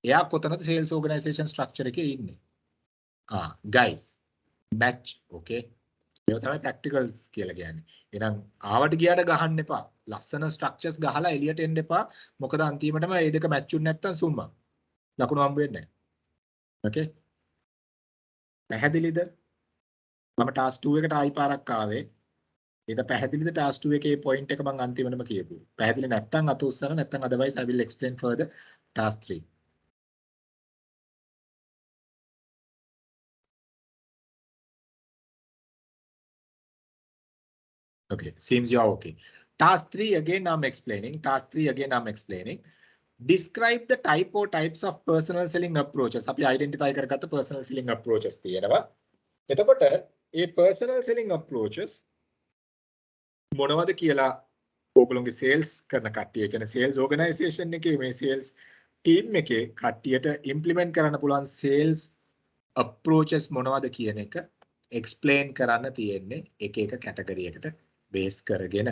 එයා කොතනද sales organization structure එකේ ඉන්නේ? Guys match okay. ඒක තමයි practicals කියලා කියන්නේ. එහෙනම් ආවට ගියාට ගහන්න එපා. ලස්සන structures ගහලා එළියට එන්න එපා. මොකද අන්තිමටම මේ දෙක match වුනේ නැත්තම් සුම්මා. ලකුණු හම්බ වෙන්නේ නැහැ. Okay. පැහැදිලිද? මම task 2 එකට ආයි පාරක් ආවේ. ඒක පැහැදිලිද task 2 එකේ point එක මම අන්තිමටම කියපු. පැහැදිලි නැත්තම් අත උස්සන නැත්තම් otherwise I will explain further task 3. Okay, seems you are okay. Task 3 again I'm explaining. Task 3 again I'm explaining. Describe the type or types of personal selling approaches. අපි identify කරගත්ත personal selling approaches තියෙනවා. එතකොට මේ personal selling approaches මොනවද කියලා ඕගොල්ලෝගේ sales කරන කට්ටිය කියන්නේ sales organization එකේ මේ sales team එකේ කට්ටියට implement කරන්න පුළුවන් sales approaches මොනවද කියන එක explain කරන්න තියෙන්නේ එක එක category එකට base කරගෙන.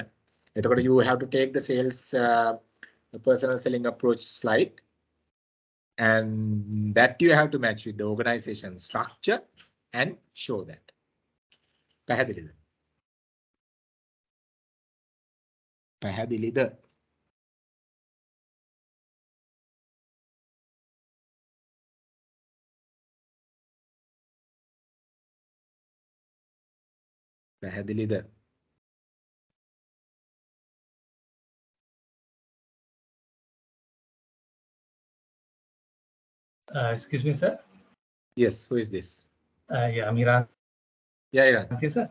එතකොට you have to take the sales the personal selling approach slide and that you have to match with the organization structure and show that. පැහැදිලිද? පැහැදිලිද? පැහැදිලිද? Excuse me, sir. Yes, who is this? Yeah, Miran. Yeah, Iran. Okay, sir.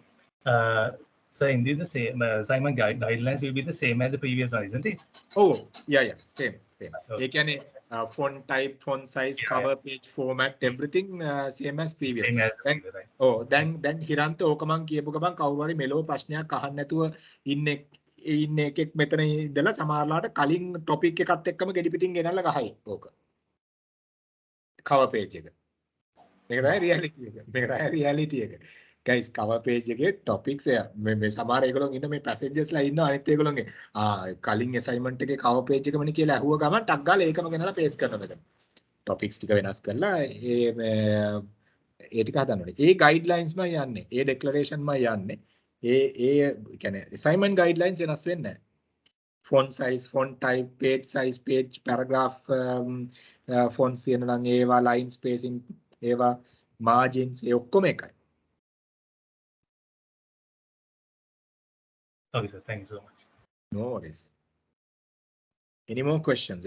So indeed, the same assignment guidelines will be the same as the previous one, isn't it? Oh, yeah, same. ඒ කියන්නේ font type, font size, cover page, format, everything same as previous. Same as right. දැන් හිරන්ත ඕක මං කියපු ගමන් කවුරු හරි මෙලෝ ප්‍රශ්නයක් අහන්න නැතුව ඉන්න එකෙක් මෙතන ඉඳලා සමහරලාට කලින් topic එකත් එක්කම ගෙඩි පිටින් ගෙනල්ලා ගහයි ඕක. cover page එක. මේක තමයි reality එක. Guys, cover page එකේ topics මේ සමහර ඒගොල්ලෝ ඉන්න මේ passengers ලා ඉන්නවා අනිත් ඒගොල්ලෝගේ කලින් assignment එකේ cover page එකමනේ කියලා අහුව ගමන් ටක් ගාලා ඒකම ගෙනලා paste කරනවා මෙතන. topics ටික වෙනස් කරලා ඒ ටික හදන්න ඕනේ. ඒ guidelines මම යන්නේ. ඒ declaration මම යන්නේ. ඒ කියන්නේ assignment guidelines වෙනස් වෙන්නේ නැහැ. font size, font type, page size, page paragraph fonts තියෙනවා නම් ඒවා line spacing ඒවා margins ඒ ඔක්කොම එකයි. Okay, sir. Thank you so much. No worries. Any more questions?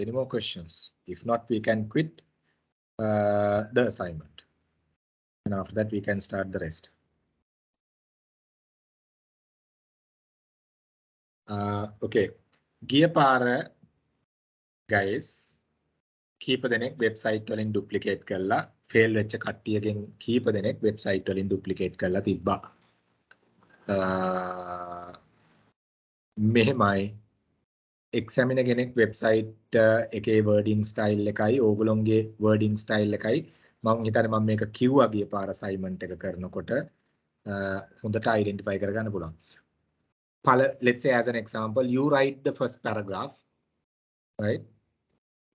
If not, we can quit the assignment. And after that, we can start the rest. Okay. ගිය පාර guys කීප දෙනෙක් website වලින් duplicate කරලා fail වෙච්ච කට්ටියගෙන් කීප දෙනෙක් website වලින් duplicate කරලා තිබ්බා. මෙහෙමයි examiner කෙනෙක් website එකේ wording style එකයි ඕගොල්ලෝගේ wording style එකයි මම හිතන්නේ මම මේක කිව්වා ගිය පාර assignment එක කරනකොට හොඳට identify කරගන්න පුළුවන්. Let's say as an example, you write the first paragraph, right?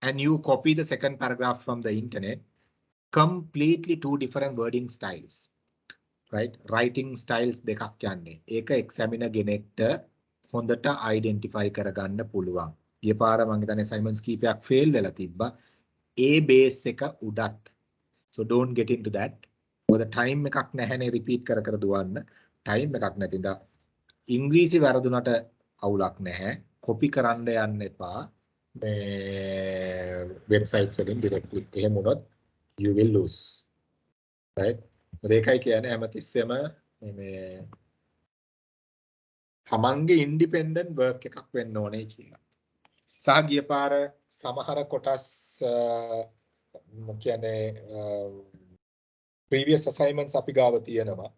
And you copy the second paragraph from the internet. Completely two different wording styles, right? Writing styles දෙකක් යන්නේ. ඒක examiner කෙනෙක්ට හොඳට identify කරගන්න පුළුවන්. ගිය පාර මම හිතන්නේ assignments කීපයක් fail වෙලා තිබ්බා. ඒ base එක උඩත්. So don't get into that. මොකද time එකක් නැහැනේ repeat කර කර දුවන්න. time එකක් නැතිඳා ඉංග්‍රීසි වැරදුනට අවුලක් නැහැ. copy කරන්න යන්න එපා. මේ websites වලින් directly. එහෙම වුණොත් you will lose. Right? ඒකයි කියන්නේ හැමතිස්සෙම මේ තමන්ගේ independent work එකක් වෙන්න ඕනේ කියලා. සහ ගිය පාර සමහර කොටස් කියන්නේ previous assignments අපි ගාව තියෙනවා.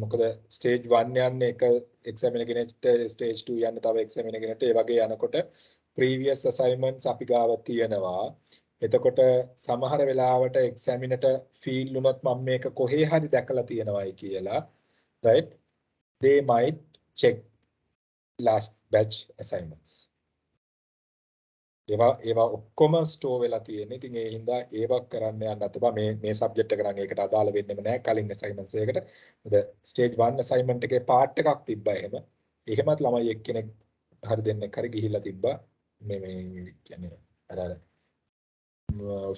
මොකද stage 1 යන්නේ එක examiner කෙනෙක්ට stage 2 යන්න තව examiner කෙනෙක්ට ඒ වගේ යනකොට previous assignments අපි ගාව තියෙනවා. එතකොට සමහර වෙලාවට examiner-ට feel වුණොත් මම මේක කොහේ හරි දැකලා තියෙනවායි කියලා, right? They might check last batch assignments. ඒවා ඔක්කොම store වෙලා තියෙන්නේ. ඉතින් ඒ හින්දා ඒවා කරන්න යන්න නැතපා මේ subject එක නම් ඒකට අදාළ වෙන්නෙම නැහැ කලින් assignments එකකට. මොකද stage 1 assignment එකේ part එකක් තිබ්බා එහෙම. එහෙමත් ළමයි එක්කෙනෙක් හරි දෙන්නෙක් හරි ගිහිල්ලා තිබ්බා. මේ කියන්නේ අර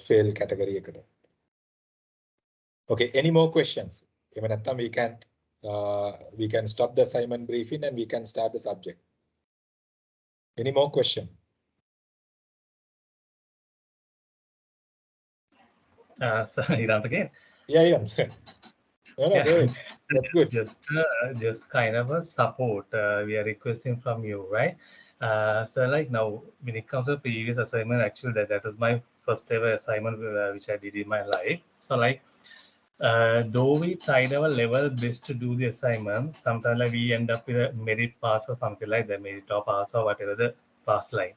fail category එකට. Okay, any more questions? එහෙම නැත්නම් we can stop the assignment briefing and we can start the subject. Any more question? So Iran again. Yeah, Iran. No, Yeah. go ahead. That's good. Just kind of a support we are requesting from you, right? So like now, when it comes to previous assignment, actually that is my first ever assignment which I did in my life. So like, though we tried our level best to do the assignment, sometimes like we end up with a merit pass or something like that, merit or pass or whatever the pass line.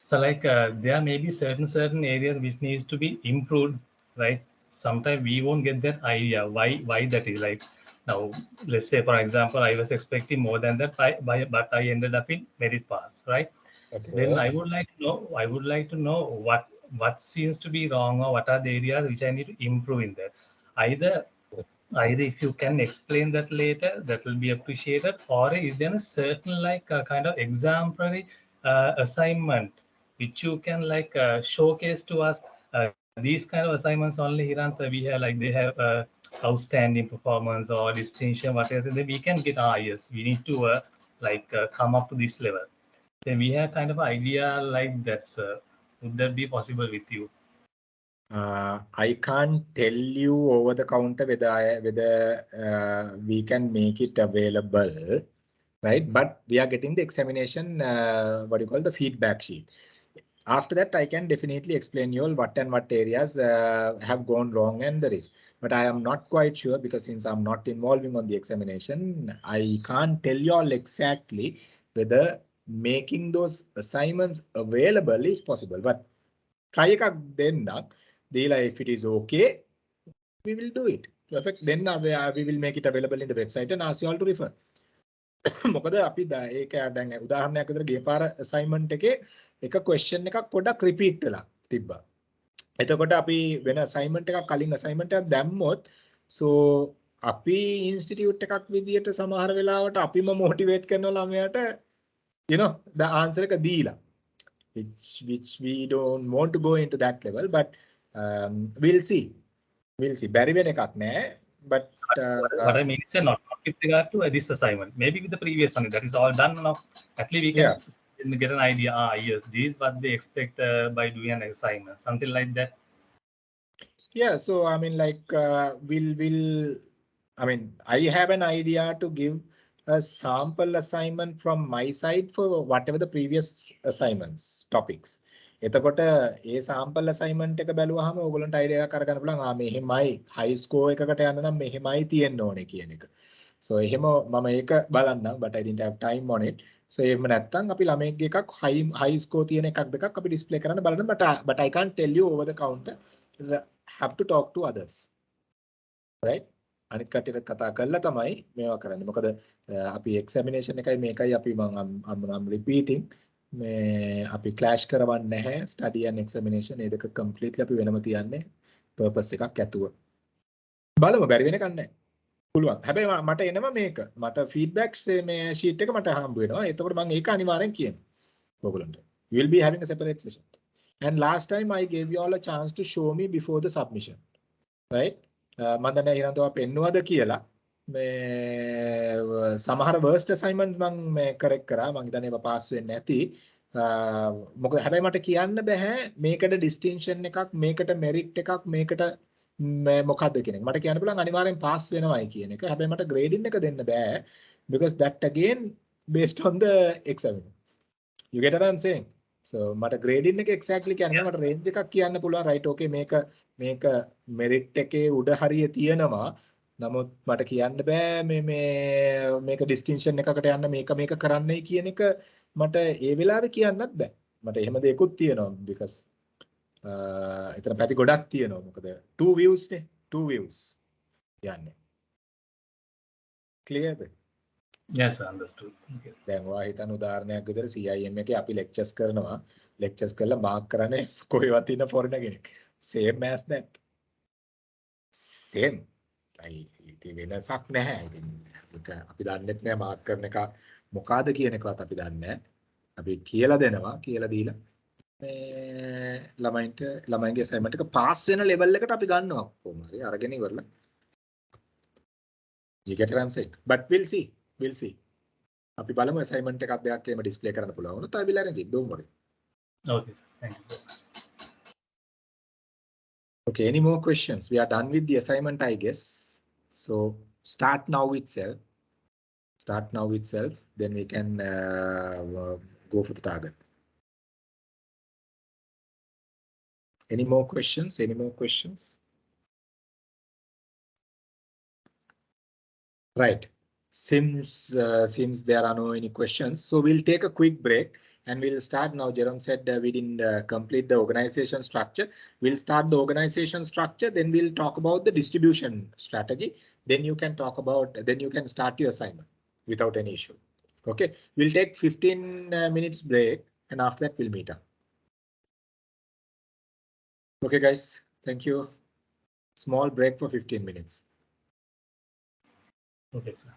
So like there may be certain areas which needs to be improved, right? Sometimes we won't get that idea why that is. Like now, let's say for example, I was expecting more than that, but I ended up in merit pass, right? Okay. Then I would like to know what seems to be wrong or what are the areas which I need to improve in there. Either if you can explain that later, that will be appreciated. Or is there a certain like kind of exemplary assignment which you can like showcase to us? These kind of assignments only Hiranta we have, like they have outstanding performance or distinction, whatever, then we can get yes, we need to come up to this level. Then we have kind of idea like that, sir. Would that be possible with you? I can't tell you over the counter whether we can make it available, right? But we are getting the examination, what you call the feedback sheet. After that, I can definitely explain you all what areas have gone wrong and there is. But I am not quite sure because since I'm not involving on the examination, I can't tell you all exactly whether making those assignments available is possible. But try එකක් දෙන්න. If it is okay, we will do it. Perfect. Then we will make it available in the website and ask you all to refer. මොකද අපි ඒක දැන් උදාහරණයක් විදිහට ගිය පාර assignment එකේ එක question එකක් පොඩ්ඩක් repeat වෙලා තිබ්බා. එතකොට අපි වෙන assignment එකක් කලින් assignment එකක් දැම්මොත් so අපි institute එකක් විදිහට සමහර වෙලාවට අපිම motivate කරනවා ළමයාට you know the answer එක දීලා which we don't want to go into that level, but we'll see. බැරි වෙන එකක් නෑ. But what I mean is not with regard to this assignment, maybe with the previous one, that is all done now. At least we can get an idea. Yes, this is what they expect by doing an assignment, something like that. Yeah, so I mean, like I have an idea to give a sample assignment from my side for whatever the previous assignments topics. එතකොට ඒ sample assignment එක බැලුවාම ඕගොල්ලන්ට idea එකක් අරගන්න පුළුවන්. මෙහෙමයි high score එකකට යන්න නම් මෙහෙමයි තියෙන්න ඕනේ කියන එක. So එහෙම මම ඒක බලන්නම්, but I didn't have time on it. So එහෙම නැත්තම් අපි ළමයෙක්ගේ එකක් high score තියෙන එකක් දෙකක් අපි display කරන්න බලන්න, but I can't tell you over the counter. Have to talk to others. Right? අනිත් කට්ටියට කතා කරලා තමයි මේවා කරන්නේ. මොකද අපි examination එකයි මේකයි අපි I'm repeating මේ අපි clash කරවන්නේ නැහැ. Study and examination ඒ දෙක completely අපි වෙනම තියන්නේ purpose එකක් ඇතුව. බලමු බැරි වෙන කන්නේ. පුළුවන්. හැබැයි මට එනවා මේක. මට feedbacks මේ sheet එක මට හම්බ වෙනවා. එතකොට මම ඒක අනිවාර්යෙන් කියනවා. ඔයගොල්ලන්ට. You will be having a separate session. And last time I gave you all a chance to show me before the submission. Right? මම දැන් ඊළඟට පෙන්නුවද කියලා මේ සමහර worst assignment මම මේ correct කරා. මම හිතන්නේ ඒවා pass වෙන්නේ නැති. මොකද හැබැයි මට කියන්න බෑ මේකට distinction එකක්, මේකට merit එකක්, මේකට මොකක්ද කියන එක. මට කියන්න පුළුවන් අනිවාර්යෙන් pass වෙනවයි කියන එක. හැබැයි මට grading එක දෙන්න බෑ because that again based on the exam. You get what I'm saying? So මට grading එක exactly කියන්න මට range එකක් කියන්න පුළුවන් right okay මේක merit එකේ උඩ හරිය තියෙනවා. නමුත් මට කියන්න බෑ මේක distinction එකකට යන්න මේක කරන්නයි කියන එක මට ඒ වෙලාවේ කියන්නත් බෑ. මට එහෙම දෙයක්ත් තියෙනවා because එතන පැති ගොඩක් තියෙනවා. මොකද two views නේ, two views යන්නේ. Clearද? Yes, understood. Okay. දැන් ඔයා හිතන උදාහරණයක් විතර CIM එකේ අපි lectures කරනවා. lectures කරලා mark කරන්නේ කොහෙවත් ඉන්න foreigner කෙනෙක්. Same as that. Same. ඉතින් වෙනසක් නැහැ. ඉතින් අපි දන්නෙත් නෑ mark කරන එක මොකಾದ කියන එකවත් අපි දන්නේ නෑ. අපි කියලා දෙනවා, කියලා දීලා මේ ළමයින්ගේ assignment එක pass වෙන level එකට අපි ගන්නවා කොහොම හරි අරගෙන ඉවරලා. You get what I'm saying? But we'll see. අපි බලමු assignment එකක් දෙකක් එහෙම display කරන්න පුළුවන් වුණොත් I will arrange it. Don't worry. Okay, sir. Thank you so much. Okay, any more questions? We are done with the assignment, I guess. So start now itself. Then we can go for the target. Any more questions? Right. Since there are no any questions, so we'll take a quick break and we'll start now. Jerome said we didn't complete the organization structure. We'll start the organization structure, then we'll talk about the distribution strategy. Then you can start your assignment without any issue. Okay, we'll take 15 minutes break and after that we'll meet up. Okay guys, thank you. Small break for 15 minutes. Okay, sir.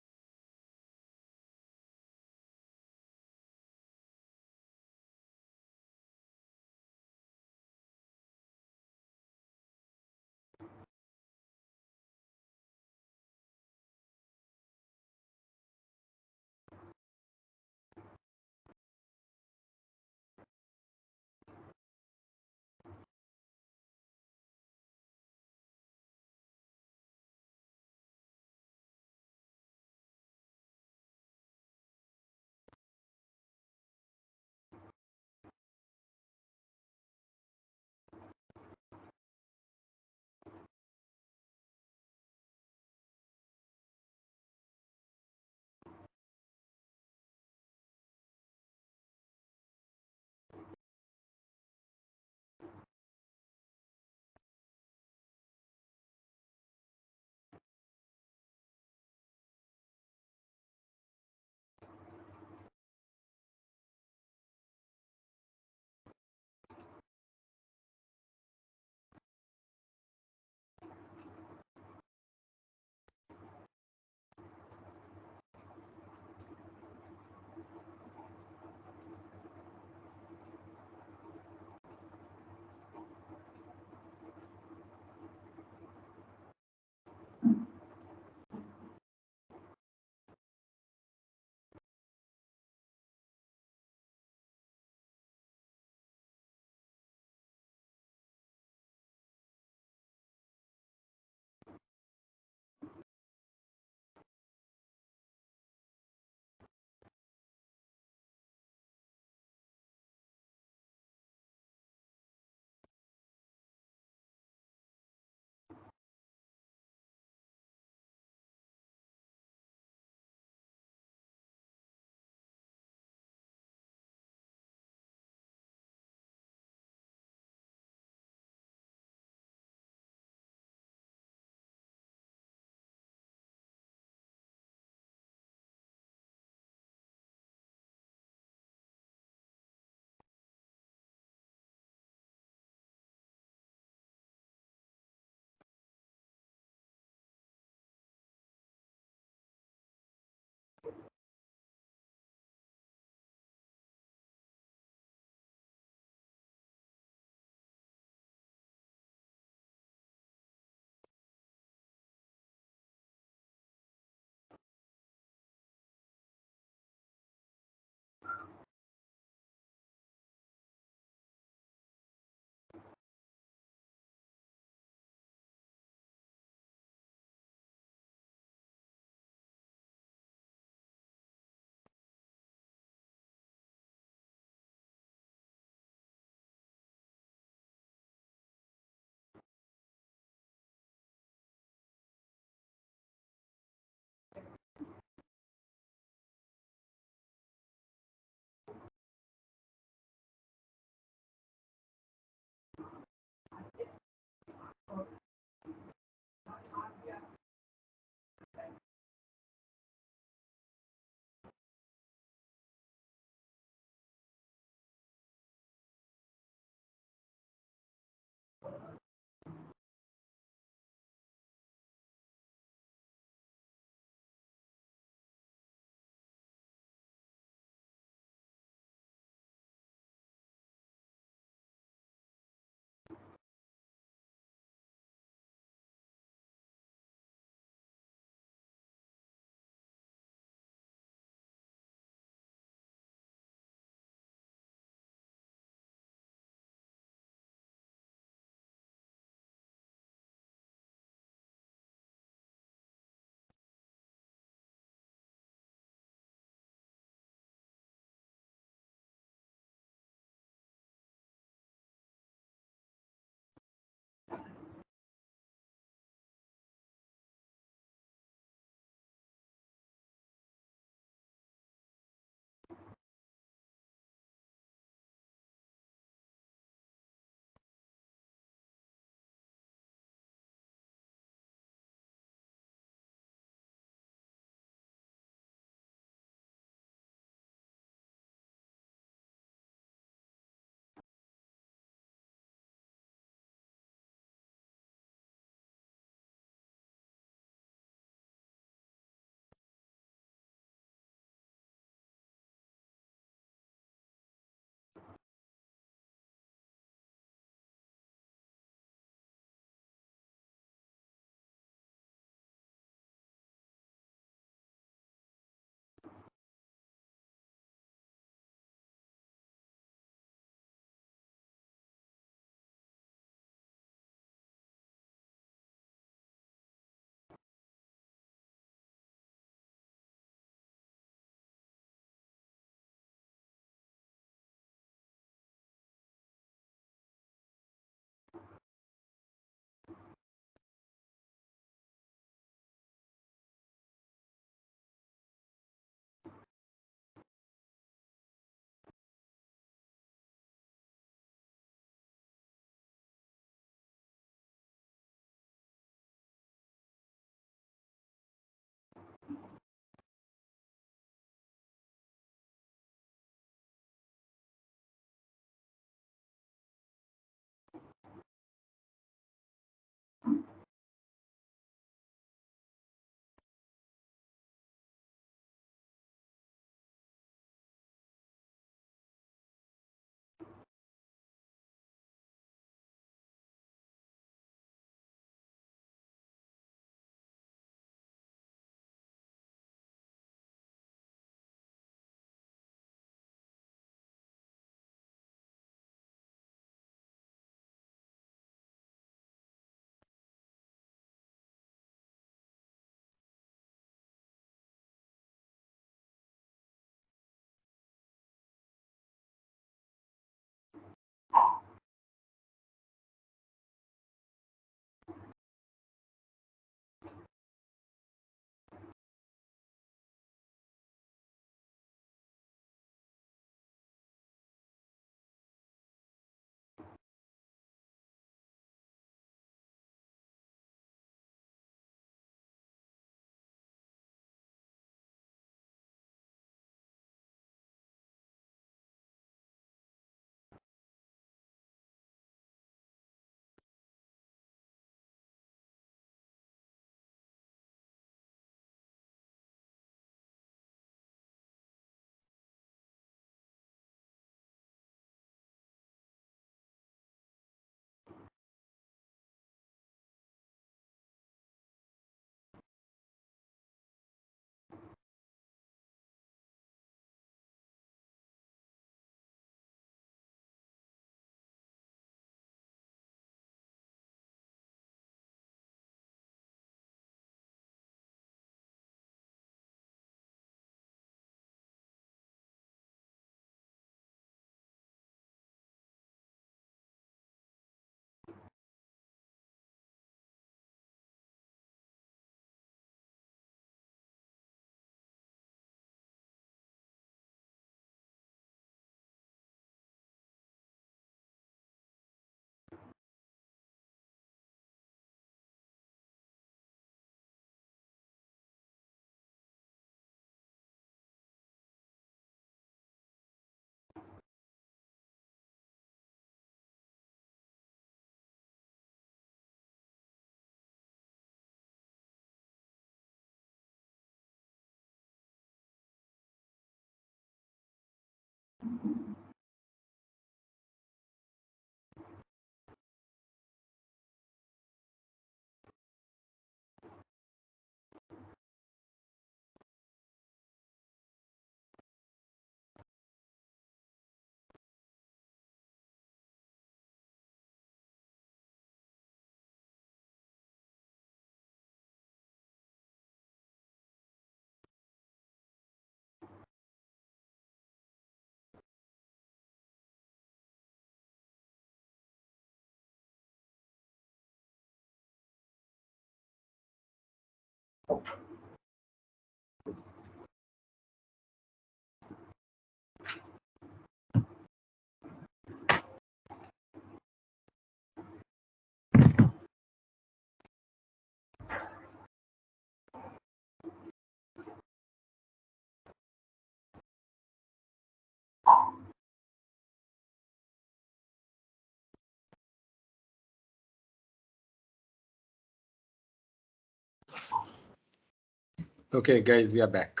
Okay, guys, we are back.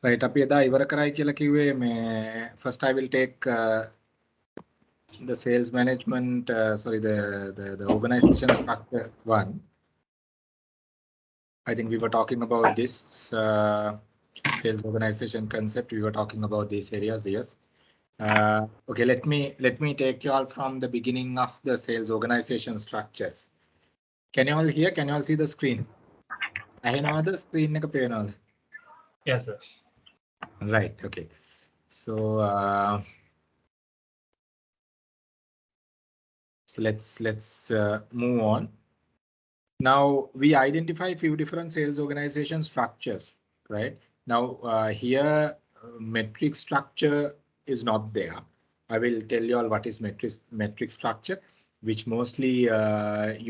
Right, අපි එදා ඉවර කරයි කියලා කිව්වේ මේ first I will take the sales management, sorry, the organization structure one. I think we were talking about this sales organization concept. We were talking about these areas, yes. Okay, let me take you all from the beginning of the sales organization structures. Can you all hear? Can you all see the screen? ඇහෙනවද screen එක පේනවද? Yes, sir. Right, okay. So let's move on. Now we identify few different sales organization structures, right? Now here metric structure is not there. I will tell you all what is metric structure, which mostly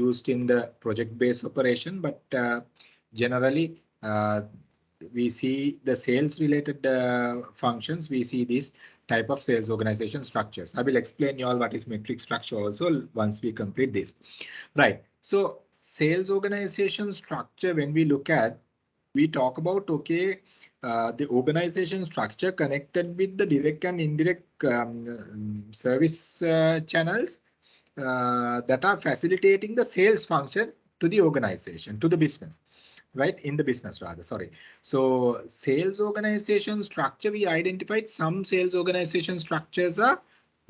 used in the project-based operation, but generally we see the sales related functions. We see this type of sales organization structures. I will explain you all what is metric structure also once we complete this. Right. So sales organization structure, when we look at, we talk about, okay, the organization structure connected with the direct and indirect service channels that are facilitating the sales function to the organization, to the business, right? In the business rather, sorry. So sales organization structure, we identified some sales organization structures are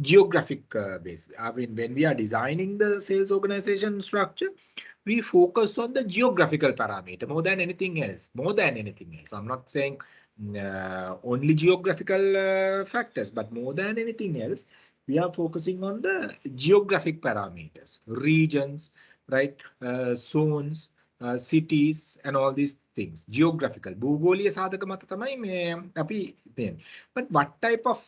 geographic based. I mean, when we are designing the sales organization structure, we focus on the geographical parameter more than anything else. More than anything else. I'm not saying only geographical factors, but more than anything else, we are focusing on the geographic parameters, regions, right? Zones, cities, and all these things. Geographical. භූගෝලීය සාධක මත තමයි මේ අපි දෙන්නේ. But what type of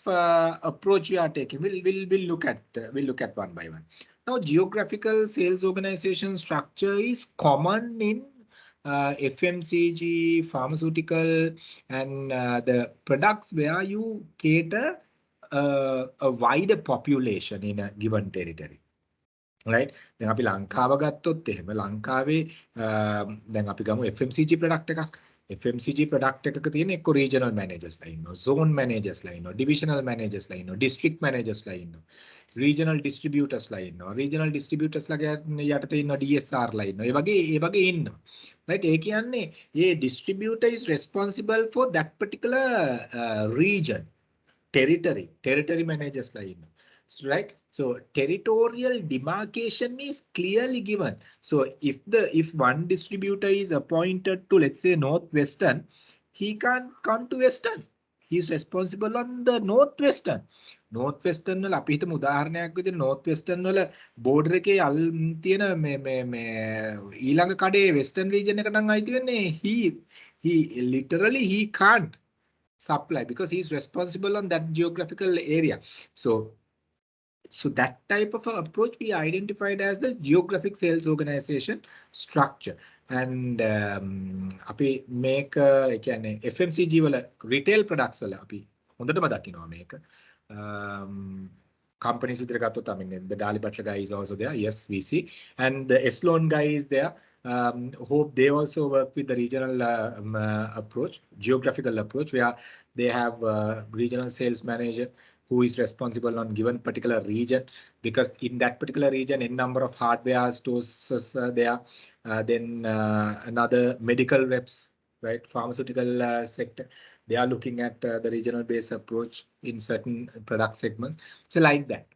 approach we are taking? We'll look at one by one. Now, geographical sales organization structure is common in FMCG, pharmaceutical, and the products where you cater a wider population in a given territory. Right? දැන් අපි ලංකාව ගත්තොත් එහෙම ලංකාවේ දැන් අපි ගමු FMCG product එකක්. FMCG product එකක තියෙන එක්ක regional managers ලා ඉන්නවා, zone managers ලා ඉන්නවා, divisional managers ලා ඉන්නවා, district managers ලා ඉන්නවා, regional distributors ලා ඉන්නවා, regional distributors ලාගේ යටතේ ඉන්නවා DSR ලා ඉන්නවා. ඒ වගේ ඉන්නවා. Right? ඒ කියන්නේ මේ distributor is responsible for that particular region, territory managers ලා ඉන්නවා. Right? So territorial demarcation is clearly given. So if one distributor is appointed to, let's say, Northwestern, he can't come to Western. He is responsible on the Northwestern. Northwestern වල අපි හිතමු උදාහරණයක් විදිහට Northwestern වල border එකේ තියෙන මේ ඊළඟ කඩේ Western region එකට නම් අයිති වෙන්නේ he literally he can't supply because he is responsible on that geographical area. So that type of approach we identified as the geographic sales organization structure. And අපි මේක කියන්නේ FMCG වල retail products වල අපි හොඳටම දකිනවා මේක. Companies විතර ගත්තොත් I mean the Dali Butler guy is also there. Yes, we see. And the Eslon guy is there. hope they also work with the regional approach, geographical approach, where they have regional sales manager who is responsible on given particular region, because in that particular region, a number of hardware stores there. Then another medical reps, right? Pharmaceutical sector, they are looking at the regional based approach in certain product segments. So like that.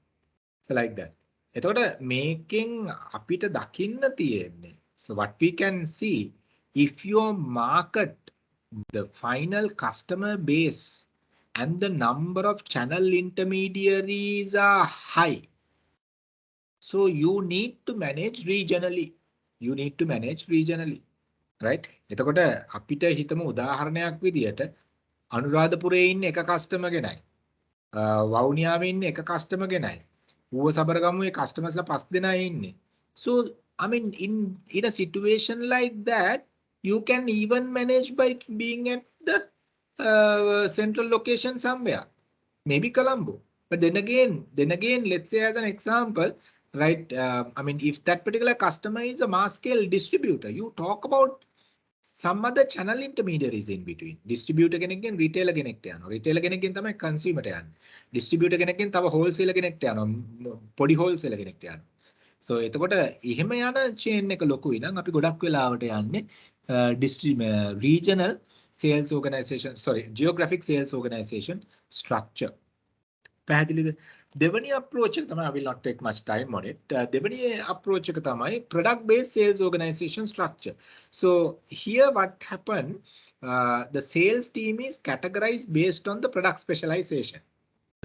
So like that. එතකොට මේකෙන් අපිට දකින්න තියෙන්නේ. So what we can see, if your market, the final customer base and the number of channel intermediaries are high, so you need to manage regionally. You need to manage regionally, right? එතකොට අපිට හිතමු උදාහරණයක් විදියට අනුරාධපුරයේ ඉන්න එක customer ගෙනයි. වවුනියාවේ ඉන්න එක customer ගෙනයි. ඌව සබරගමුවේ customers ලා 5 දෙනා ඉන්නේ. So I mean in a situation like that, you can even manage by being at the central location somewhere, maybe Colombo. But then again, let's say as an example, right? I mean, if that particular customer is a mass scale distributor, you talk about some other channel intermediaries in between. Distributor කෙනෙක්ගෙන් retailer කෙනෙක්ට යනවා. Retailer කෙනෙක්ගෙන් තමයි consumer ට යන්නේ. Distributor කෙනෙක්ගෙන් තව wholesaler කෙනෙක්ට යනවා. පොඩි wholesaler කෙනෙක්ට යනවා. So එතකොට එහෙම යන chain එක ලොකුයි නම් අපි ගොඩක් වෙලාවට යන්නේ regional sales organization, sorry, geographic sales organization structure. පැහැදිලිද? දෙවැනි approach එක තමයි, I will not take much time on it. දෙවැනි approach එක තමයි product based sales organization structure. So here what happened, the sales team is categorized based on the product specialization.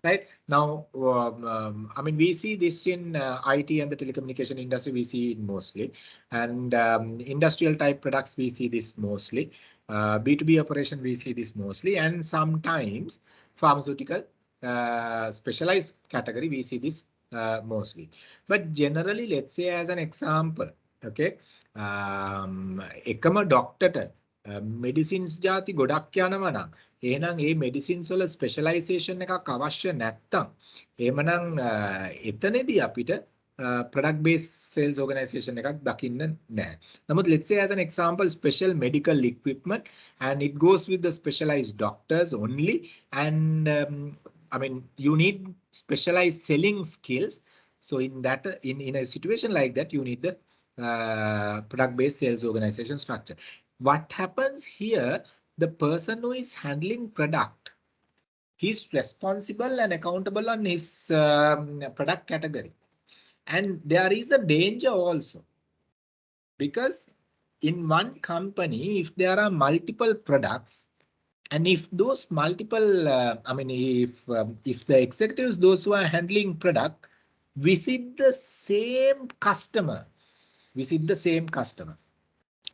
Right now, I mean, we see this in IT and the telecommunication industry. We see it mostly, and industrial type products we see this mostly. B2B operation we see this mostly, and sometimes pharmaceutical specialized category we see this mostly. But generally, let's say as an example, okay, එකම ඩොක්ටර්ට medicines ජාති ගොඩක් යනවා නම් එහෙනම් ඒ medicines වල specialization එකක් අවශ්‍ය නැත්තම් එහෙමනම් එතනදී අපිට product based sales organization එකක් දකින්න නැහැ. නමුත් let's say as an example, special medical equipment, and it goes with the specialized doctors only, and I mean, you need specialized selling skills. So in that, in a situation like that, you need the product based sales organization structure. What happens here, the person who is handling product, he's responsible and accountable on his product category. And there is a danger also, because in one company, if there are multiple products, and if those multiple, I mean, if the executives, those who are handling product, visit the same customer,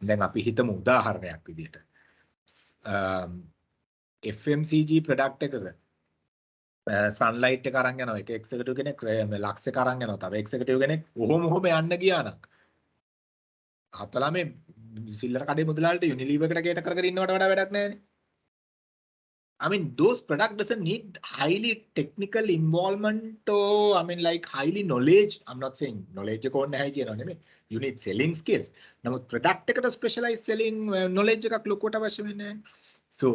then අපි හිතමු උදාහරණයක් විදියට FMCG product එකක sunlight එක අරන් යනවා එක executive කෙනෙක් ලක්ෂ එක අරන් යනවා තව executive කෙනෙක් ඔහොම යන්න ගියා නම් අතලා මේ සිල්ලර කඩේ මුදලාලට Unilever එකට කේට කරගෙන ඉන්නවට වඩා වැඩක් නැහැනේ. I mean, those product doesn't need highly technical involvement, or I mean, like highly knowledge. I'm not saying knowledge එක ඕනේ නැහැ කියනවා නෙමෙයි. You need selling skills. නමුත් product එකට specialized selling knowledge එකක් ලොකුවට අවශ්‍ය වෙන්නේ නැහැ. So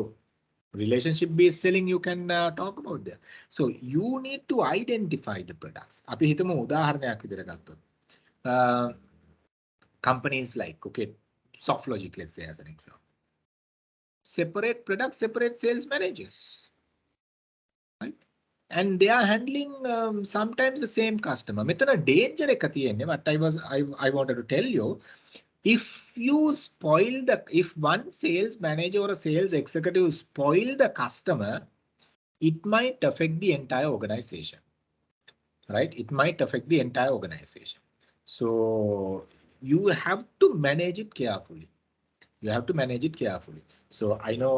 relationship based selling you can talk about there. So you need to identify the products. අපි හිතමු උදාහරණයක් විදිහට ගත්තොත් companies like, okay, SoftLogic, let's say as an example. Separate products, separate sales managers, right? And they are handling sometimes the same customer. Metana danger එක තියෙන්නේ, what I wanted to tell you, if you spoil if one sales manager or a sales executive spoil the customer, it might affect the entire organization, right? It might affect the entire organization. So you have to manage it carefully. You have to manage it carefully. So I know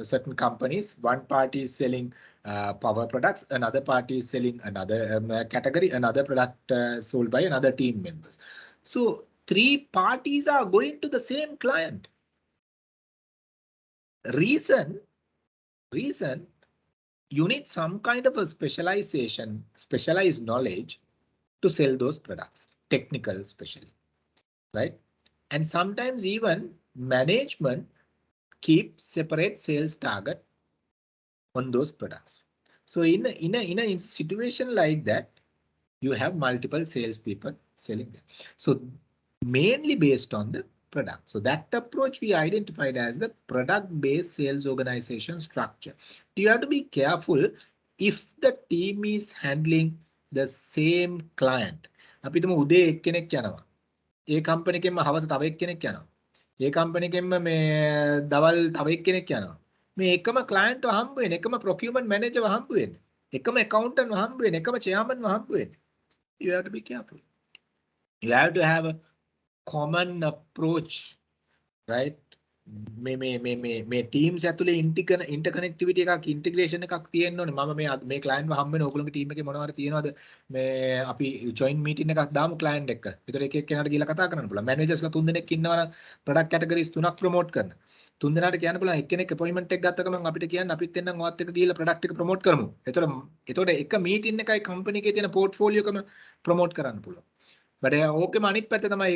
certain companies, one party is selling power products, another party is selling another category, another product sold by another team members. So 3 parties are going to the same client. Reason, you need some kind of a specialization, specialized knowledge to sell those products, technical especially, right? And sometimes even management keep separate sales target on those products. So in a situation like that, you have multiple salespeople selling them. So mainly based on the product. So that approach we identified as the product-based sales organization structure. You have to be careful if the team is handling the same client. අපි තුමු උදේ එක්කෙනෙක් යනවා. ඒ company එකෙන්ම හවස තව එක්කෙනෙක් යනවා. ඒ company එකෙන්ම මේ දවල් තව එක්කෙනෙක් යනවා. මේ එකම ක්ලයන්ට්ව හම්බ වෙන, එකම procurement manager හම්බ වෙන, එකම accountant හම්බ වෙන, එකම chairman හම්බ වෙන. You have to be careful. You have to have a common approach, right? මේ teams ඇතුලේ interconnectivity එකක් integration එකක් තියෙන්න ඕනේ. මම මේ client ව හම්බ වෙන ඕගොල්ලෝගේ team එකේ මොනවාරි තියෙනවද? මේ අපි joint meeting එකක් දාමු client එක්ක. ඒතර එක එක්කෙනාට ගිහලා කතා කරන්න පුළුවන්. managers ලා 3 දෙනෙක් ඉන්නවනම් product categories 3ක් promote කරන්න. 3 දෙනාට කියන්න පුළුවන් එක්කෙනෙක් appointment එක ගත්ත ගමන් අපිට කියන්න අපිත් එන්නම් ඔයත් එක්ක ගිහලා product එක promote කරමු. ඒතර එක meeting එකයි company එකේ තියෙන portfolio එකම promote කරන්න පුළුවන්. But ඕකෙම අනිත් පැත්ත තමයි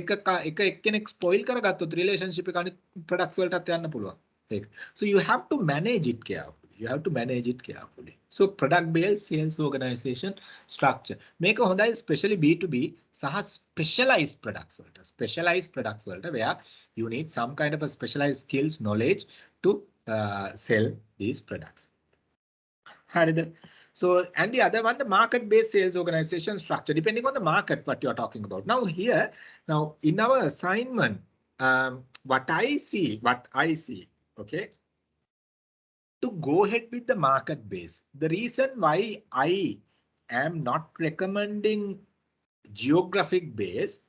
එක එක්කෙනෙක් spoil කරගත්තොත් relationship එක අනිත් products වලටත් යන්න පුළුවන්. ඒක. So you have to manage it carefully. You have to manage it carefully. So product based sales organization structure. මේක හොඳයි especially B2B සහ specialized products වලට. Specialized products වලට where you need some kind of a specialized skills knowledge to sell these products. හරිද? So, and the other one, the market-based sales organization structure, depending on the market, what you're talking about. Now here, now in our assignment, what I see, okay, to go ahead with the market base. The reason why I am not recommending geographic base,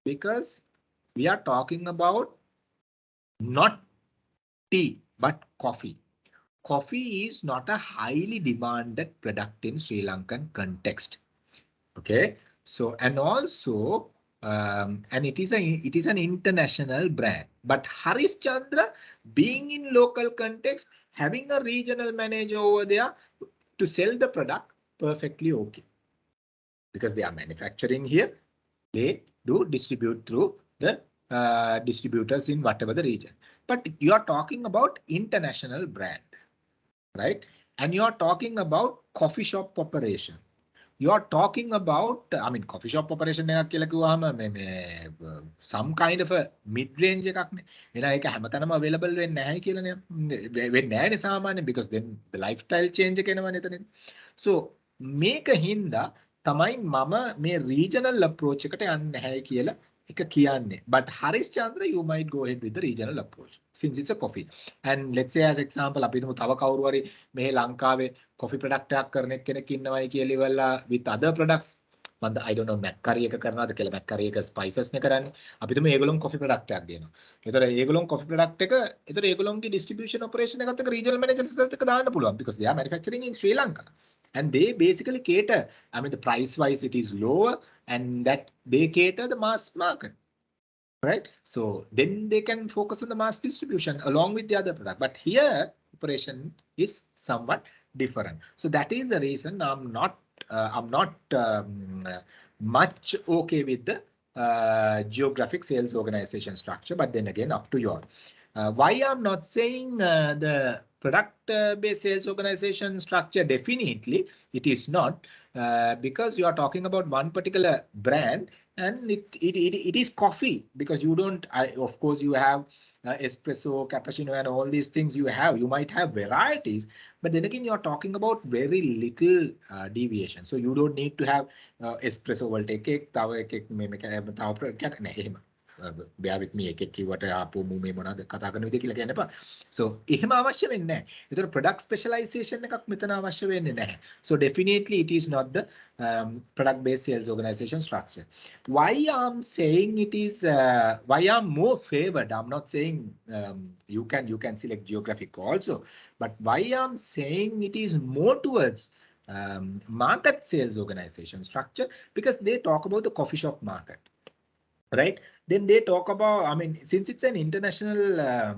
because we are talking about not tea, but coffee. Coffee is not a highly demanded product in Sri Lankan context. Okay, so and also and it is an international brand. But Haris Chandra, being in local context, having a regional manager over there to sell the product, perfectly okay. Because they are manufacturing here, they do distribute through the distributors in whatever the region. But you are talking about international brand. Right? And you are talking about coffee shop operation. You are talking about, I mean, coffee shop operation some kind of a mid-range available because then the lifestyle change. So make a hinda tamai mama may regional approach but Haris Chandra, you might go ahead with the regional approach since it's a coffee. And let's say as example, may Lankave coffee product with other products. I don't know, McCurry McCurry spices coffee product coffee product distribution operation regional managers because they are manufacturing in Sri Lanka. And they basically cater, I mean, the price wise it is lower and that they cater the mass market, right? So then they can focus on the mass distribution along with the other product. But here operation is somewhat different. So that is the reason I'm not much okay with the geographic sales organization structure, but then again, up to you all. Why I'm not saying the product-based sales organization structure, definitely it is not, because you are talking about one particular brand and it is coffee, because you don't, of course you have espresso, cappuccino and all these things you might have varieties, but then again you're talking about very little deviation. So you don't need to have espresso will take cake, bear with me so product specialization so definitely it is not the product based sales organization structure. Why I'm saying it is why I'm more favored, I'm not saying you can select geographic also, but why I'm saying it is more towards market sales organization structure, because they talk about the coffee shop market. Right, then they talk about, I mean, since it's an international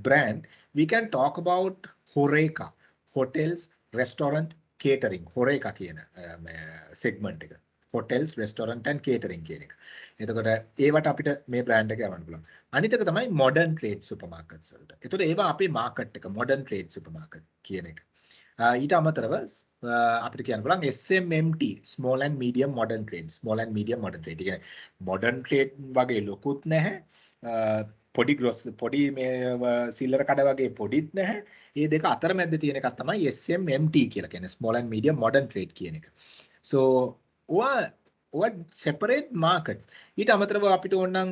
brand, we can talk about Horeca, hotels, restaurant, catering, Horeca segment. hotels, restaurant and catering කියන එක. එතකොට ඒවට අපිට මේ brand එක යවන්න පුළුවන්. අනිත් එක තමයි modern trade supermarkets වලට. එතකොට ඒවා අපේ market එක modern trade supermarket කියන එක. ඊට අමතරව අපිට කියන්න පුළුවන් SMMT small and medium modern trade. Small and medium modern trade. ඒ කියන්නේ modern trade වගේ ලොකුත් නැහැ. පොඩි මේ සිල්ලර කඩ වගේ පොඩිත් නැහැ. මේ දෙක අතරමැද්ද තියෙන එකක් තමයි SMMT කියලා කියන්නේ small and medium modern trade කියන එක. So what separate markets. ඊට අමතරව අපිට ඕනනම්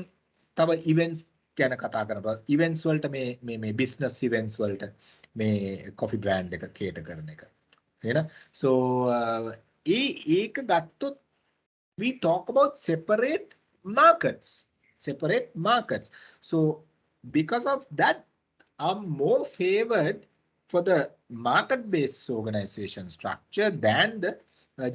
තව events ගැන කතා කරනවා. events වලට මේ business events වලට මේ coffee brand එක cater කරන එක. නේද? So ඒක ගත්තොත් we talk about separate markets. Separate markets. So because of that, I'm more favored for the market-based organization structure than the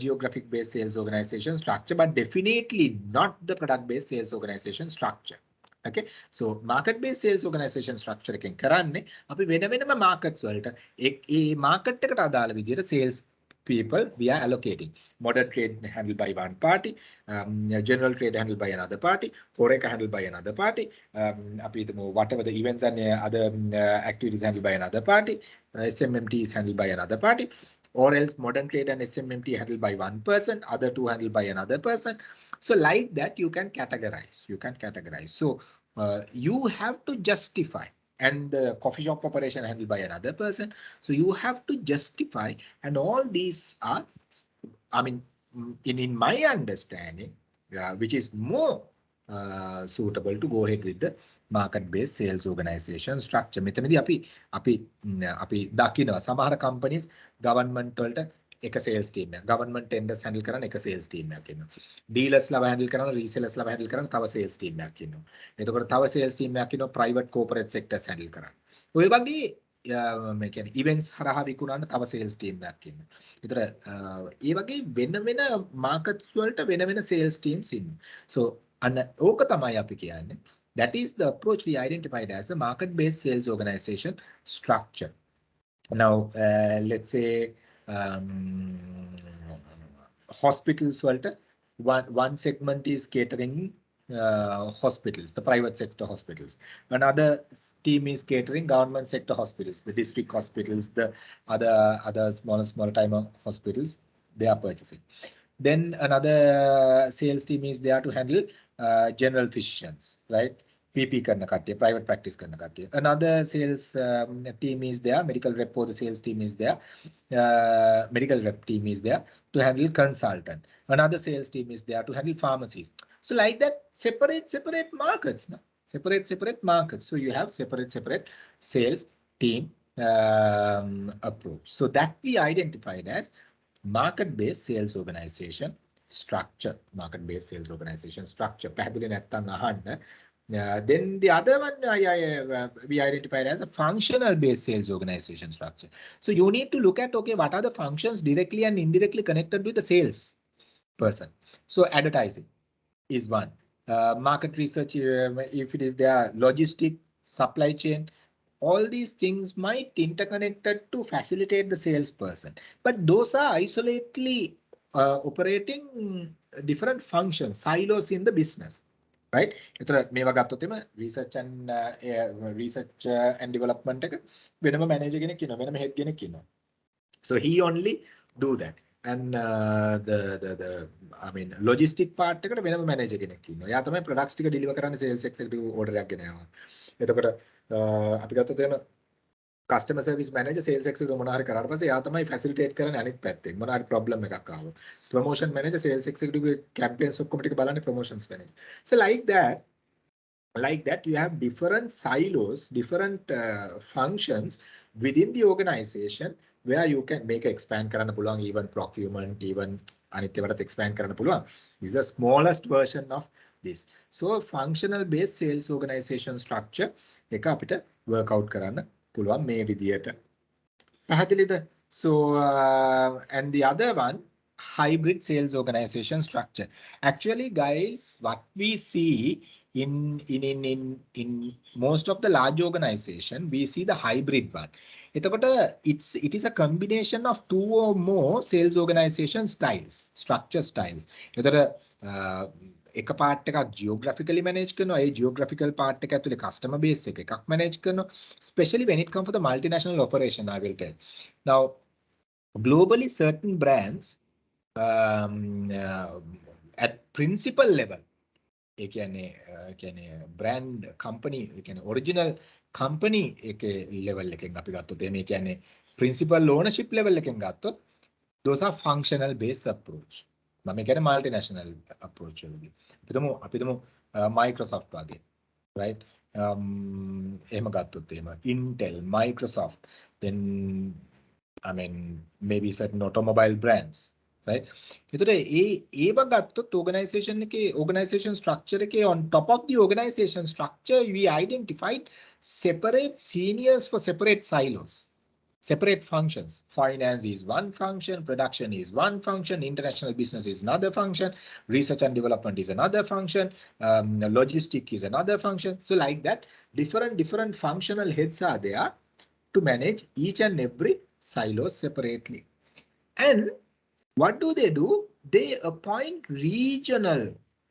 geographic-based sales organization structure, but definitely not the product-based sales organization structure. Okay, so market-based sales organization structure එකෙන් කරන්නේ අපි වෙනම markets වලට ඒ market එකට අදාළ විදිහට sales people we are allocating. Modern trade handled by one party, general trade handled by another party, Horeca handled by another party, whatever the events and other activities handled by another party, SMMT is handled by another party, or else modern trade and SMMT handled by one person, other two handled by another person. So like that you can categorize. So you have to justify. And the coffee shop operation handled by another person. So you have to justify, and all these are, I mean, in my understanding, which is more suitable to go ahead with the market-based sales organization structure. මෙතනදී අපි දකිනවා සමහර companies government වලට එක sales team එකක්, government tenders handle කරන එක sales team එකක් ඉන්නවා. dealers ලව handle කරන, resellers ලව handle කරන තව sales team එකක් ඉන්නවා. එතකොට තව sales team එකක් ඉන්නවා private corporate sectors handle කරන. ඔය වගේ මේ කියන්නේ events හරහා විකුණන තව sales team එකක් ඉන්නවා. ඒතර ඒ වගේ වෙන markets වලට වෙන sales teams ඉන්නවා. So අන්න ඕක තමයි අපි කියන්නේ. That is the approach we identified as the market-based sales organization structure. Now, let's say hospitals වලට one segment is catering hospitals, the private sector hospitals. Another team is catering government sector hospitals, the district hospitals, the other smaller time hospitals they are purchasing. Then another sales team is there to handle general physicians, right? PP karna kattiya, private practice karna kattiya. Another sales team is there, medical rep or the sales team is there, medical rep team is there to handle consultant. Another sales team is there to handle pharmacies. So like that, separate markets, no? Separate markets. So you have separate sales team approach. So that we identified as market-based sales organization structure. Market-based sales organization structure. පැහැදිලි නැත්තම් අහන්න. Then the other one we identified as a functional based sales organization structure. So you need to look at, okay, what are the functions directly and indirectly connected with the sales person. So advertising is one. Market research, if it is there, logistic, supply chain, all these things might interconnected to facilitate the salesperson. But those are isolatedly operating different functions, silos in the business. Right? එතන මේවා ගත්තොත් එම research and development එක වෙනම manager කෙනෙක් ඉන්නවා, වෙනම head කෙනෙක් ඉන්නවා. So he only do that. And the I mean logistic part එකට වෙනම manager කෙනෙක් ඉන්නවා. එයා තමයි products ටික deliver කරන්නේ sales executive order එකක් ගෙන යනවා. එතකොට අපි ගත්තොත් එම customer service manager sales executive මොනවා හරි කරාට පස්සේ එයා තමයි facilitate කරන්නේ අනිත් පැත්තෙන්. මොනවා හරි problem එකක් ආවොත්. Promotion manager sales executive campaigns ඔක්කොම ටික බලන්නේ promotions manager. So like that you have different silos, different functions within the organization where you can make expand කරන්න පුළුවන්, even procurement, even අනිත් ඒවාට expand කරන්න පුළුවන්. This is the smallest version of this. So functional based sales organization structure එක අපිට work out කරන්න පුළුවන් මේ විදියට. පැහැදිලිද? So and the other one, hybrid sales organization structure. Actually guys, what we see in most of the large organization, we see the hybrid one. It is a combination of 2 or more sales organization styles, structure styles. එක part එකක් geographically manage කරනවා, ඒ geographical part එක ඇතුලේ customer base එකක් manage කරනවා, especially when it comes to the multinational operation. I will tell now, globally certain brands at principal level, ඒ කියන්නේ brand company, ඒ කියන්නේ original company එකේ level එකෙන් අපි ගත්තොත්, මේ කියන්නේ principal ownership level එකෙන් ගත්තොත්, those are functional based approach. මම කියන්නේ multinational approach වලදී. අපි තුමු Microsoft වගේ, right? එහෙම ගත්තොත් එහෙම Intel, Microsoft, then I mean maybe certain automobile brands, right? ඒතර ඒව ගත්තොත් organization structure එකේ on top of the organization structure we identified separate seniors for separate silos, separate functions. Finance is one function, production is one function, international business is another function, research and development is another function, logistic is another function. So like that, different functional heads are there to manage each and every silo separately. And what do? They appoint regional,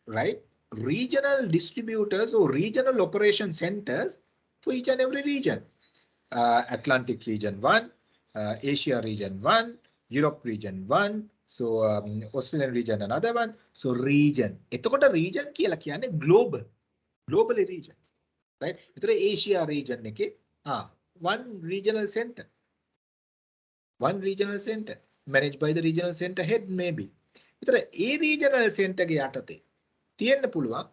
right? Regional distributors or regional operation centers for each and every region. Atlantic region 1, Asia region 1, Europe region 1, so Australian region another one. So region. එතකොට region කියලා කියන්නේ globally regions, right? ඒතර Asia region එකේ one regional center managed by the regional center head maybe. ඒතර ඒ regional center ගේ යටතේ තියෙන්න පුළුවන්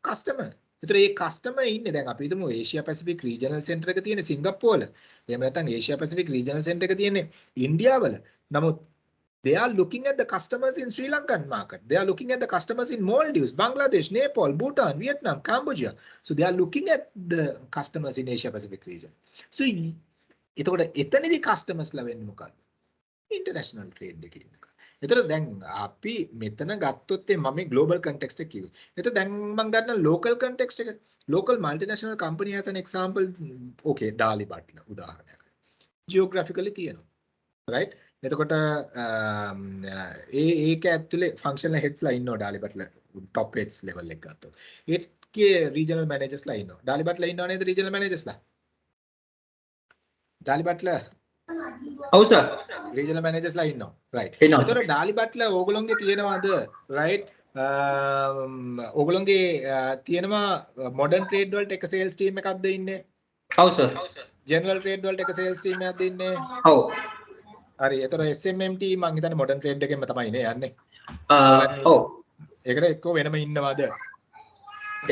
customer. ඒතර ඒ customer ඉන්නේ දැන් අපි හිතමු Asia Pacific regional center එක තියෙන සිංගප්පූරුවල. එහෙම නැත්නම් Asia Pacific regional center එක තියෙන්නේ ඉන්දියාවල. නමුත් they are looking at the customers in Sri Lankan market. They are looking at the customers in Maldives, Bangladesh, Nepal, Bhutan, Vietnam, Cambodia. So they are looking at the customers in Asia Pacific region. So එතකොට එතනදී customers ලා වෙන්නේ මොකක්ද? International trade එකේ ඉන්න. ඒතර දැන් අපි මෙතන ගත්තොත් මම global context එක කිව්වේ. ඒතර දැන් මම ගන්න local context එක, local multinational company as an example, okay, Dali Butler උදාහරණයක්. Geographically තියෙනවා. Right? එතකොට ඒක ඇතුලේ functional heads ලා ඉන්නවා Dali Butler top heads level එක ගත්තොත්. ඒකේ regional managers ලා ඉන්නවා. Dali Butler ඉන්නව නේද regional managers ලා? Dali Butler ඔව් සර් regional managers ලා ඉන්නවා, right? ඒතර ඩාලි බට්ලර් ඕගොල්ලෝගේ තියෙනවද, right? ඕගොල්ලෝගේ තියෙනවා modern trade වලට එක sales team එකක්ද ඉන්නේ? ඔව් සර්. general trade වලට එක sales team එකක්ද ඉන්නේ? ඔව්. හරි. ඒතර SMMT මං හිතන්නේ modern trade එකෙන්ම තමයි නේ යන්නේ. ඔව්. ඒකට එක්කෝ වෙනම ඉන්නවද?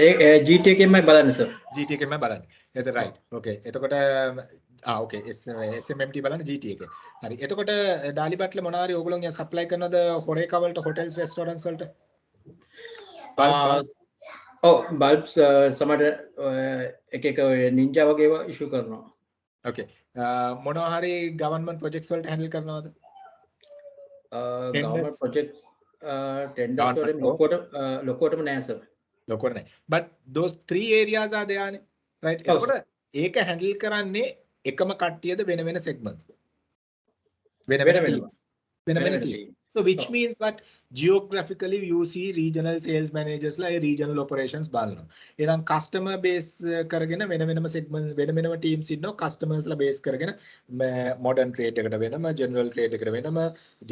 ඒ GT එකෙන්මයි බලන්නේ සර්. GT එකෙන්මයි බලන්නේ. ඒතර right. okay. එතකොට okay, SMMT බලන්න GT එකේ. හරි. එතකොට ඩාලි බට්ලර් මොනවාරි ඕගොල්ලෝ සප්ලයි කරනවද හොරේකා වලට, hotels, restaurants වලට? ඔව් බල්බ්ස් සමහර එක නින්ජා වගේ ඒවා ඉෂු කරනවා. okay. මොනවා හරි government projects වලට handle කරනවද? government project tenders වලින් ලොකෝටම නෑ සර්. ලොකෝට නෑ. But those 3 areas are there නේ. right? එතකොට ඒක handle කරන්නේ එකම කට්ටියද වෙන වෙන segments? වෙන teams. So which means what? Geographically you see regional sales managers ලා ඒ regional operations බලනවා. එහෙනම් customer base කරගෙන වෙන වෙනම segment වෙන වෙනම teams ඉන්නවා. customers ලා base කරගෙන modern trade එකට වෙනම, general trade එකට වෙනම,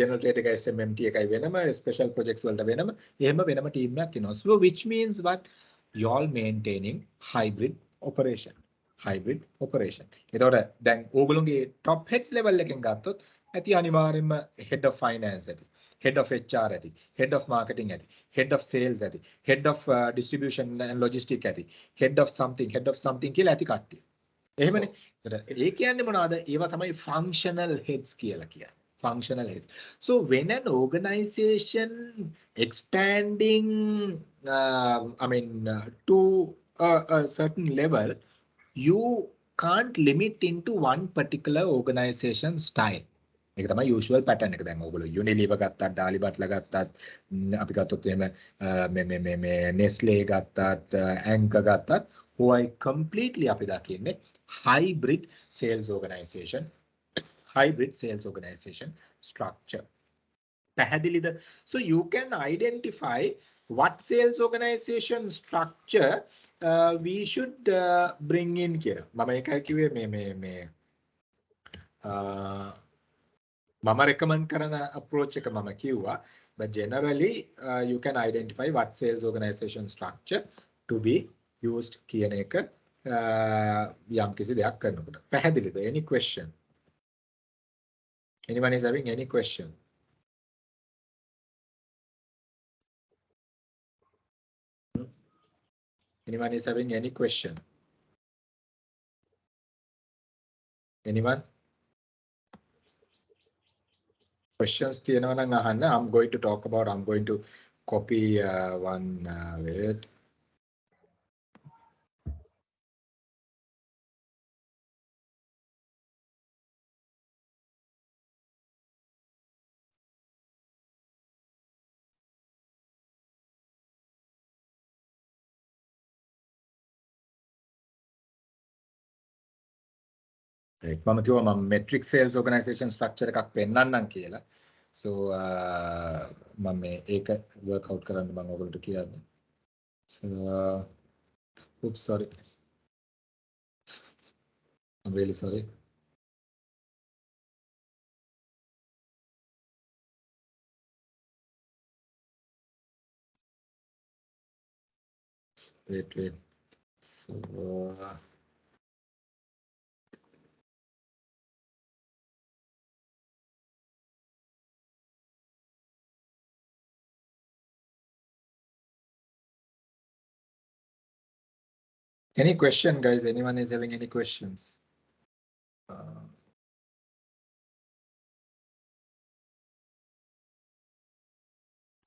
general trade එක SMMT එකයි වෙනම, special projects වලට වෙනම, එහෙම වෙනම team එකක් ඉන්නවා. So which means what? You all maintaining hybrid operation. එතකොට දැන් ඕගොල්ලෝගේ top heads level එකෙන් ගත්තොත් ඇති අනිවාර්යයෙන්ම head of finance ඇති, head of HR ඇති, head of marketing ඇති, head of sales ඇති, head of distribution and logistics ඇති, head of something කියලා ඇති කට්ටිය. එහෙමනේ. ඒ කියන්නේ මොනවාද? ඒවා තමයි functional heads කියලා කියන්නේ. Functional heads. So when an organization expanding to a certain level, you can't limit into one particular organization style. ඒක තමයි usual pattern එක. දැන් ඔයගොල්ලෝ Unilever ගත්තත්, Dali Butler ගත්තත්, අපි ගත්තොත් එහෙම මේ Nestle ගත්තත්, Anchor ගත්තත්, ඔයයි completely අපි දකින්නේ hybrid sales organization structure. පැහැදිලිද? So you can identify what sales organization structure we should bring in කියලා. මම ඒකයි කිව්වේ මේ මම recommend කරන approach එක මම කිව්වා. But generally you can identify what sales organization structure to be used කියන එක යම් කිසි දෙයක් කරනකොට. පැහැදිලිද? Any question? Anyone is having any question? Anyone is having any question? Anyone? Questions තියෙනවා නම් අහන්න. I'm going to talk about, I'm going to copy one wait. මම කිව්වා මම metric sales organization structure එකක් පෙන්නන්නම් කියලා. So මම ඒක work out කරන්න මම ඔයගොල්ලන්ට කියන්නේ. So oops, sorry. I'm really sorry. Wait. So any question, guys? Anyone is having any questions?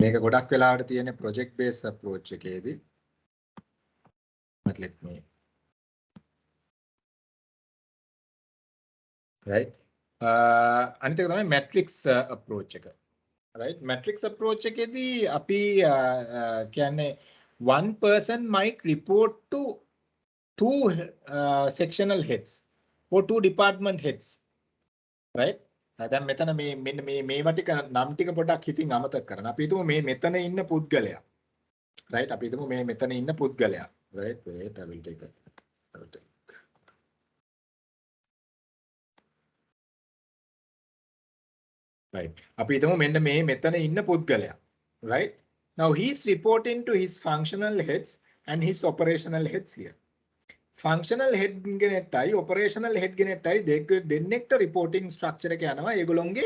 මේක ගොඩක් වෙලාවට තියෙන project based approach එකේදී. But let me. Right. අනිත් එක තමයි matrix approach එක. Right. Matrix approach එකේදී අපි කියන්නේ one person might report to two sectional heads or two department heads. Right. දැන් මෙතන මේවා ටික නම් ටික පොඩ්ඩක් හිතින් අමතක කරන්න. අපි හිතමු මේ මෙතන ඉන්න පුද්ගලයා. Right. අපි හිතමු මේ මෙතන ඉන්න පුද්ගලයා. Right. Wait, I will take it. Right. අපි හිතමු මෙන්න මේ මෙතන ඉන්න පුද්ගලයා. Right. Now he is reporting to his functional heads and his operational heads here. Functional head ගෙනටයි operational head ගෙනටයි දෙන්නෙක්ට reporting structure එක යනවා ඒගොල්ලොන්ගේ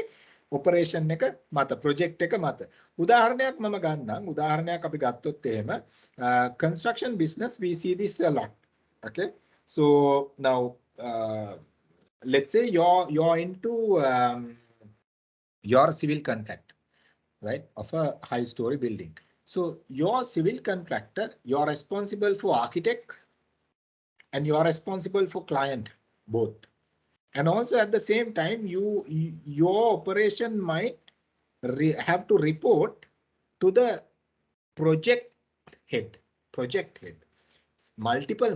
operation එක මත project එක මත. උදාහරණයක් මම ගන්නම්. උදාහරණයක් අපි ගත්තොත් එහෙම construction business we see this a lot. Okay. So now let's say you're into your civil contract, right, of a high story building. So your civil contractor, you're responsible for architect and you are responsible for client both. And also at the same time, your operation might have to report to the project head. Multiple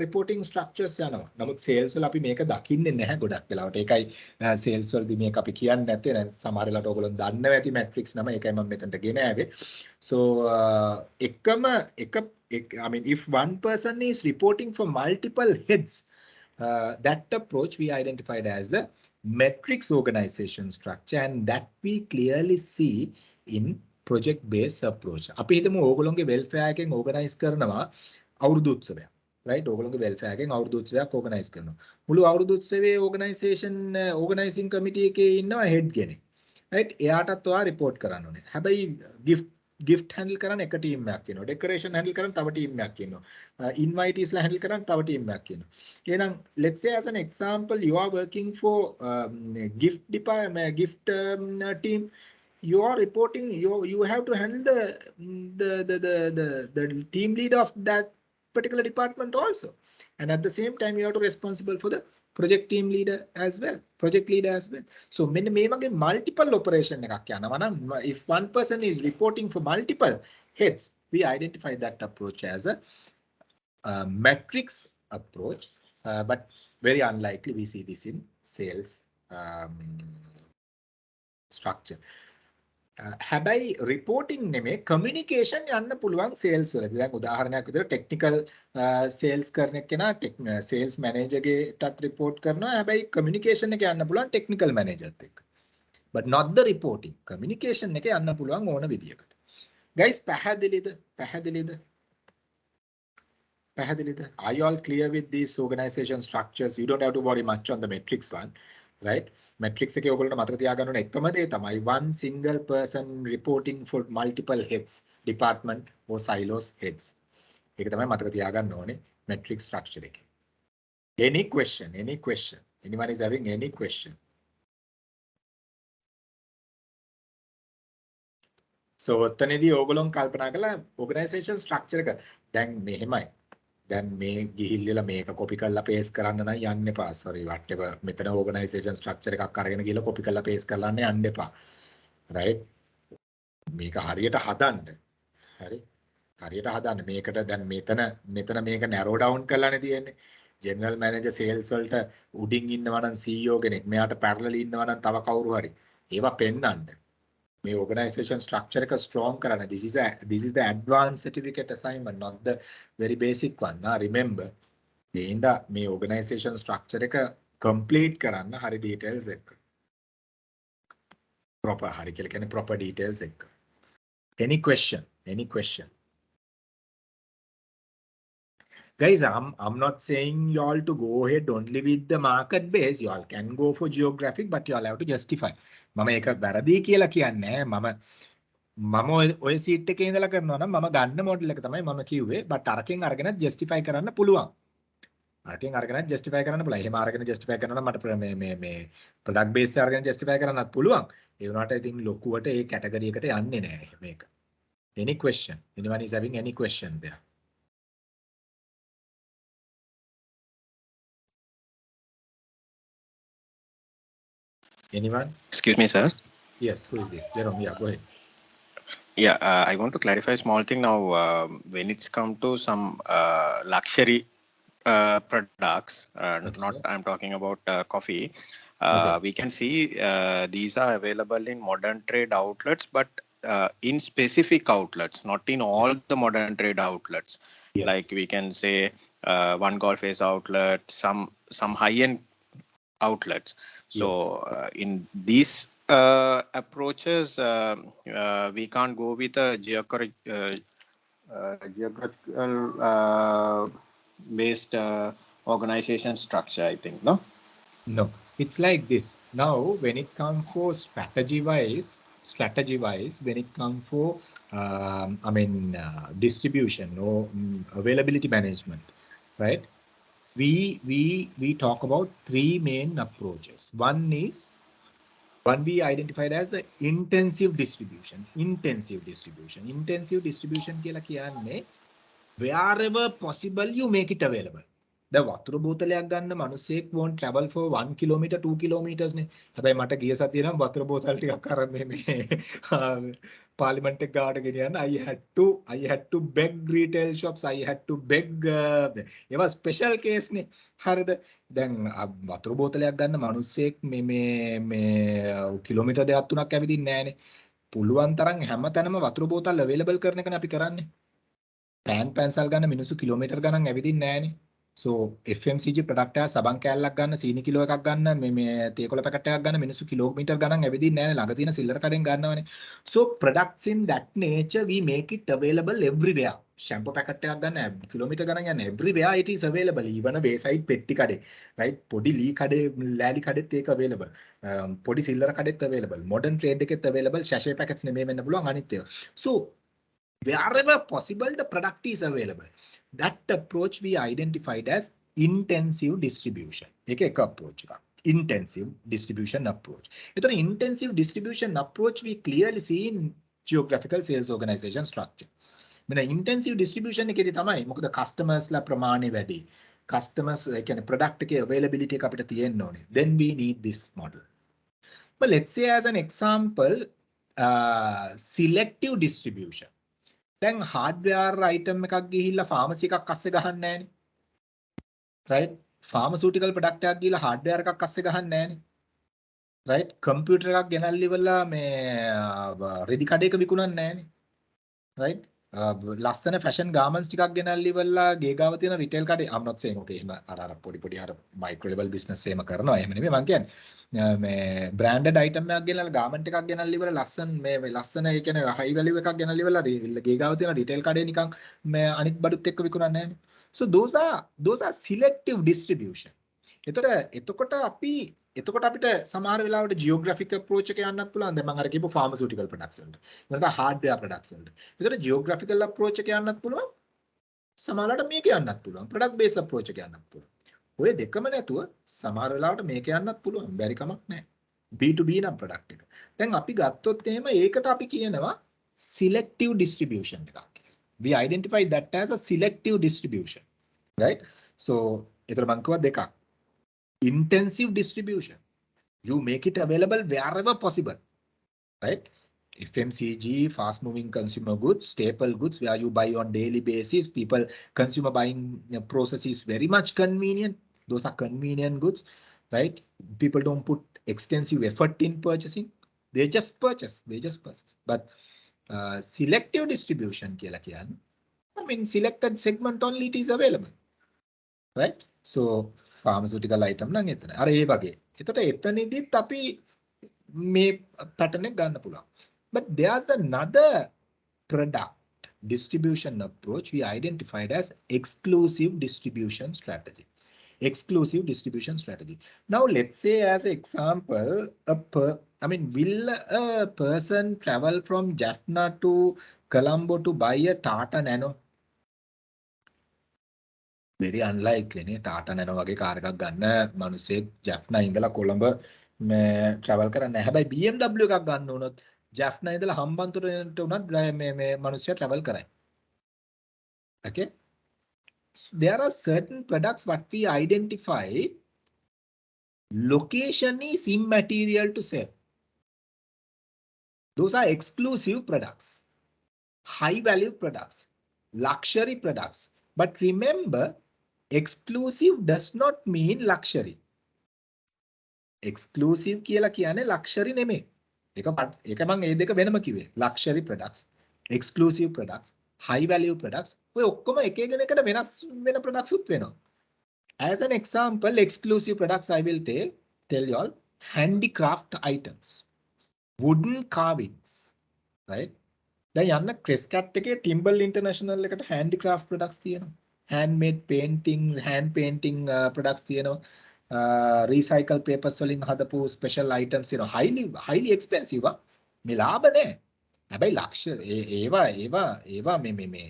reporting structures යනවා. නමුත් sales වල අපි මේක දකින්නේ නැහැ ගොඩක් වෙලාවට. ඒකයි sales වලදී මේක අපි කියන්නේ නැත්තේ. සමහර වෙලාවට ඔයගොල්ලෝ දන්නව ඇති matrix නම. ඒකයි මම මෙතනට ගෙන ආවේ. So I mean if one person is reporting for multiple heads, that approach we identified as the matrix organization structure, and that we clearly see in project based approach. අපි හිතමු ඕගොල්ලෝගේ welfare එකෙන් organize කරනවා අවුරුදු උත්සවයක්. Right. ඕගොල්ලෝගේ welfare එකෙන් අවුරුදු උත්සවයක් organize කරනවා. මුළු අවුරුදු උත්සවයේ organizing committee එකේ ඉන්නවා head කෙනෙක්. Right. එයාටත් ඔයා report කරන්න ඕනේ. හැබැයි gift handle කරන එක team එකක් ඉන්නවා. Decoration handle කරන තව team එකක් ඉන්නවා. Invitees ලා handle කරන තව team එකක් ඉන්නවා. එහෙනම් let's say as an example you are working for gift department, gift team. You are reporting. You have to handle the team lead of that particular department also, and at the same time you are responsible for the project team leader as well, project leader as well. So මෙන්න මේ වගේ multiple operation එකක් යනවා නම් if one person is reporting for multiple heads, we identify that approach as a matrix approach, but very unlikely we see this in sales structure. හැබැයි reporting නෙමේ communication යන්න පුළුවන් sales වලදී. දැන් උදාහරණයක් විදිහට technical sales කරන කෙනා sales manager ගෙටත් report කරනවා. හැබැයි communication එක යන්න පුළුවන් technical manager ත් එක්ක. But not the reporting. Communication එක යන්න පුළුවන් ඕන විදියකට. Guys, පැහැදිලිද? Are you all clear with these organization structures? You don't have to worry much on the matrix one. Right? Matrix එකේ ඔයගොල්ලන්ට මතක තියාගන්න ඕන එකම දේ තමයි one single person reporting for multiple heads, department or silos heads. ඒක තමයි මතක තියාගන්න ඕනේ matrix structure එකේ. Any question? Anyone is having any question? So ඔතනදී ඕගොල්ලෝ කල්පනා කළා organization structure එක දැන් මෙහෙමයි. දැන් මේ ගිහිල්ලා මේක copy කරලා paste කරන්න නම් යන්න එපා. Sorry, whatever. මෙතන organization structure එකක් අරගෙන ගිහලා copy කරලා paste කරන්න යන්න එපා. Right? මේක හරියට හදන්න. හරි? හරියට හදන්න. මේකට දැන් මෙතන මේක narrow down කරලානේ තියෙන්නේ. General manager sales වලට උඩින් ඉන්නවා නම් CEO කෙනෙක්, මෙයාට parallel ඉන්නවා නම් තව කවුරු හරි. ඒවා පෙන්නන්න. මේ organization structure එක strong කරන්න. This is the advanced certificate assignment, not the very basic one. Now remember, මේ organization structure එක complete කරන්න හරි details එක. Proper හරි කියලා කියන්නේ proper details එක. Any question? Guys, I'm not saying you all to go ahead only with the market base. You all can go for geographic, but you all have to justify. මම ඒක වැරදි කියලා කියන්නේ මම ඔය සීට් එකේ ඉඳලා කරනවා නම් මම ගන්න මොඩල් එක තමයි මම කිව්වේ. but අරකින් අරගෙනත් justify කරන්න පුළුවන්. එහෙම අරගෙන justify කරනවා නම් මට මේ product base එක අරගෙන justify කරන්නත් පුළුවන්. ඒ වුණාට ඉතින් ලොකුවට ඒ category එකට යන්නේ නැහැ මේක. Any question? Anyone is having any question there? Anyone? Excuse me, sir. Yes, who is this? Jerome, yeah, go ahead. Yeah, I want to clarify a small thing now. When it's come to some luxury products, I'm talking about coffee. Okay. We can see these are available in modern trade outlets, but in specific outlets, not in all the modern trade outlets. Yes. Like we can say one golf face outlet, some high-end outlets. So in these approaches, we can't go with a geographical based organization structure, I think, no? No, it's like this. Now, when it comes for strategy wise, when it comes for, distribution or availability management, right? We talk about three main approaches. One we identified as the intensive distribution. Intensive distribution කියලා කියන්නේ wherever possible you make it available. දැන් වතුර බෝතලයක් ගන්න මිනිස්සෙක් won't travel for 1 kilometer 2 kilometers නේ. හැබැයි මට ගිය සතියේ නම් වතුර බෝතල් ටිකක් අර මේ පාර්ලිමේන්තු එක ගාඩ ගෙනියන්න I had to beg retail shops, I had to beg ඒවා ස්පෙෂල් කේස් නේ. හරිද? දැන් වතුර බෝතලයක් ගන්න මිනිස්සෙක් මේ කිලෝමීටර් 2 3ක් ඇවිදින්නේ නැහනේ. පුළුවන් තරම් හැමතැනම වතුර බෝතල් available කරන එකනේ අපි කරන්නේ. පෑන්සල් ගන්න මිනිස්සු කිලෝමීටර් ගණන් ඇවිදින්නේ නැහනේ. So FMCG product එක සබන් කෑල්ලක් ගන්න සීනි කිලෝ එකක් ගන්න මේ තේකොළ පැකට් එකක් ගන්න මිනිස්සු කිලෝමීටර් ගණන් ඇවිදින්නේ නැහැ නේ ළඟ තියෙන සිල්ලර කඩෙන් ගන්නවනේ. So products in that nature we make it available everywhere. shampoo packet එකක් ගන්න කිලෝමීටර් ගණන් යන everywhere it is available, even a wayside පෙට්ටි කඩේ, right? පොඩි ලී කඩේ ලෑලි කඩෙත් ඒක available, පොඩි සිල්ලර කඩෙත් available, modern trade එකෙත් available, sachet packets නෙමෙයි වෙන්න පුළුවන් අනිත් ඒවා. So wherever possible the product is available. That approach we identified as intensive distribution. एक approach का intensive distribution approach. तो intensive distribution approach we clearly see in geographical sales organization structure. මෙන්න intensive distribution එකේදී තමයි මොකද customers ලා ප්‍රමාණය වැඩි, customers කියන්නේ product එකේ availability එක අපිට තියෙන්න ඕනේ. Then we need this model. But let's say as an example, selective distribution. දැන් hardware item එකක් ගිහිල්ලා pharmacy එකක් අස්සේ ගහන්නේ නැහනේ. Right? Pharmaceutical product එකක් ගිහිල්ලා hardware එකක් අස්සේ ගහන්නේ නැහනේ. Right? computer එකක් ගෙනල්ලි වෙලා මේ රෙදි කඩේක විකුණන්නේ නැහනේ. Right? ලස්සන fashion garments ටිකක් ගෙනල්ලි වෙලා ගේ ගාව තියෙන retail කඩේ I'm not saying okay එහෙම අර පොඩි අර micro level business එහෙම කරනවා එහෙම නෙමෙයි මම කියන්නේ මේ branded item එකක් ගෙනල්ලා garment එකක් ගෙනල්ලි වෙලා ලස්සන ඒ කියන්නේ high value එකක් ගෙනල්ලි වෙලා ගේ ගාව තියෙන retail කඩේ නිකන් මේ අනිත් බඩුත් එක්ක විකුණන්නේ නැහනේ. So those are selective distribution. එතකොට අපිට සමහර වෙලාවට geographic approach එක යන්නත් පුළුවන්. දැන් මම අර කියපු pharmaceutical products වලට. නැත්නම් hardware products වලට. ඒතකොට geographical approach එක යන්නත් පුළුවන්. සමහරවිට මේක යන්නත් පුළුවන්. product based approach එක යන්නත් පුළුවන්. ඔය දෙකම නැතුව සමහර වෙලාවට මේක යන්නත් පුළුවන්. බැරි කමක් නැහැ. B2B නම් product එක. දැන් අපි ගත්තොත් එහෙම ඒකට අපි කියනවා selective distribution එකක්. We identify that as a selective distribution. Right? So ඒතර මම කිව්වා දෙකක්. Intensive distribution. You make it available wherever possible, right? FMCG, fast moving consumer goods, staple goods where you buy on daily basis. Consumer buying process is very much convenient. Those are convenient goods, right? People don't put extensive effort in purchasing. They just purchase. But selective distribution, I mean, selected segment only it is available, right? So pharmaceutical item නම් එතන. අර ඒ වගේ. එතකොට එතනදිත් අපි මේ pattern එක ගන්න පුළුවන්. But there's another product distribution approach we identified as exclusive distribution strategy. Exclusive distribution strategy. Now let's say as an example, will a person travel from Jaffna to Colombo to buy a Tata Nano? Very unlikely නේ Tata nano වගේ car එකක් ගන්න මිනිස්සෙක් ජැෆ්නා ඉඳලා කොළඹ මේ travel කරන්නේ. හැබැයි BMW එකක් ගන්න උනොත් ජැෆ්නා ඉඳලා හම්බන්තොටට උනත් මේ මිනිස්සයා travel කරයි. Okay? There are certain products what we identify location is immaterial to sell. Those are exclusive products, high value products, luxury products. But remember, exclusive does not mean luxury. Exclusive කියලා කියන්නේ luxury නෙමෙයි. ඒක මම ඒ දෙක වෙනම කිව්වේ. Luxury products, exclusive products, high value products. ඔය ඔක්කොම එක එකට වෙනස් වෙන products උත් වෙනවා. As an example, exclusive products I will tell you all handicraft items, wooden carvings, right? දැන් යන්න ක්‍රෙස්කට් එකේ ටිම්බල් ඉන්ටර්නැෂනල් එකට handicraft products තියෙනවා. Handmade painting, hand painting products තියෙනවා. Recycle papers වලින් හදපු special items තියෙනවා. Highly expensive. මේ ලාභ නැහැ. හැබැයි luxury ඒවා මේ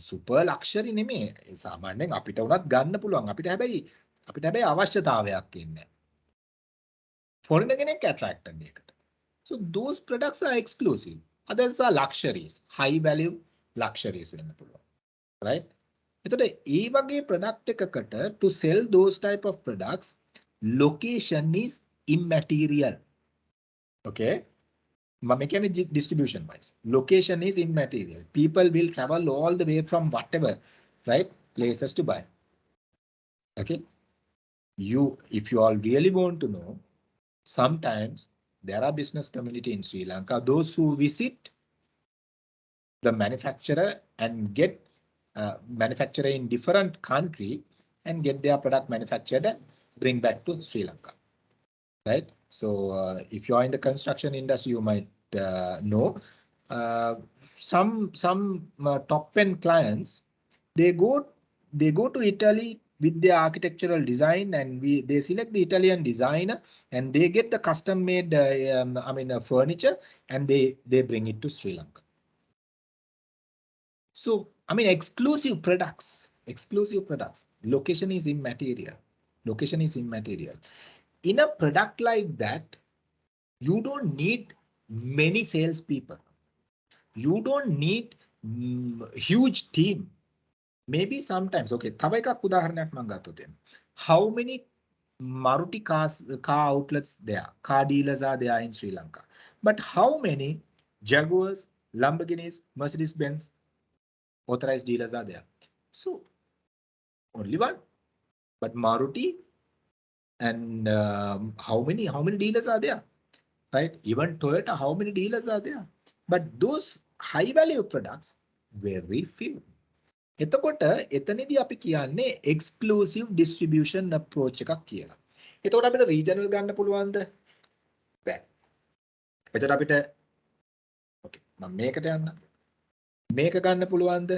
super luxury නෙමෙයි. සාමාන්‍යයෙන් අපිට උනත් ගන්න පුළුවන්. අපිට හැබැයි අවශ්‍යතාවයක් ඉන්නේ. Foreigner කෙනෙක් attracted ඒකට. So those products are exclusive. Others are luxuries, high value luxuries වෙන්න පුළුවන්. Right? එතකොට ඒ වගේ product එකකට to sell those type of products, location is immaterial. Okay? මම කියන්නේ distribution wise. Location is immaterial. People will travel all the way from whatever, right, places to buy. Okay? If you all really want to know, sometimes there are business community in Sri Lanka, those who visit the manufacturer and get manufacturer in different country and get their product manufactured and bring back to Sri Lanka, right? So if you are in the construction industry, you might know some top end clients, they go to Italy with their architectural design, and they select the Italian designer and they get the custom made furniture, and they bring it to Sri Lanka. So exclusive products, location is immaterial. In a product like that, you don't need many salespeople. You don't need huge team. maybe sometimes okay තව එකක් උදාහරණයක් මම ගත්තොත් how many Maruti car outlets there, car dealers are there in Sri Lanka, but how many Jaguars, Lamborghinis, Mercedes-Benz authorized dealers are there? So only one. But Maruti and how many dealers are there, right? Even Toyota, how many dealers are there? But those high value products, very few. එතකොට එතනදී අපි කියන්නේ exclusive distribution approach එකක් කියලා. එතකොට අපිට regional ගන්න පුළුවන්ද? බෑ. එතකොට අපිට okay මම මේකට යන්න. මේක ගන්න පුළුවන්ද?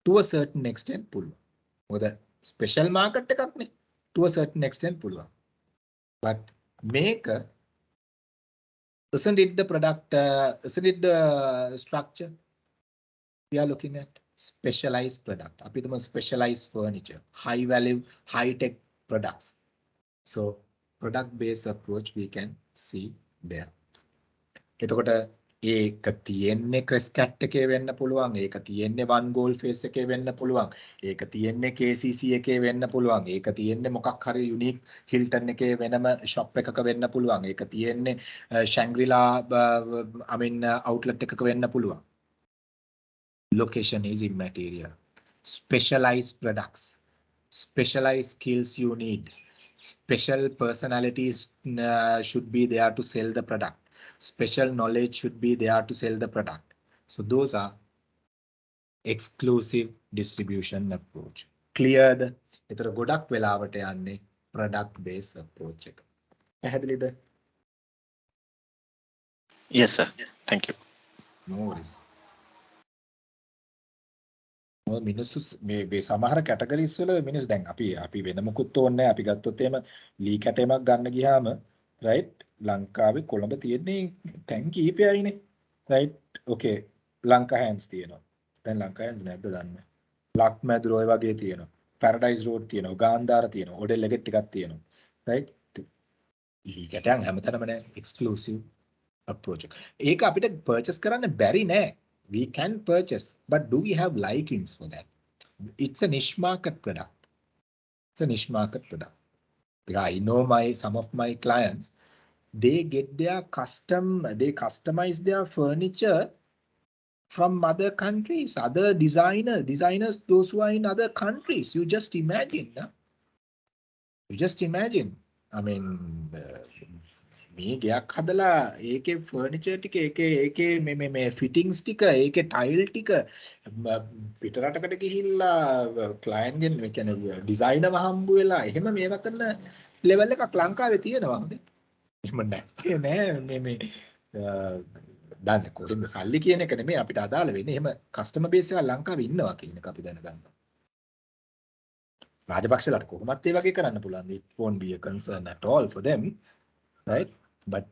To a certain extent පුළුවන්. මොකද special market එකක්නේ. To a certain extent පුළුවන්. But මේක isn't it the product, isn't it the structure we are looking at? Specialized product. අපි හිතමු specialized furniture, high value, high tech products. So product based approach we can see there. එතකොට ඒක තියෙන්නේ Crescat එකේ වෙන්න පුළුවන්, ඒක තියෙන්නේ One Goal Face එකේ වෙන්න පුළුවන්, ඒක තියෙන්නේ KCC එකේ වෙන්න පුළුවන්, ඒක තියෙන්නේ මොකක් හරි unique Hilton එකේ වෙනම shop එකක වෙන්න පුළුවන්, ඒක තියෙන්නේ Shangri-La I mean outlet එකක වෙන්න පුළුවන්. Location is immaterial. Specialized products, specialized skills you need, special personalities should be there to sell the product, special knowledge should be there to sell the product. So those are exclusive distribution approach. Clear the එතර ගොඩක් වෙලාවට යන්නේ product based approach එක. පැහැදිලිද? Yes sir. Thank you. No worries. මිනිස්සු මේ සමහර categories වල මිනිස්සු දැන් අපි වෙන මොකුත් ඕනේ නැහැ. අපි ගත්තොත් එහෙම ලී කැටයමක් ගන්න ගියාම right ලංකාවේ කොළඹ තියෙන්නේ තැන් කීපයයිනේ right okay ලංකා hands තියෙනවා. දැන් ලංකා hands නැද්ද දන්නේ. ලක්මැද රෝය වගේ තියෙනවා. පැරඩයිස් රෝඩ් තියෙනවා. ගාන්ධාර තියෙනවා. ඔඩෙල් එකක් ටිකක් තියෙනවා. right ලී කැටයන් හැමතැනම නැහැ exclusive approach. ඒක අපිට purchase කරන්න බැරි නෑ. We can purchase, but do we have likings for that? It's a niche market product. It's a niche market product. Because I know some of my clients, they get their they customize their furniture from other countries, other designers, those who are in other countries. You just imagine, no? You just imagine. I mean, මේ ගයක් හදලා ඒකේ furniture ටික ඒකේ මේ ෆිටින්ග්ස් ටික ඒකේ tile ටික පිටරටකට ගිහිල්ලා ක්ලයන්ට් ගෙන් මේ කියන්නේ ඩිසයිනර්ව හම්බ වෙලා එහෙම මේවා කරන ලෙවල් එකක් ලංකාවේ තියෙනවා නේද? එහෙම නැත්තේ නෑ මේ දන්නේ කොහෙන්ද සල්ලි කියන එක නෙමෙයි අපිට අදාළ වෙන්නේ. එහෙම කස්ටමර් බේස් එක ලංකාවේ ඉන්නවා කියන එක අපි දැනගන්නවා. රාජපක්ෂලාට කොහොමත් ඒ වගේ කරන්න පුළුවන්. It won't be a concern at all for them, right? But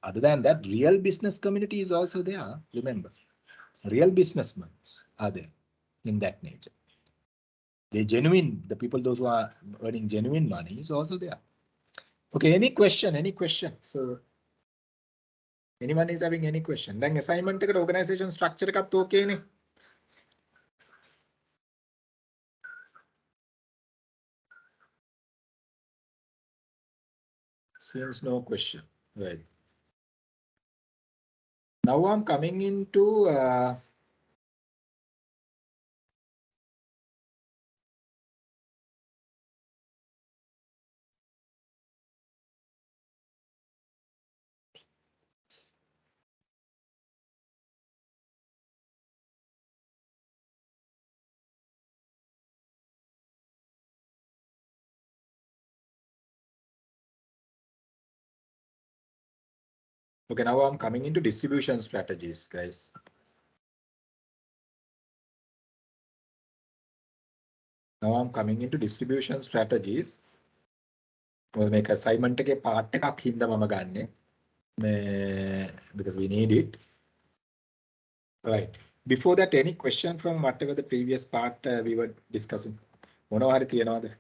other than that, real business community is also there. Remember, real businessmen are there in that nature. They genuine, the people, those who are earning genuine money is also there. Okay, any question? So, anyone is having any question? Then assignment eකට organization structure එකත් okay නේ? Seems no question. Right. Now I'm coming into okay, now I'm coming into distribution strategies, guys. Now I'm coming into distribution strategies. Well, make assignment එකේ part එකක් හින්දා මම ගන්නෙ. Because we need it. Right. Before that, any question from whatever the previous part we were discussing? මොනවා හරි තියනවද?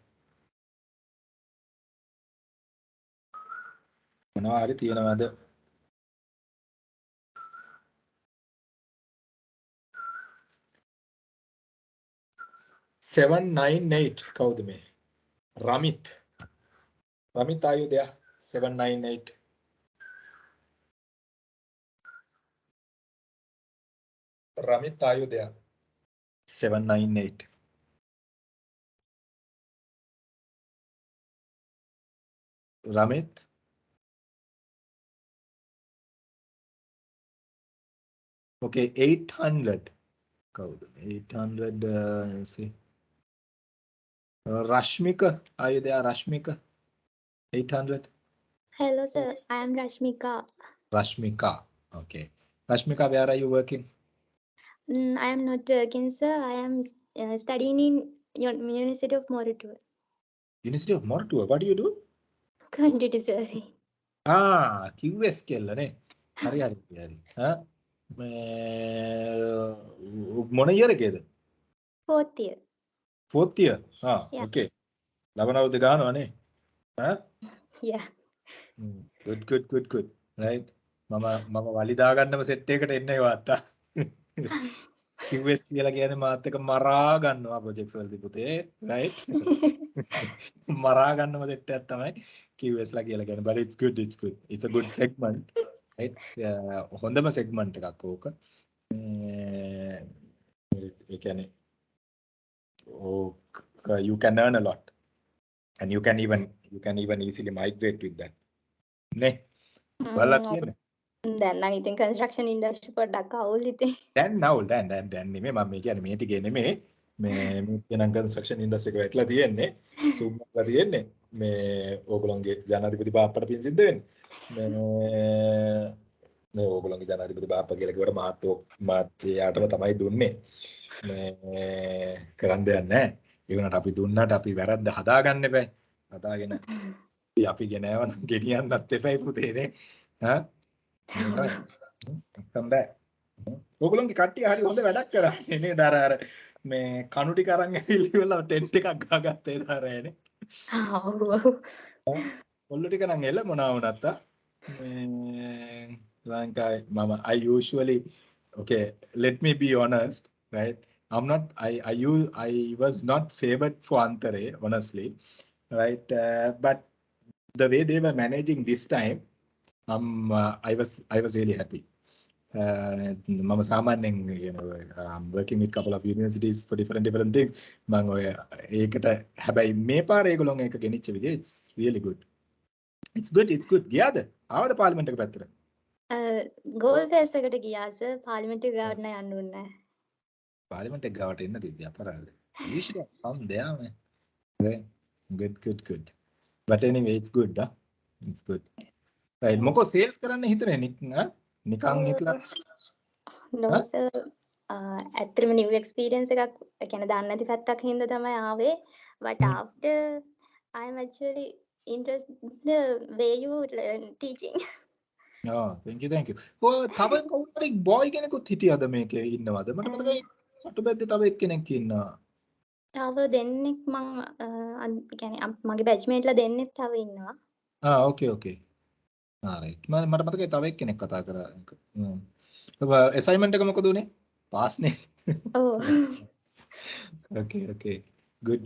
මොනවා හරි තියනවද? 798 කවුද මේ? Ramit. Ramit, are you there? 798. Ramit, are you there? 798. Ramit? Okay, 800. 800, let's see. Rashmika, are you there, Rashmika? 800. Hello, sir. I am Rashmika. Rashmika, okay. Rashmika, where are you working? I am not working, sir. I am studying in University of Moratuwa. University of Moratuwa, what do you do? Quantity survey. QS කියලානේ. හරි හරි හරි. මොන year එකේද? Fourth year. Fourth year. Yeah. Okay. ලබනවද ගන්නවනේ. Yeah. Good. Right. මම වලි දාගන්නම set එකකට එන්නේ වාත්තා. QS කියලා කියන්නේ මාත් එක මරා ගන්නවා ප්‍රොජෙක්ට්ස් වලදී පුතේ. Right. මරා ගන්නම සෙට් එකක් තමයි QS ලා කියලා කියන්නේ. But it's good. It's a good segment. Right. හොඳම segment එකක් ඕක. ඒ කියන්නේ you can earn a lot. And you can even easily migrate with that. Ne? Balak තියෙන. දැන් නම් ඉතින් construction industry පොඩ්ඩක් අවුල් ඉතින්. දැන් නෙමෙයි මම කියන්නේ මේ ටිකේ නෙමෙයි මේ කියනනම් construction industry එක වැටලා තියෙන්නේ සූම්ලා තියෙන්නේ මේ ඕගොල්ලෝගේ ජනාධිපති බාප්පට පින් සිද්ධ වෙන්නේ මේ ඕගොල්ලෝගේ ජනාධිපති බාප්පා කියලා කිව්වට මාත් එයාටම තමයි දුන්නේ මේ කරන්න දෙයක් නැහැ ඒ වුණාට අපි දුන්නාට අපි වැරද්ද හදාගන්න එපා හදාගෙන අපි ගෙනාවනම් ගෙනියන්නත් එපයි පුතේනේ come back. ඕගොල්ලෝගේ කට්ටිය හරි හොඳ වැඩක් කරන්නේ නේද අර මේ කණු ටික අරන් ඇවිල්ලා ටෙන්ට් එකක් ගහගත්තා ඒ දාරයනේ. ඔල්ල ටික නම් එළ මොනවා වුණත් මේ ලංකාවේ මම I usually okay let me be honest right I was not favored for Antare honestly right but the way they were managing this time I was really happy. Mama Samaneng, I'm working with a couple of universities for different things. Mango ekata habai me pa regulong එක ගෙනිච්ච විදිය it's really good. It's good. ගියාද? ආවද පාර්ලිමේන්තු එක පැත්තට? Goal face එකට ගියා sir පාර්ලිමේන්තු ගාවට නෑ යන්න ඕනේ නෑ. පාර්ලිමේන්තු එක ගාවට එන්න තිබ්බ අපරාධ. You should have come there man. Okay. Good. But anyway it's good. It's good. Right. මොකෝ sales කරන්න හිතන්නේ නිකන් හිතලා no sir ඇත්තටම new experience එකක් කියන්නේ දන්නේ නැති පැත්තක් හින්දා තමයි ආවේ but after I am actually interested in the way you learn teaching. thank you. ඔය තව කවුරුහරි boy කෙනෙකුත් හිටියද මේකේ ඉන්නවද? මට මතකයි අටුබැද්දේ තව එක්කෙනෙක් ඉන්නවා. තව දෙන්නෙක් මම කියන්නේ මගේ batchmate ලා දෙන්නෙක් තව ඉන්නවා. okay. right. මට මතකයි තව එක්කෙනෙක් කතා කරා. assignment එක මොකද උනේ? pass නේ. Okay. Good.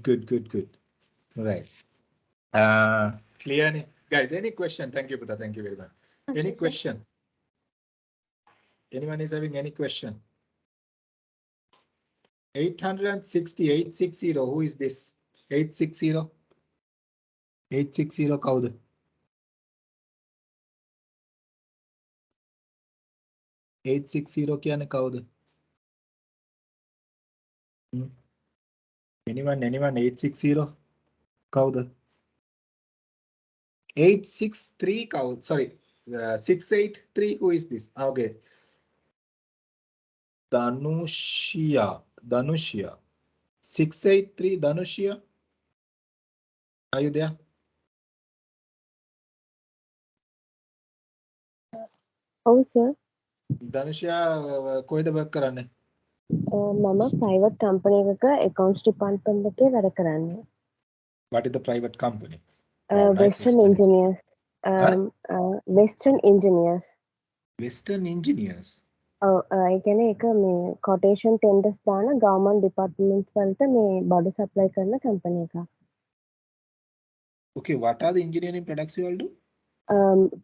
Right. Clear නේ. Guys, any question? Thank you Putha. Thank you very much. Okay, any question? Anyone is having any question? 860 who is this? 860 කවුද? 860 කියන්නේ කවුද? Anyone 860 කවුද? 863 කවුද? Sorry 683 who is this? Okay. Danushya 683 Danushya. Are you there? Oh sir. Danushya කොහෙද work කරන්නේ? මම private company එකක accounts department එකේ වැඩ කරන්නේ. What is the private company? Western Engineers. Western Engineers. Western Engineers. ඒ කියන්නේ ඒක මේ quotation tenders දාන government departments වලට මේ බඩු supply කරන company එකක්. Okay, what are the engineering products you all do?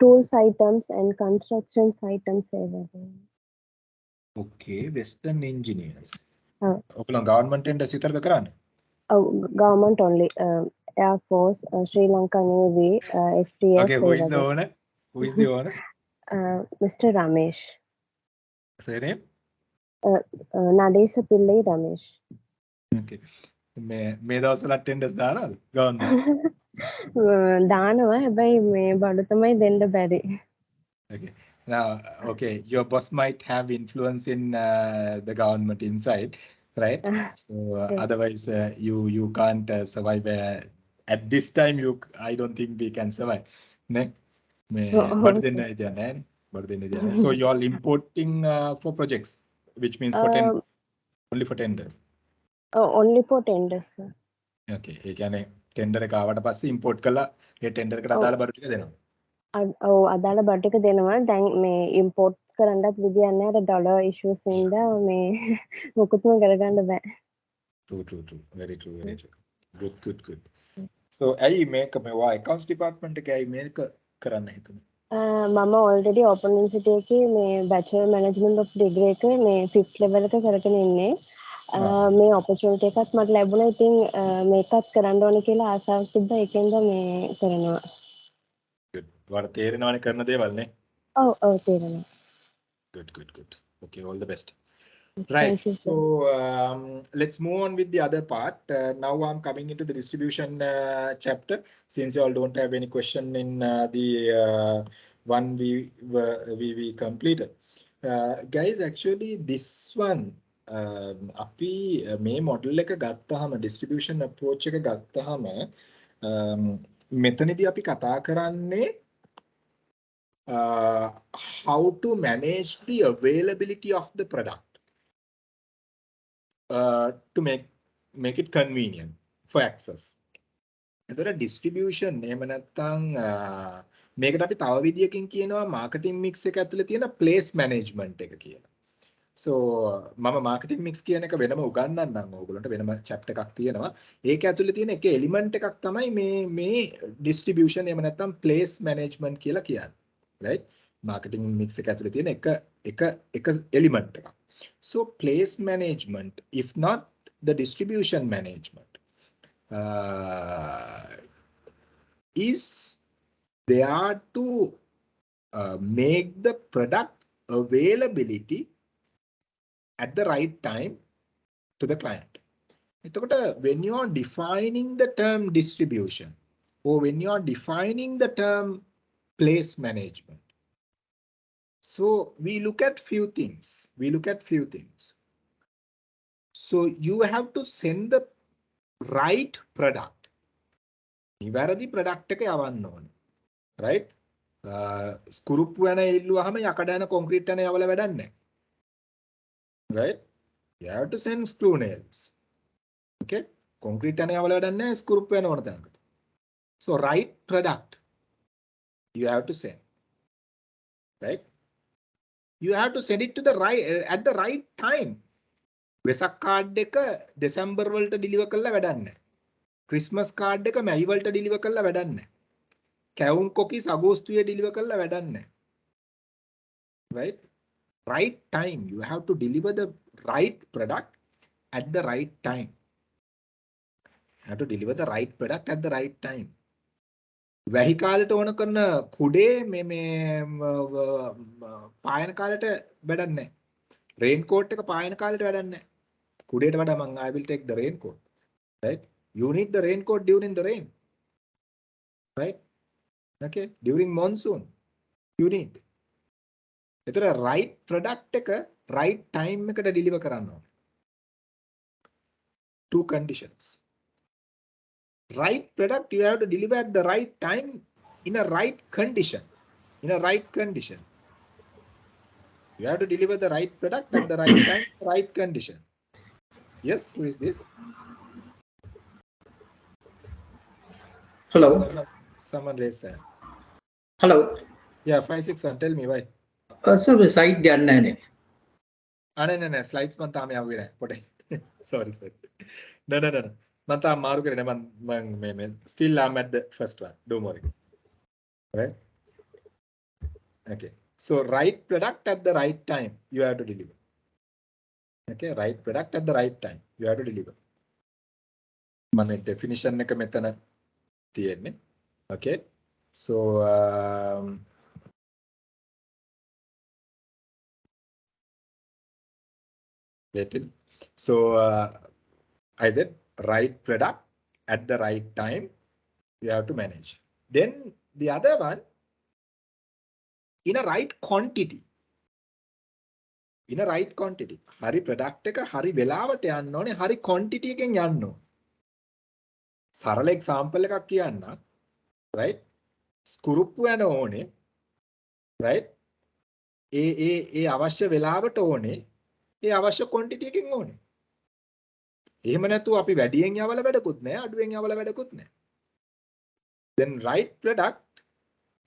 Tools items and construction items ඒ වගේ. Okay, Western engineers. ඔව්. government tenders විතරද කරන්නේ? Government only. Air Force, Sri Lanka Navy, STF. Okay, who is the owner? Who is the owner? Mr. Ramesh. Surname? Nadesa Pillai Ramesh. Okay. මේ දවස්වල attendance දානවද? government. දානවා හැබැයි මේ බඩු තමයි දෙන්න බැරි. Okay. Now, okay, your boss might have influence in the government inside, right? So otherwise, you can't survive. At this time, I don't think we can survive. Ne? So you all importing for projects, which means for tenders, only for tenders. Only for tenders, sir. Okay, ඒ කියන්නේ tender එක ආවට පස්සේ import කළා ඒ tender එකට අදාළ බඩු ටික දෙනවා. ඔව් අදාළ බඩු ටික දෙනවා. දැන් මේ import කරන්නත් විදියක් නැහැ. අර dollar issues ඉඳලා මේ මොකුත්ම කරගන්න බෑ. True. Very true. Good. So ඇයි මේක මේවා accounts department එකේ ඇයි මේක කරන්න හිතුනේ? මම already open university එකේ මේ bachelor management of degree එක මේ 5th level එක කරගෙන ඉන්නේ. මේ opportunity එකත් මට ලැබුණා. ඉතින් මේකත් කරන්න ඕනේ කියලා ආසාවක් තිබ්බා. ඒකෙන්ද මේ කරනවා. Good. ඔයාලට තේරෙනවනේ කරන දේවල් නේ? ඔව් තේරෙනවා. Good. Okay, all the best. Right. So let's move on with the other part. Now I'm coming into the distribution chapter. Since you all don't have any question in the one we completed, guys. Actually, this one, අපි මේ model එක ගත්තාම distribution approach එක ගත්තාම මෙතනදී අපි කතා කරන්නේ how to manage the availability of the product. To make it convenient for access. එතකොට distribution එහෙම නැත්නම් මේකට අපි තව විදියකින් කියනවා marketing mix එක ඇතුලේ තියෙන place management එක කියලා. So මම marketing mix කියන එක වෙනම උගන්වන්නම් ඕගොල්ලන්ට වෙනම chapter එකක් තියෙනවා. ඒක ඇතුලේ තියෙන එක element එකක් තමයි මේ distribution එහෙම නැත්නම් place management කියලා කියන්නේ. Right? Marketing mix එක ඇතුලේ තියෙන එක element එකක්. So place management, if not the distribution management, is there to make the product availability at the right time to the client. When you are defining the term distribution or when you are defining the term place management, so we look at few things. So you have to send the right product. නිවැරදි product එක යවන්න ඕනේ. Right? ස්කුරුප්පු යන ඉල්ලුවාම යකඩ යන concrete යන යවල වැඩක් නැහැ. Right? You have to send screw nails. Okay? Concrete යන යවල වැඩක් නැහැ ස්කුරුප්පු යන ඕන තැනකට. So right product you have to send. Right? You have to send it to the right at the right time. Vesak card එක දෙසැම්බර් වලට ඩිලිවර් කරලා වැඩක් නැහැ. ක්‍රිස්මස් කාඩ් එක මැයි වලට ඩිලිවර් කරලා වැඩක් නැහැ. කැවුම් කොකිස් අගෝස්තුවේ ඩිලිවර් කරලා වැඩක් නැහැ. Right? Right time. You have to deliver the right product at the right time. You have to deliver the right product at the right time. වැහි කාලෙට ඕන කරන කුඩේ මේ පායන කාලෙට වැඩක් නැහැ. රේන් කෝට් එක පායන කාලෙට වැඩක් නැහැ. කුඩේට වඩා මම I will take the raincoat. Right? You need the raincoat during the rain. Right? Okay? During monsoon. You need. එතන right product එක right time එකට deliver කරන්න ඕනේ. Two conditions. Right product you have to deliver at the right time in a right condition. You have to deliver the right product at the right time, right condition. Yes, who is this? Hello. Someone raised hand. Hello. Yeah, 561. Tell me why. Sir, the site යන්නේ නැහැ. අනේ slides මම තාම යවුවේ නැහැ පොඩේ. sorry. No. මම තාම මාරු කරේ නැහැ මම still I'm at the first one. Don't worry. Right? Okay. So right product at the right time you have to deliver. Okay, right product at the right time you have to deliver. මම definition එක මෙතන තියෙන්නේ. Okay. So So I said right product at the right time you have to manage. Then the other one in a right quantity. In a right quantity. Hari product එක hari වෙලාවට යන්න ඕනේ hari quantity එකෙන් යන්න ඕනේ. සරල example එකක් කියන්න. Right? ස්කුරුප්පු යන ඕනේ. Right? ඒ අවශ්‍ය වෙලාවට ඕනේ. ඒ අවශ්‍ය quantity එකෙන් ඕනේ. එහෙම නැතුව අපි වැඩියෙන් යවල වැඩකුත් නැහැ අඩුවෙන් යවල වැඩකුත් නැහැ. Then right product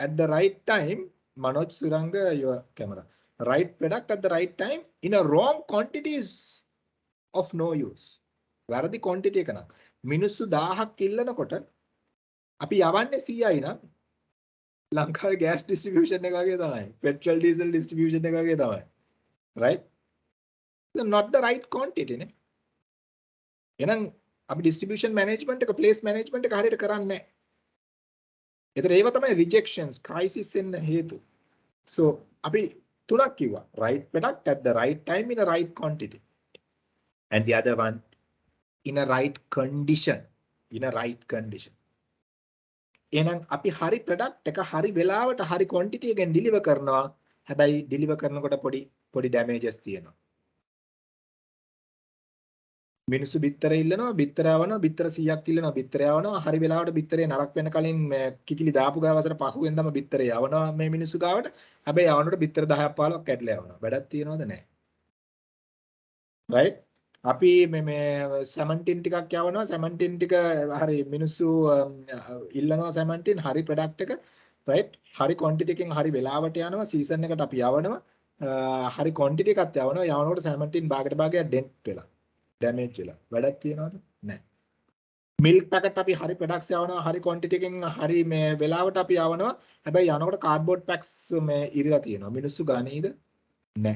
at the right time Manoj Suranga your camera. Right product at the right time in a wrong quantity is of no use. වැරදි quantity එක නම් මිනිස්සු 1000ක් ඉල්ලනකොට අපි යවන්නේ 100යි නම් ලංකාවේ gas distribution එක වගේ තමයි. petrol diesel distribution එක වගේ තමයි. Right? Not the right quantity නේ. එහෙනම් අපි distribution management එක place management එක හරියට කරන්නේ නැහැ. ඒතර ඒව තමයි rejections crisis එන්න හේතු. So අපි තුනක් කිව්වා. Right product at the right time in a right quantity. And the other one in a right condition. In a right condition. එහෙනම් අපි හරි product එක හරි වෙලාවට හරි quantity එකෙන් deliver කරනවා. හැබැයි deliver කරනකොට පොඩි damages තියෙනවා. මිනිස්සු බිත්තර ඉල්ලනවා බිත්තර යවනවා බිත්තර 100ක් ඉල්ලනවා බිත්තර යවනවා හරි වෙලාවට බිත්තරේ නරක් වෙන කලින් කිකිලි දාපු ගාවසට පහුවෙන් තමයි බිත්තර යවනවා මේ මිනිස්සු ගාවට හැබැයි යවනකොට බිත්තර 10ක් 15ක් කැඩලා යවනවා වැඩක් තියනවද නැහැ right අපි මේ සැමන්ටින් ටිකක් යවනවා සැමන්ටින් ටික හරි මිනිස්සු ඉල්ලනවා සැමන්ටින් හරි ප්‍රොඩක්ට් එක right හරි quantity එකෙන් හරි වෙලාවට යනවා සීසන් එකට අපි යවනවා හරි quantity එකක් යවනවා යවනකොට සැමන්ටින් භාගයට භාගයක් ඩෙන්ට් වෙලා damage වෙලා වැඩක් තියනවද නැහැ milk packet අපි හරි products යවනවා හරි quantity එකෙන් හරි මේ වෙලාවට අපි යවනවා හැබැයි යනකොට cardboard packs මේ ඉරලා තියෙනවා මිනිස්සු ගනීද නැහැ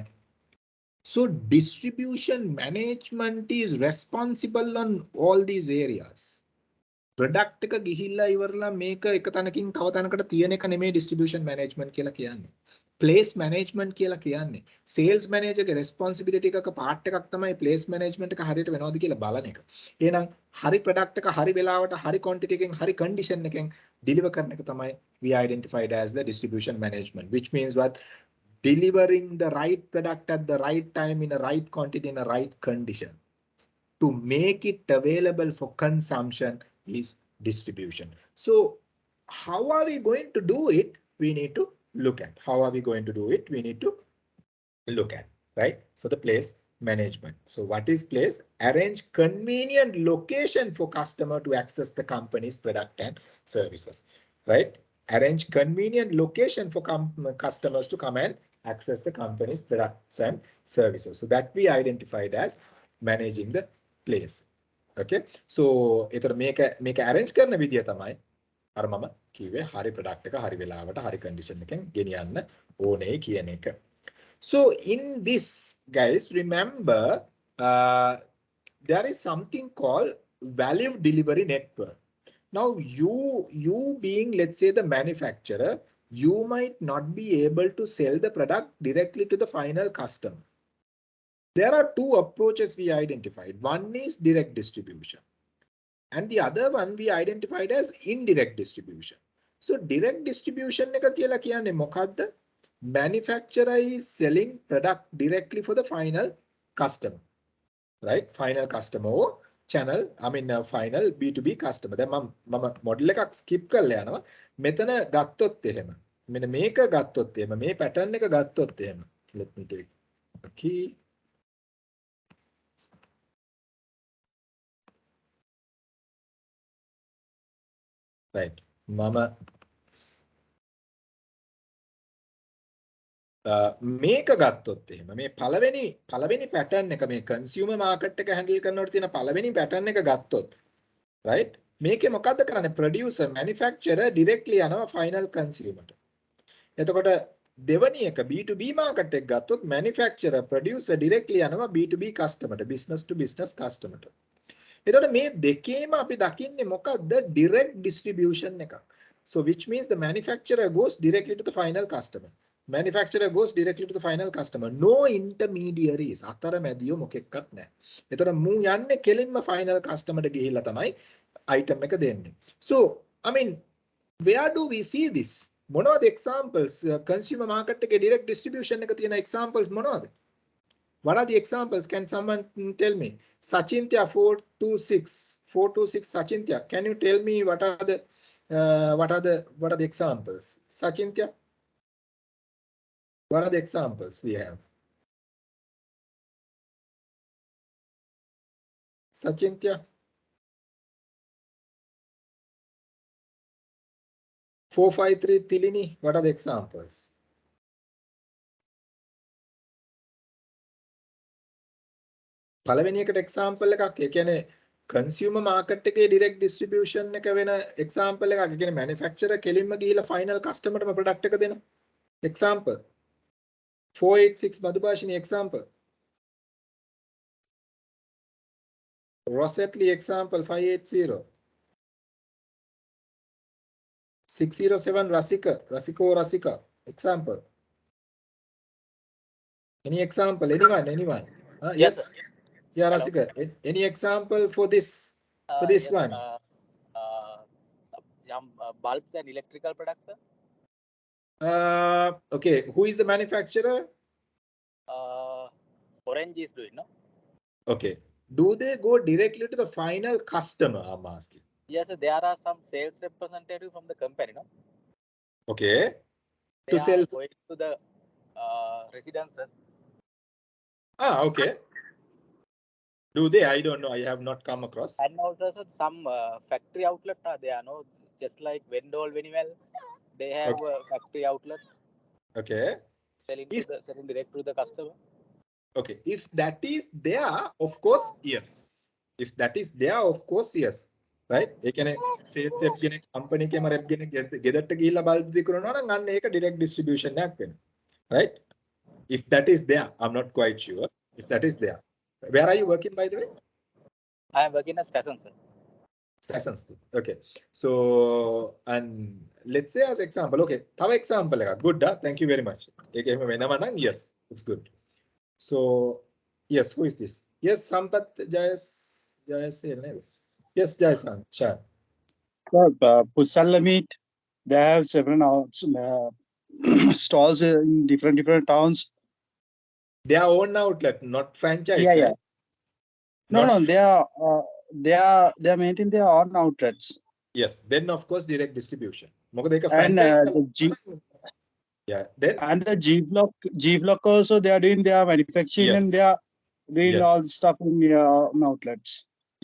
so distribution management is responsible on all these areas product එක ගිහිල්ලා ඉවරලා මේක එක තැනකින් තව තැනකට තියෙන එක නෙමෙයි distribution management කියලා කියන්නේ place management කියලා කියන්නේ sales manager ගේ responsibility එකක part එකක් තමයි place management එක හරියට වෙනවද කියලා බලන එක. එහෙනම් හරි product එක හරි වෙලාවට හරි quantity එකෙන් හරි condition එකෙන් deliver කරන එක තමයි we identified as the distribution management which means what delivering the right product at the right time in a right quantity in a right condition to make it available for consumption is distribution. So how are we going to do it? We need to look at. How are we going to do it? We need to look at, right? So the place management. So what is place? Arrange convenient location for customer to access the company's product and services, right? Arrange convenient location for customers to come and access the company's products and services. So that we identified as managing the place. Okay. So ඊතර මේක arrange කරන විදිය තමයි අර මම කිව්වේ හරි product එක හරි වෙලාවට හරි condition එකෙන් ගෙනියන්න ඕනේ කියන එක. So in this guys remember there is something called value delivery network. Now you being let's say the manufacturer you might not be able to sell the product directly to the final customer. There are two approaches we identified. One is direct distribution. And the other one we identified as indirect distribution. So direct distribution එක කියලා කියන්නේ මොකද්ද? Manufacturer is selling product directly for the final customer. Right? Final customer or channel, I mean final B2B customer. දැන් මම model එකක් skip කරලා යනවා. මෙතන ගත්තොත් එහෙම. මෙන්න මේක ගත්තොත් එහෙම මේ pattern එක ගත්තොත් එහෙම. Let me take a key. Right. මම මේක ගත්තොත් එහෙම මේ පළවෙනි pattern එක මේ consumer market එක handle කරනකොට තියෙන පළවෙනි pattern එක ගත්තොත් right මේකේ මොකද්ද කරන්නේ producer manufacturer directly යනවා final consumer ට. එතකොට දෙවැනි එක B2B market එක ගත්තොත් manufacturer producer directly යනවා B2B customer ට business to business customer ට. එතකොට මේ දෙකේම අපි දකින්නේ මොකද්ද direct distribution එකක්. So which means the manufacturer goes directly to the final customer. Manufacturer goes directly to the final customer. No intermediaries. අතරමැදියෝ මොකෙක්වත් නැහැ. එතකොට මූ යන්නේ කෙලින්ම final customer ට ගිහිල්ලා තමයි item එක දෙන්නේ. So I mean where do we see this? මොනවද examples consumer market එකේ direct distribution එක තියෙන examples මොනවද? What are the examples? Can someone tell me? Sachintya 426 Sachintya. Can you tell me what are the examples? Sachintya. What are the examples we have? Sachintya. 453 Tilini. What are the examples? පළවෙනි එකට example එකක්. ඒ කියන්නේ consumer market එකේ direct distribution එක වෙන example එකක්. ඒ කියන්නේ manufacturer කෙලින්ම ගිහිලා final customer ටම product එක දෙන example. 486 Madhubhashini example. Rosetli example 580. 607 Rasika example. Any example? Anyone? Yes. Yeah, Rasika. Any example for this? For this yes, one? Bulbs and electrical products, sir. Okay. Who is the manufacturer? Orange is doing, no? Okay. Do they go directly to the final customer? I'm asking. Yes, sir, there are some sales representatives from the company, no? Okay. They To are sell. going to the residences. Okay. Do they? I don't know. I have not come across. And also, sir, some factory outlet are there, no? Just like Vendol, Veniwell, they have a factory outlet. Okay. Selling direct to the customer. Okay. If that is there, of course, yes. If that is there, of course, yes. Right? ඒ කියන්නේ sales rep කෙනෙක් company එකේම rep කෙනෙක් ගෙදරට ගිහිල්ලා bulb විකුණනවා නම් අන්න ඒක direct distribution එකක් වෙනවා. Right? If that is there, I'm not quite sure. If that is there. Where are you working, by the way? I am working as Station, sir. Station. Okay. So, and let's say as example, okay. තව example එකක්. Good. Thank you very much. ඒක එහෙම වෙනවා නම් yes, it's good. So, yes, who is this? Yes, Sampath Jayas name. Yes, Jayasan. Sure. Pusalla meat, they have several stalls in different towns. Their own outlet, not franchise. Yeah, right? yeah. No, they are maintaining their own outlets. Yes, then of course direct distribution. මොකද ඒක And franchise. Yeah, then and the G Block also they are doing their manufacturing yes. and they are doing Yes. all the stuff in their own outlets.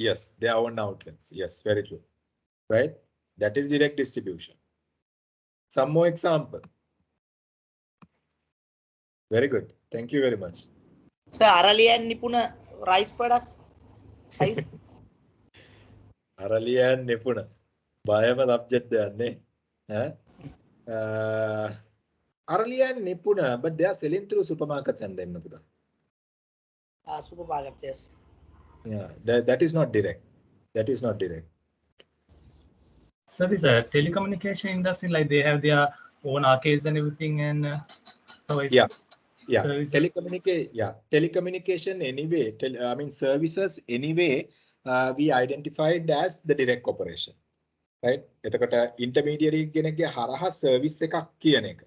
Yes, their own outlets. Yes, very true. Right? That is direct distribution. Some more example. Very good. Thank you very much. Sir, Aralian Nipuna rice products. Rice. Aralian Nipuna. Bayama subject there, ne? Aralian Nipuna, but they are selling through supermarkets and then Napuda. Supermarkets, yes. Yeah, that is not direct. That is not direct. So this telecommunication industry, like they have their own arcades and everything, and so it's Yeah. services. Telecommunication anyway. I mean services anyway. We identified as the direct operation, right? එතකොට intermediary කෙනෙක්ගේ හරහා service එකක් කියන එක.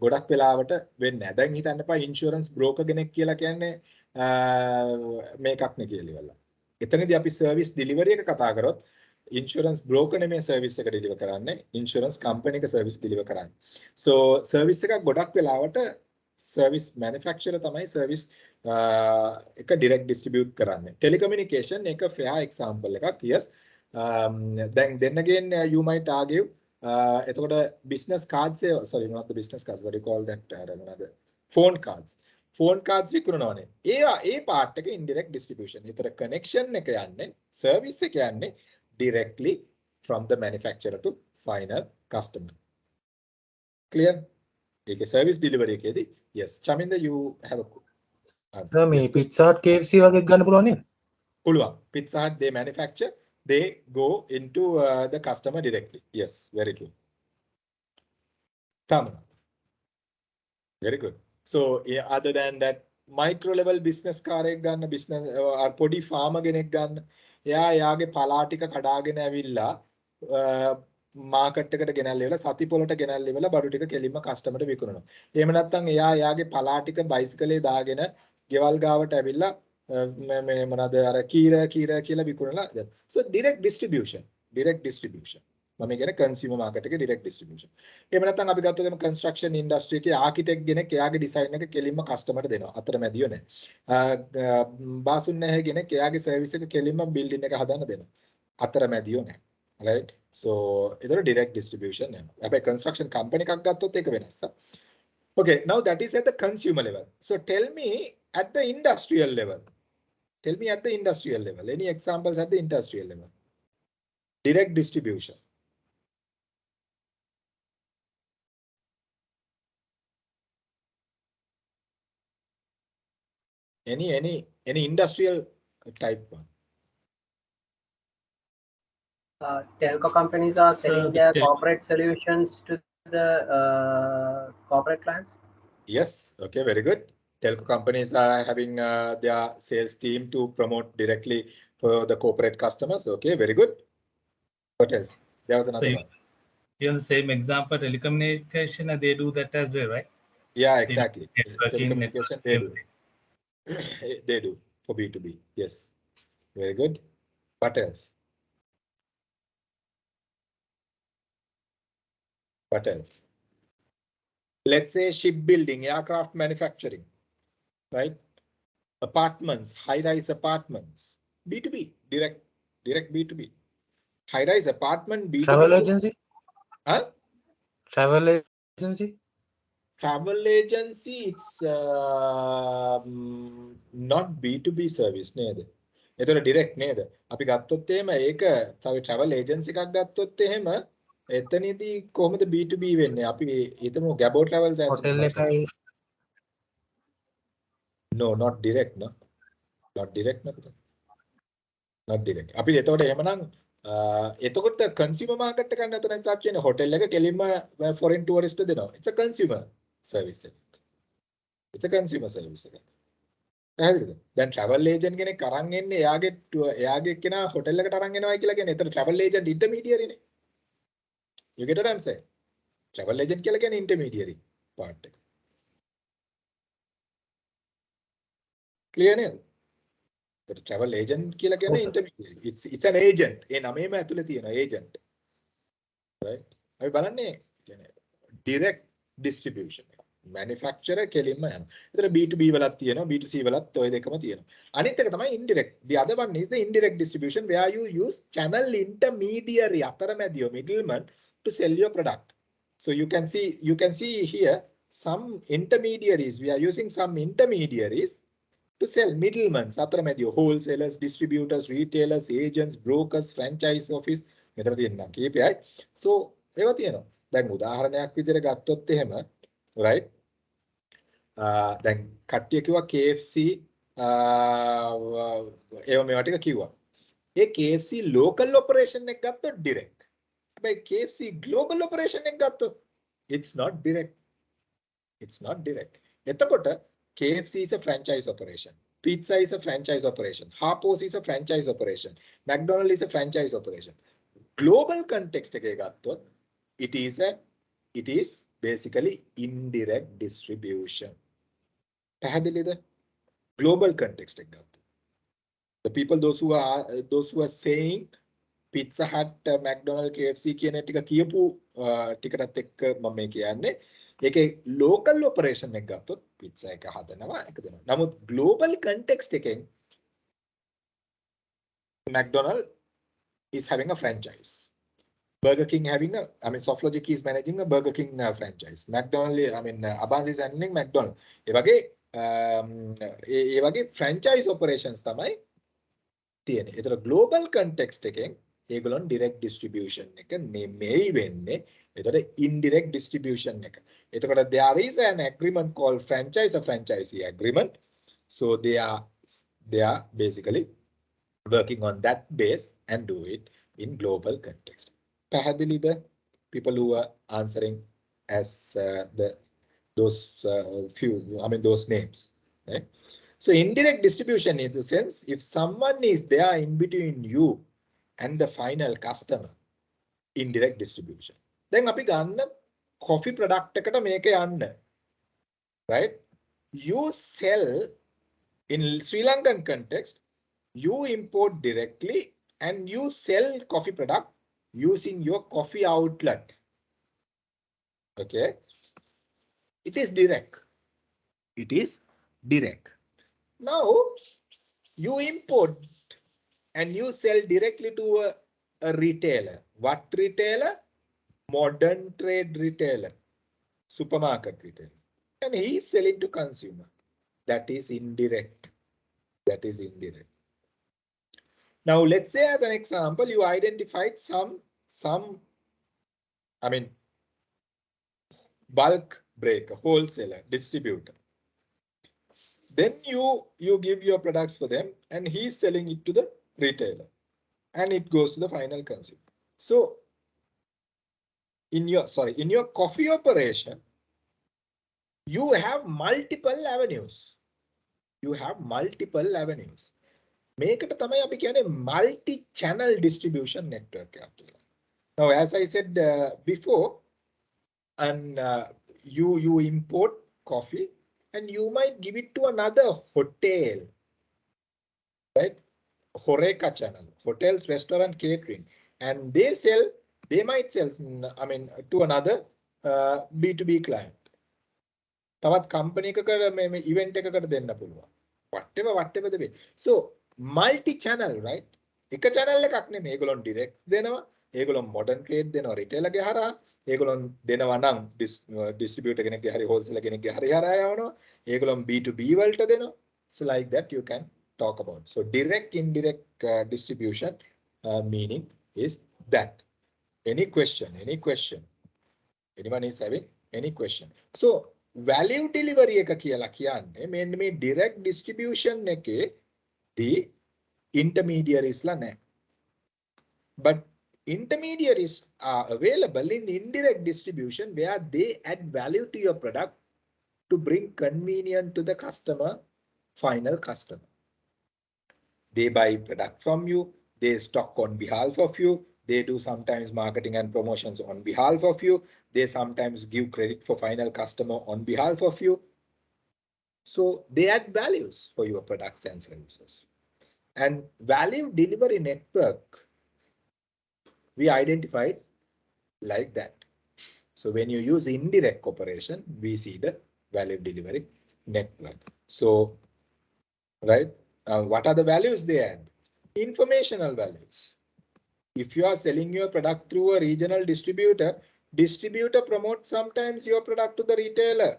ගොඩක් වෙලාවට වෙන්නේ නැහැ. දැන් හිතන්න එපා insurance broker කෙනෙක් කියලා කියන්නේ මේකක් නේ කියලා ඉවරලා. එතනදී අපි service delivery එක කතා කරොත් insurance broker නෙමෙයි service එක deliver කරන්නේ. Insurance company එක service deliver කරන්නේ. So service එකක් ගොඩක් වෙලාවට service manufacturer තමයි service එක direct distribute කරන්නේ. Telecommunication එක fair example එකක්. Yes. Then again you might argue එතකොට business cards sorry not the business cards what do you call that another phone cards විකුණනවානේ. A part එක indirect distribution. ඒතර connection එක යන්නේ service එක යන්නේ directly from the manufacturer to final customer. Clear? ඒක service delivery එකේදී yes. Chaminda you have a answer. මේ Pizza Hut KFC වගේ ගන්න පුළුවන් නේද? පුළුවන්. Pizza Hut they manufacture, they go into the customer directly. Yes, very good. Tamil. Very good. So yeah, other than that micro level business කාරයෙක් ගන්න business පොඩි farmer කෙනෙක් ගන්න. එයාගේ පලා ටික කඩාගෙන ඇවිල්ලා මාකට් එකට ගෙනල්ලා සති පොලට ගෙනල්ලා බඩු ටික කෙලින්ම කස්ටමර්ට විකුණනවා. එහෙම නැත්නම් එයාගේ පලා ටික බයිසිකලේ දාගෙන ගෙවල් ගාවට ඇවිල්ලා මේ මොනවාද අර කීර කියලා විකුණලා. So direct distribution. මම කියන්නේ consumer market එකේ direct distribution. එහෙම නැත්නම් අපි ගත්තොත් එම construction industry එකේ architect කෙනෙක් එයාගේ design එක කෙලින්ම customer දෙනවා. අතරමැදියෝ නැහැ. බාසුන් නැහැ කෙනෙක් එයාගේ service එක කෙලින්ම building එක හදන්න දෙනවා. අතරමැදියෝ නැහැ. Right? So either direct distribution නේ. හැබැයි construction company එකක් ගත්තොත් ඒක වෙනස්. Okay, now that is at the consumer level. So tell me at the industrial level. Any examples at the industrial level? Direct distribution. Any industrial type one? Telco companies are selling their corporate solutions to the corporate clients. Yes. Okay. Very good. Telco companies are having their sales team to promote directly for the corporate customers. Okay. Very good. What else? There was another one. Even the same example, telecommunication, they do that as well, right? Yeah. Exactly. Telecommunication, they do. They do for B2B. Yes. Very good. What else? Let's say shipbuilding, aircraft manufacturing, right? Apartments, high-rise apartments, B2B, direct B2B. High-rise apartment, B2B. Travel agency? Huh? Travel agency? Travel agency, it's not B2B service නේද? ඒතර direct නේද? අපි ගත්තොත් එහෙම ඒක තව travel agency එකක් ගත්තොත් එහෙම එතනදී කොහොමද B2B වෙන්නේ? අපි හිතමු Gabo Travels as hotel එකයි no not direct no. Not direct නේද? Not direct. අපි එතකොට එහෙමනම් එතකොට consumer market එක ගන්න නැත්නම් තාක් කියන්නේ hotel එක කෙලින්ම foreign tourist දෙනවා. It's a consumer service. It's a consumer service. පැහැදිලිද? දැන් travel agent කෙනෙක් අරන් එන්නේ එයාගේ කෙනා hotel එකට අරන් එනවායි කියලා කියන්නේ එතන travel agent intermediary නේ. You get what I'm saying? Travel agent කියලා කියන්නේ intermediary part එක. Clear නේද? The travel agent කියලා කියන්නේ intermediary. It's an agent. ඒ නමේම ඇතුලේ තියෙන agent. Right? අපි බලන්නේ කියන්නේ direct distribution. Manufacturer කෙලින්ම යනවා. ඒතර B2B වලත් තියෙනවා, B2C වලත් ඔය දෙකම තියෙනවා. අනිත් එක තමයි indirect. The other one is the indirect distribution where you use channel intermediary අතරමැදියෝ middleman to sell your product. So you can see here some intermediaries. We are using some intermediaries to sell middlemen, අතරමැදියෝ, wholesalers, distributors, retailers, agents, brokers, franchise office. මෙතන තියෙනවා KPI. So ඒවා තියෙනවා. දැන් උදාහරණයක් විදිහට ගත්තොත් එහෙම right? දැන් කට්ටිය කිව්වා KFC ඒව මේවා ටික කිව්වා. ඒ KFC local operation එක ගත්තොත් direct. හැබැයි KFC global operation එක ගත්තොත් it's not direct. එතකොට KFC is a franchise operation. Pizza is a franchise operation. Harpo's is a franchise operation. McDonald's is a franchise operation. Global context එකේ ගත්තොත් it is basically indirect distribution. පැහැදිලිද? Global context එක ගත්තොත්. The people those who are saying Pizza Hut, McDonald's, KFC කියන ටික කියපු ටිකටත් එක්ක මම මේ කියන්නේ ඒකේ local operation එක ගත්තොත් pizza එක හදනවා එක දෙනවා. නමුත් global context එකෙන් McDonald's is having a franchise. Burger King having a, I mean, Softlogic is managing a Burger King franchise. McDonald's, I mean, Abans is handling McDonald's. ඒ වගේ franchise operations තමයි තියෙන්නේ. ඒතර global context එකෙන් ඒගොල්ලන් direct distribution එක නෙමෙයි වෙන්නේ. ඒතර indirect distribution එක. එතකොට there is an agreement called franchisee agreement. So they are basically working on that base and do it in global context. පැහැදිලිද? People who are answering as those those names, right? So indirect distribution in the sense, if someone is there in between you and the final customer, indirect distribution. Then අපි ගන්න coffee product එකට මේක යන්න, right? You sell in Sri Lankan context, you import directly and you sell coffee product using your coffee outlet. Okay, it is direct. It is direct. Now you import and you sell directly to a retailer. What retailer? Modern trade retailer, supermarket retailer, and he is selling to consumer. That is indirect. That is indirect. Now let's say, as an example, you identified some I mean, bulk breaker, wholesaler, distributor. Then you give your products for them and he's selling it to the retailer and it goes to the final consumer. So in your coffee operation, you have multiple avenues. You have multiple avenues. මේකට තමයි අපි කියන්නේ multi-channel distribution network එකක් කියලා. Now, as I said before, and you import coffee and you might give it to another hotel, right? Horeca channel, hotels, restaurant, catering, and they might sell, I mean, to another B2B client. තවත් company එකකට මේ event එකකට දෙන්න පුළුවන්. Whatever the way. So multi-channel, right? එක channel එකක් නෙමෙයි. ඒගොල්ලෝ direct දෙනවා. ඒගොල්ලෝ modern trade දෙනවා retailer ගේ හරහා. ඒගොල්ලෝ දෙනවා නම් distributor කෙනෙක්ගේ හරි wholesaler කෙනෙක්ගේ හරි හරහා යවනවා. ඒගොල්ලෝ B2B වලට දෙනවා. So like that you can talk about. So direct indirect distribution meaning is that. Any question? Anyone is having any question? So value delivery එක කියලා කියන්නේ මේ direct distribution එකේ the intermediaries ලා නැහැ. But intermediaries are available in indirect distribution where they add value to your product to bring convenience to the customer, final customer. They buy product from you, they stock on behalf of you, they do sometimes marketing and promotions on behalf of you, they sometimes give credit for final customer on behalf of you. So they add values for your products and services. And value delivery network, we identified like that. So when you use indirect operation, we see the value delivery network. So, right, what are the values they add? Informational values. If you are selling your product through a regional distributor promotes sometimes your product to the retailer.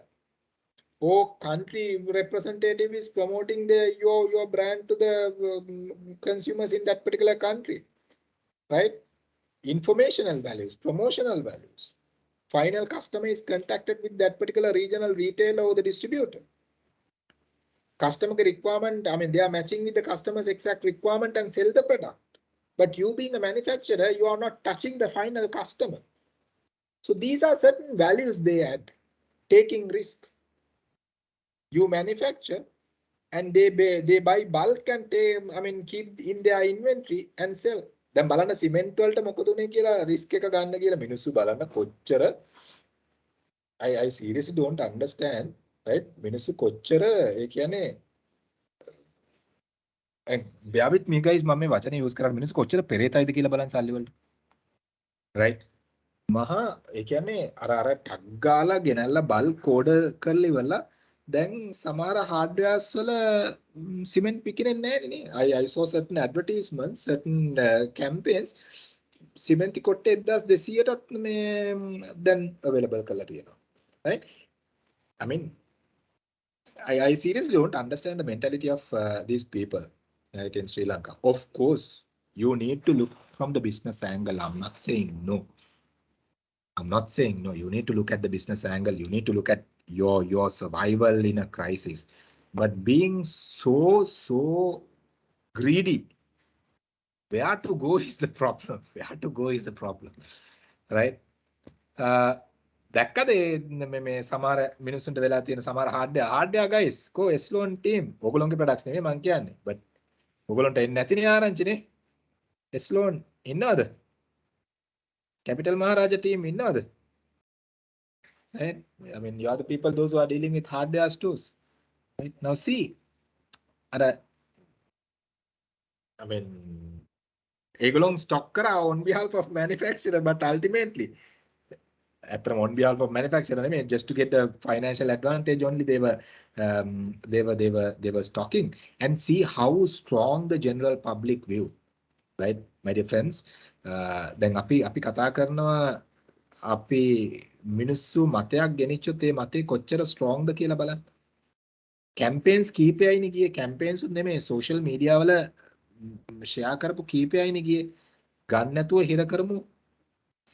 Or country representative is promoting your brand to the consumers in that particular country, right? Informational values, promotional values. Final customer is contacted with that particular regional retailer or the distributor. Customer requirement, I mean, they are matching with the customer's exact requirement and sell the product. But you being a manufacturer, you are not touching the final customer. So these are certain values they add. Taking risk. You manufacture and they buy bulk and keep in their inventory and sell. දැන් බලන්න cement වලට මොකද උනේ කියලා risk එක ගන්න කියලා මිනිස්සු බලන්න කොච්චර I seriously don't understand, right? මිනිස්සු කොච්චර ඒ කියන්නේ bear with me guys, මම මේ වචනේ use කරන්නේ මිනිස්සු කොච්චර පෙරේතයිද කියලා බලන්න සල්ලි වලට, right? මහා ඒ කියන්නේ අර ටග් ගාලා ගෙනල්ලා බල්ක් ඕඩර් කරලා ඉවරලා දැන් සමහර hardwares වල සිමෙන්ට් පිකිනෙන්නේ නැහැ නේ. I saw certain advertisements, certain campaigns. සිමෙන්ති කොට්ටේ 1200ටත් මේ දැන් available කරලා තියෙනවා. Right? I mean, I seriously don't understand the mentality of these people, right, in Sri Lanka. Of course, you need to look from the business angle. I'm not saying no. I'm not saying no. You need to look at the business angle. You need to look at your survival in a crisis. But being so greedy, where to go is the problem. Where to go is the problem, right? දැක්කද මේ සමහර මිනිස්සුන්ට වෙලා තියෙන සමහර hardware guys කෝ S-lon team ඔයගොල්ලෝගේ products නෙමෙයි මං කියන්නේ but ඔයගොල්ලන්ට එන්නේ නැතිනේ ආරංචිනේ එස්ලෝන් ඉන්නවද capital maharaja team innada right I mean you are the people those who are dealing with hardware stores right now see I mean egolong stock kara on behalf of manufacturer but ultimately on behalf of manufacturer I mean just to get the financial advantage only they were stocking and see how strong the general public view right my dear friends දැන් අපි කතා කරනවා අපි මිනිස්සු මතයක් ගෙනිච්චොත් ඒ මතේ කොච්චර ස්ට්‍රෝංග්ද කියලා බලන්න. කැම්පේන්ස් කීපයයිනේ ගියේ කැම්පේන්ස් උත් නෙමෙයි සෝෂල් මීඩියා වල ෂෙයා කරපු කීපයයිනේ ගියේ. ගන්න නැතුව හිර කරමු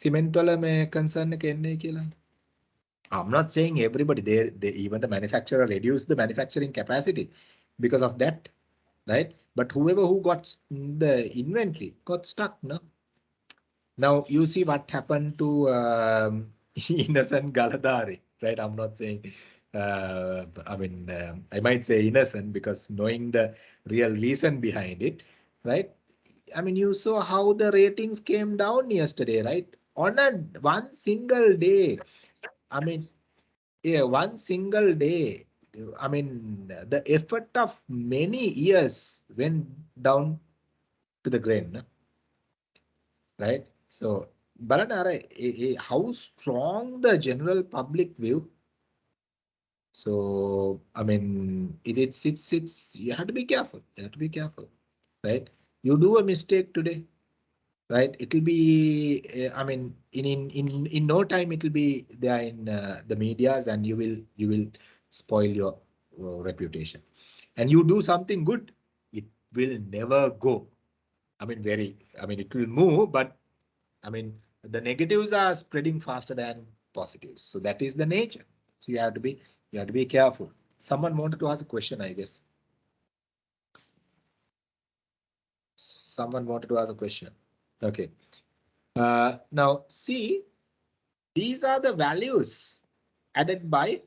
සිමෙන්ට් වල මේ කන්සර්න් එක එන්නේ කියලා. I'm not saying everybody they even the manufacturer reduced the manufacturing capacity because of that, right? But whoever who got the inventory got stuck, no? Now you see what happened to innocent Galadari, right? I'm not saying, I mean, I might say innocent because knowing the real reason behind it, right? I mean, you saw how the ratings came down yesterday, right? On one single day, I mean, yeah, one single day, I mean, the effort of many years went down to the grain, no? Right? So, Balanara, how strong the general public view. So, I mean, it's you have to be careful. You have to be careful, right? You do a mistake today, right? It will be, I mean, in no time it will be there in the medias, and you will spoil your reputation. And you do something good, it will never go. I mean, it will move, but I mean, the negatives are spreading faster than positives. So that is the nature. So you have to be careful. Someone wanted to ask a question, I guess. Someone wanted to ask a question. Okay. Now see, these are the values added by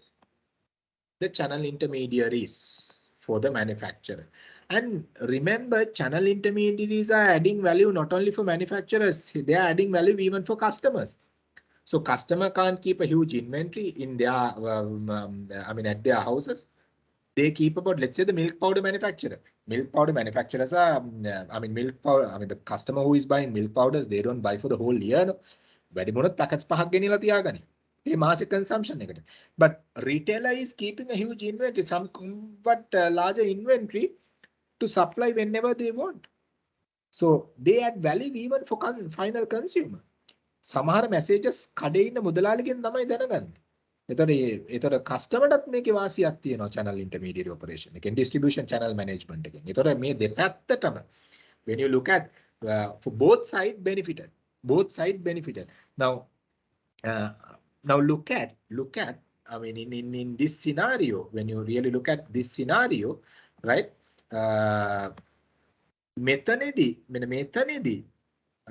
the channel intermediaries for the manufacturer. And remember, channel intermediaries are adding value not only for manufacturers, they are adding value even for customers. So customer can't keep a huge inventory in their, I mean, at their houses. They keep about, let's say, the milk powder manufacturer. Milk powder manufacturers are, I mean, milk powder, I mean, the customer who is buying milk powders, they don't buy for the whole year. No? වැඩි මොනොත් packets පහක් ගෙනිලා තියාගනි. ඒ මාසික consumption එකට. But retailer is keeping a huge inventory, somewhat larger inventory to supply whenever they want. So they add value even for final consumer. සමහර messages කඩේ ඉන්න මුදලාලිගෙන් තමයි දැනගන්නේ. එතකොට කස්ටමර්ටත් මේකේ වාසියක් තියෙනවා channel intermediary operation එකෙන් distribution channel management එකෙන්. එතකොට මේ දෙපැත්තටම when you look at for both side benefited. Now look at I mean in this scenario, when you really look at this scenario, right? මෙතනදී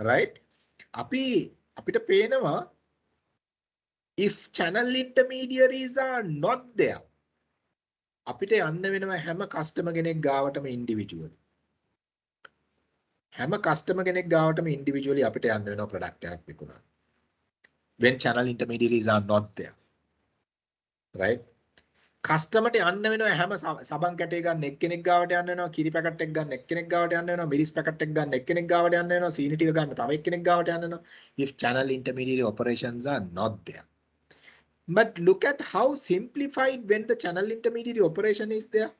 right? අපිට පේනවා if channel intermediaries are not there, අපිට යන්න වෙනවා හැම customer කෙනෙක් ගාවටම individually. හැම customer කෙනෙක් ගාවටම individually අපිට යන්න වෙනවා product එකක් විකුණන්න. When channel intermediaries are not there, right? Customer ට යන්න වෙනවා හැම සබන් කැටේ ගන්න එක්කෙනෙක් ගාවට යන්න වෙනවා, කිරි පැකට් එකක් ගන්න එක්කෙනෙක් ගාවට යන්න වෙනවා, මිරිස් පැකට් එකක් ගන්න එක්කෙනෙක් ගාවට යන්න වෙනවා, සීනි ටික ගන්න තව එක්කෙනෙක් ගාවට යන්න වෙනවා. If channel intermediary operations are not there. But look at how simplified when the channel intermediary operation is there.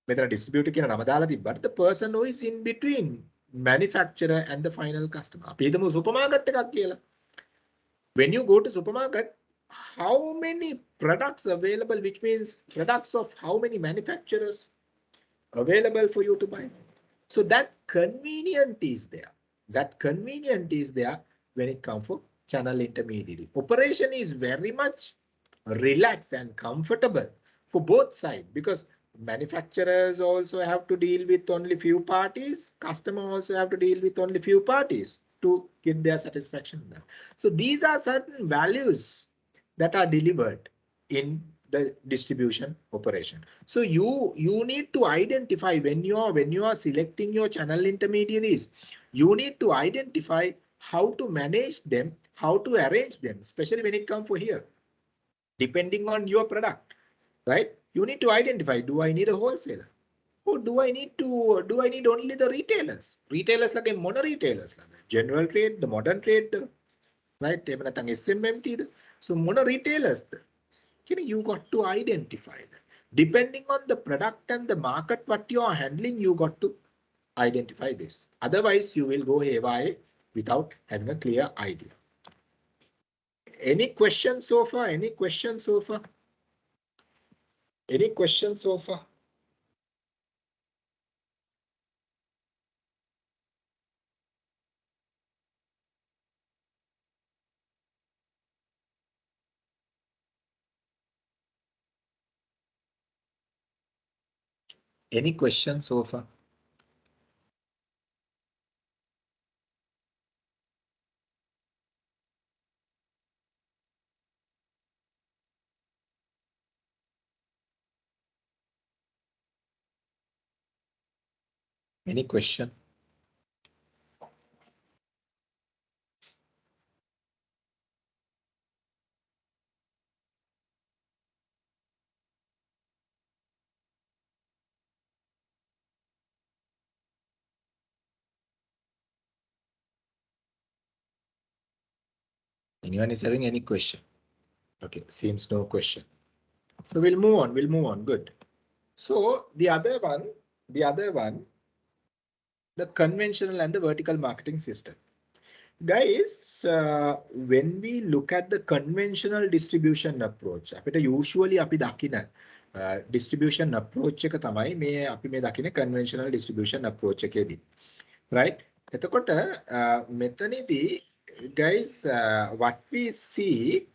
මෙතන distributor කියන නම දාලා තිබ්බට the person who is in between manufacturer and the final customer. අපි හිතමු supermarket එකක් කියලා. When you go to supermarket, how many products available, which means products of how many manufacturers available for you to buy. So that convenient is there. That convenient is there when it comes for channel intermediary. Operation is very much relaxed and comfortable for both sides because manufacturers also have to deal with only few parties. Customer also have to deal with only few parties to get their satisfaction. So these are certain values that are delivered in the distribution operation. So you need to identify when you are selecting your channel intermediaries, you need to identify how to manage them, how to arrange them, especially when it comes for here, depending on your product, right? You need to identify, do I need a wholesaler? Or do I need only the retailers? Retailers like mono retailers, general trade, the modern trade, right? SMMT. So mono retailers. You got to identify that. Depending on the product and the market what you are handling, you got to identify this. Otherwise, you will go haywire without having a clear idea. Any questions so far? Any questions so far? Any questions so far? Any questions so far? Any question? Anyone is having any question? Okay, seems no question. So we'll move on. We'll move on. Good. So the other one, the conventional and the vertical marketing system. Guys, when we look at the conventional distribution approach, අපිට usually අපි දකින distribution approach එක තමයි අපි මේ දකින conventional distribution approach එකේදී. Right? එතකොට මෙතනදී guys, what we see,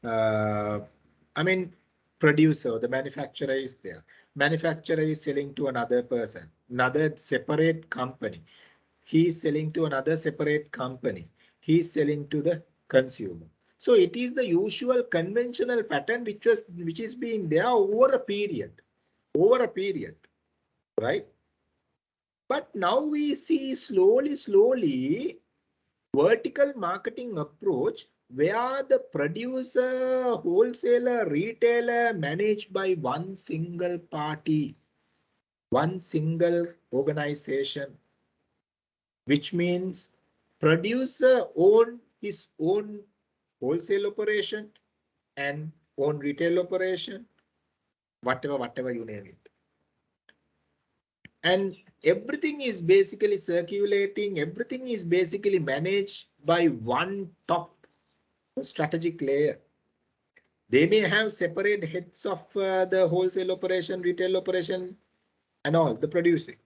I mean, producer, the manufacturer is there. Manufacturer is selling to another person, another separate company. He is selling to another separate company. He is selling to the consumer. So it is the usual conventional pattern which is being there over a period, right? But now we see slowly vertical marketing approach where the producer, wholesaler, retailer managed by one single party, one single organization, which means producer own his own wholesale operation and own retail operation, whatever you name it. And everything is basically circulating, everything is basically managed by one top strategic layer. They may have separate heads of the wholesale operation, retail operation, and all the producing,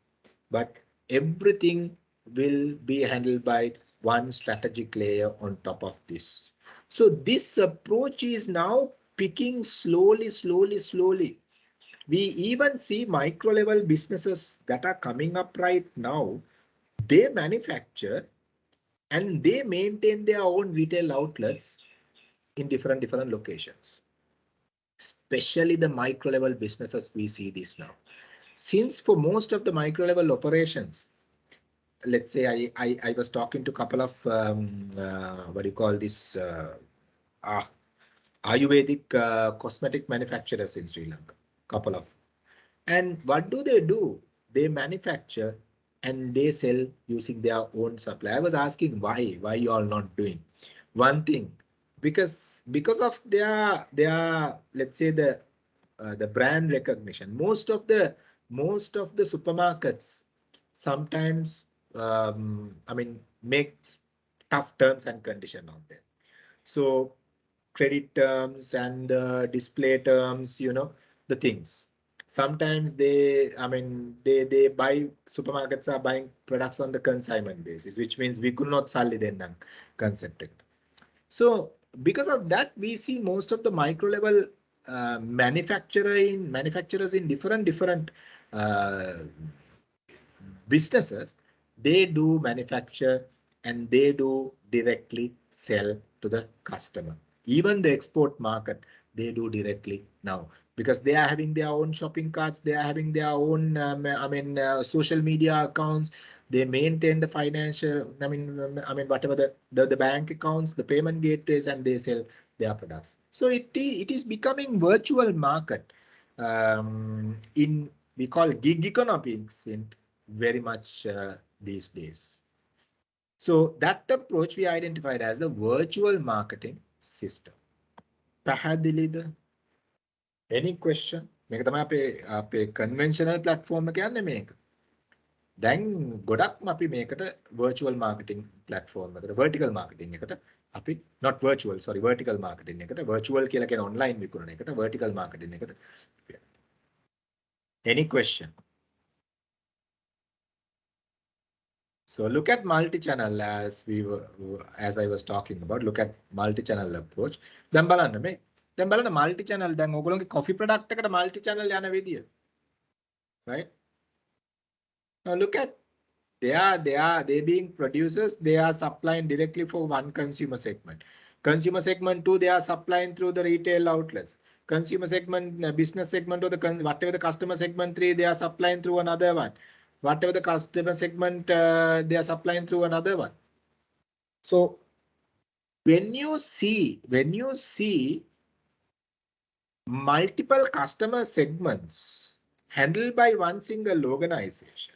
but everything will be handled by one strategic layer on top of this. So this approach is now picking slowly. We even see micro level businesses that are coming up right now. They manufacture and they maintain their own retail outlets in different locations. Especially the micro level businesses, we see this now. Since for most of the micro level operations, let's say I was talking to a couple of what do you call this Ayurvedic cosmetic manufacturers in Sri Lanka, couple of, and what do? They manufacture and they sell using their own supply. I was asking why you are not doing one thing, because of their let's say the brand recognition. Most of the supermarkets sometimes make tough terms and conditions on them. So credit terms and display terms, the things. Sometimes they buy, supermarkets are buying products on the consignment basis, which means we could not sell it then concept it. So because of that, we see most of the micro level manufacturers in different businesses, they do manufacture and they do directly sell to the customer. Even the export market, they do directly now because they are having their own shopping carts, they are having their own social media accounts, they maintain the financial, whatever the bank accounts, the payment gateways, and they sell their products. So it is becoming virtual market. We call gig economics in very much these days. So that approach we identified as the virtual marketing system. පැහැදිලිද? Any question? මේක තමයි අපේ conventional platform එක යන්නේ මේක. දැන් ගොඩක්ම අපි මේකට virtual marketing platform එකට vertical marketing එකට අපි not virtual sorry vertical marketing එකට virtual කියලා කියන online විකුණන එකට vertical marketing එකට. Any question? So look at multi-channel as I was talking about. Look at multi-channel approach. දැන් බලන්න multi-channel දැන් ඔයගොල්ලෝගේ coffee product එකට multi-channel යන විදිය. Right? Now look at they being producers, they are supplying directly for one consumer segment. Consumer segment 2, they are supplying through the retail outlets. Consumer segment, business segment, or whatever the customer segment 3, they are supplying through another one. Whatever the customer segment, they are supplying through another one. So when you see multiple customer segments handled by one single organization,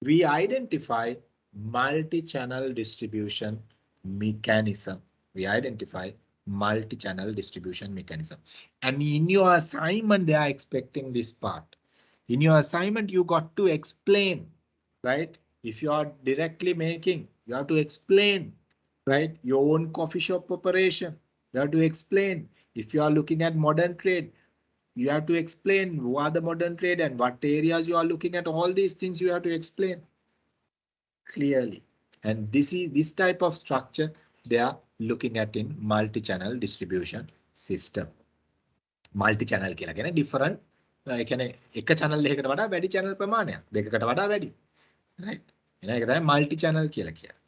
we identify multi-channel distribution mechanism. And in your assignment, they are expecting this part. In your assignment, you got to explain, right? If you are directly making, you have to explain, right? Your own coffee shop operation. You have to explain. If you are looking at modern trade, you have to explain who are the modern trade and what areas you are looking at. All these things you have to explain clearly. And this type of structure they are looking at in multi-channel distribution system. Multi-channel කියලා කියන්නේ different ඒ කියන්නේ එක channel එකකට වඩා වැඩි channel ප්‍රමාණයක් දෙකකට වඩා වැඩි. Right? එහෙනම් ඒක තමයි multi-channel කියලා කියන්නේ.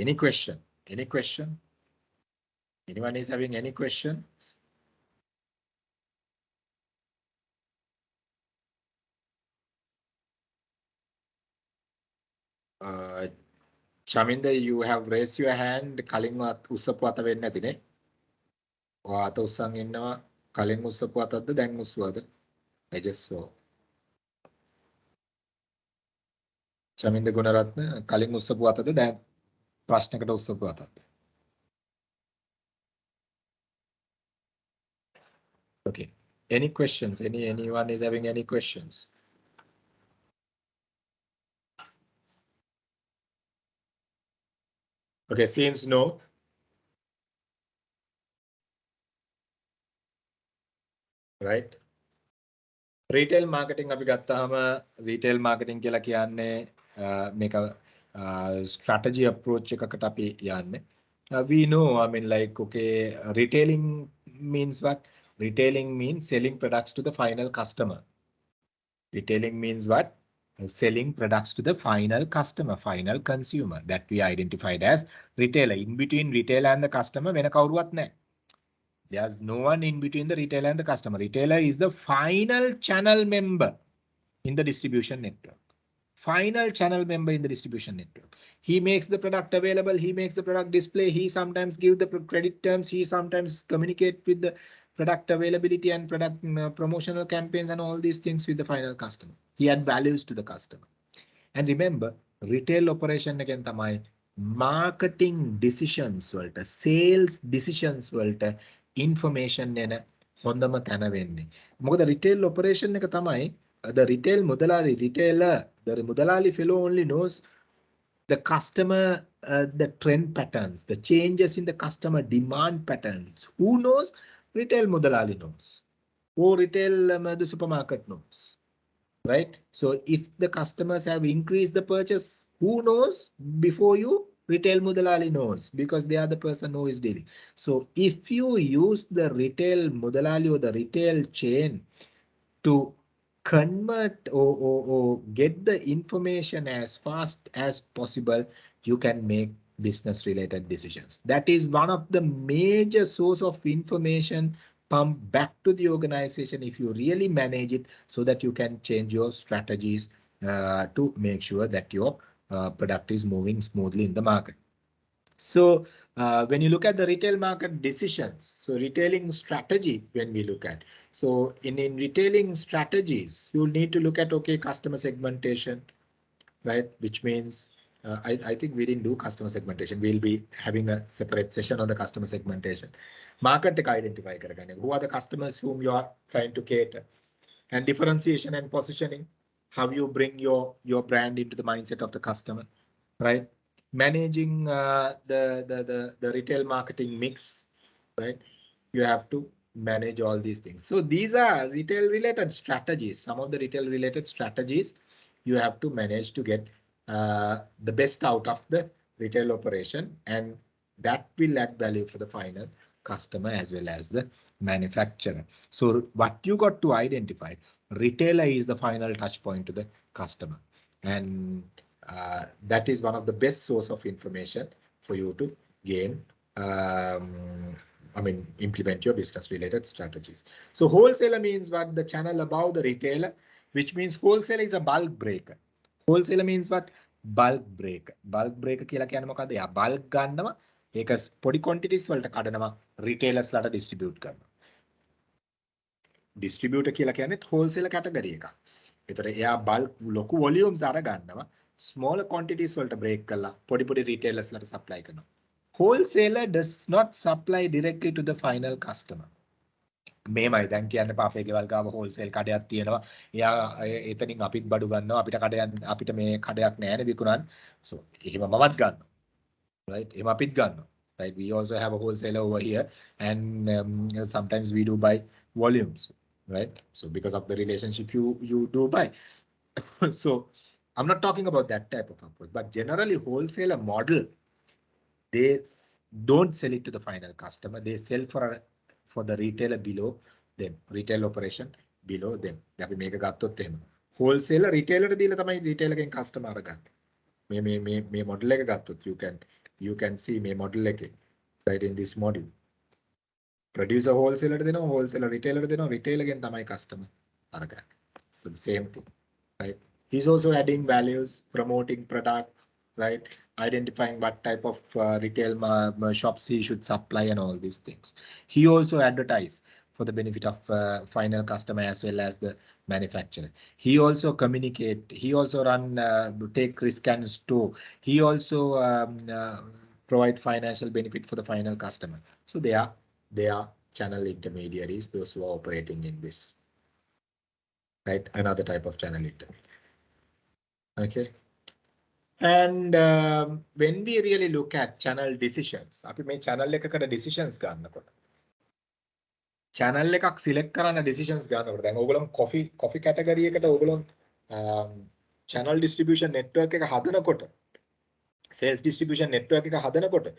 Any question? Any question? Anyone is having any question? Chaminda, you have raised your hand. කලින් උස්සපු අත වෙන්නේ නැතිනේ. ඔය අත උස්සන් ඉන්නවා. කලින් උස්සපු අතක්ද දැන් උස්සුවද? I just saw. Chaminda Gunaratna, කලින් උස්සපු අතද දැන් ප්‍රශ්නකට උස්සපු අතක්ද? Okay. Any questions? Anyone is having any questions? Okay, seems no. Right. Retail marketing අපි ගත්තාම retail marketing කියලා කියන්නේ මේක strategy approach එකකට අපි යන්නේ. We know, retailing means what? Retailing means selling products to the final customer. Retailing means what? Selling products to the final customer, final consumer, that we identified as retailer. In between retailer and the customer, වෙන කවුරුවත් නැහැ. There's no one in between the retailer and the customer. Retailer is the final channel member in the distribution network. Final channel member in the distribution network. He makes the product available. He makes the product display. He sometimes gives the credit terms. He sometimes communicates with the product availability and product promotional campaigns and all these things with the final customer. He adds values to the customer. And remember, retail operation again tamai marketing decisions වලට, sales decisions වලට information එන හොඳම තැන වෙන්නේ. මොකද retail operation එක තමයි the retail mudalali, retailer, the mudalali fellow only knows the customer, the trend patterns, the changes in the customer demand patterns. Who knows? Retail mudalali knows. Or retail the supermarket knows. Right? So if the customers have increased the purchase, who knows before you? Retail mudalali knows, because they are the person who is dealing. So if you use the retail mudalali or the retail chain to convert or get the information as fast as possible, you can make business related decisions. That is one of the major source of information pump back to the organization if you really manage it, so that you can change your strategies to make sure that your product is moving smoothly in the market. So when you look at the retail market decisions, so retailing strategy, when we look at, so in retailing strategies, you need to look at, okay, customer segmentation, right? Which means I think we didn't do customer segmentation. We'll be having a separate session on the customer segmentation. Market identify karagane. Who are the customers whom you are trying to cater? And differentiation and positioning, how you bring your brand into the mindset of the customer, right? Managing the retail marketing mix, right? You have to manage all these things. So these are retail related strategies. Some of the retail related strategies you have to manage to get the best out of the retail operation, and that will add value for the final customer as well as the manufacturer. So what you got to identify, retailer is the final touch point to the customer, and that is one of the best source of information for you to gain, implement your business related strategies. So wholesaler means what? The channel above the retailer, which means wholesaler is a bulk breaker. Wholesaler means what? Bulk breaker. Bulk breaker කියලා කියන්නේ මොකද්ද? යා bulk ගන්නවා. ඒක පොඩි quantities වලට කඩනවා. retailers ලට distribute කරනවා. Distributor කියලා කියන්නේ wholesaler category එකක්. ඒතර එයා bulk ලොකු volumes අර ගන්නවා. Smaller quantities වලට break කරලා පොඩි retailers ලට supply කරනවා. Wholesaler does not supply directly to the final customer. මේමයි දැන් කියන්න එපා අපේ ගෙවල් ගාව wholesale කඩයක් තියෙනවා. එයා එතනින් අපිත් බඩු ගන්නවා. අපිට මේ කඩයක් නැහැ නේ විකුණන්න. So එහෙම මමත් ගන්නවා. Right? එහෙම අපිත් ගන්නවා. Right? We also have a wholesaler over here, and sometimes we do buy volumes. Right? So because of the relationship you do buy. So I'm not talking about that type of approach, but generally wholesaler model, they don't sell it to the final customer. They sell for the retailer below them, retail operation below them. අපි මේක ගත්තොත් එහෙම. Wholesaler retailer දීලා තමයි retailer ගෙන් customer අරගන්නේ. මේ model එක ගත්තොත් you can see මේ model එකේ, right, in this model. Producer wholesaler දෙනවා, wholesaler retailer දෙනවා, retailer ගෙන් තමයි customer අරගන්නේ. So the same thing, right? He's also adding values, promoting product, right? Identifying what type of retail shops he should supply and all these things. He also advertise for the benefit of final customer as well as the manufacturer. He also communicate. He also take risk and store. He also provide financial benefit for the final customer. So they are channel intermediaries, those who are operating in this, right? Another type of channel intermediary. Okay. And when we really look at channel decisions, අපි මේ channel එකකට decisions ගන්නකොට, channel එකක් select කරන්න decisions ගන්නකොට, දැන් ඕගොල්ලෝ coffee category එකට ඕගොල්ලෝ channel distribution network එක හදනකොට, sales distribution network එක හදනකොට,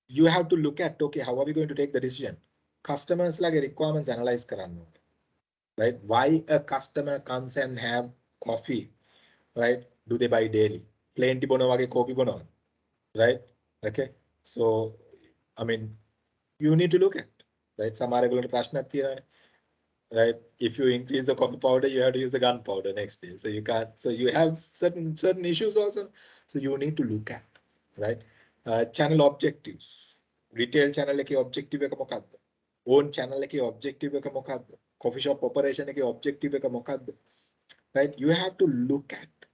you have to look at, okay, how are we going to take the decision? Customers lage requirements analyze කරන්න ඕනේ, right? Why a customer comes and have coffee, right? Do they buy daily? Plenty bono wage coffee bono, right? Okay, so I mean, you need to look at, right? Some are going to prashnath thiyana, right? If you increase the coffee powder, you have to use the gunpowder next day, so you can't. So you have certain issues also, so you need to look at, right? Channel objectives. Retail channel එකේ objective එක මොකක්ද? Own channel එකේ objective එක මොකක්ද? Coffee shop operation එකේ objective එක මොකක්ද? Right? You have to look at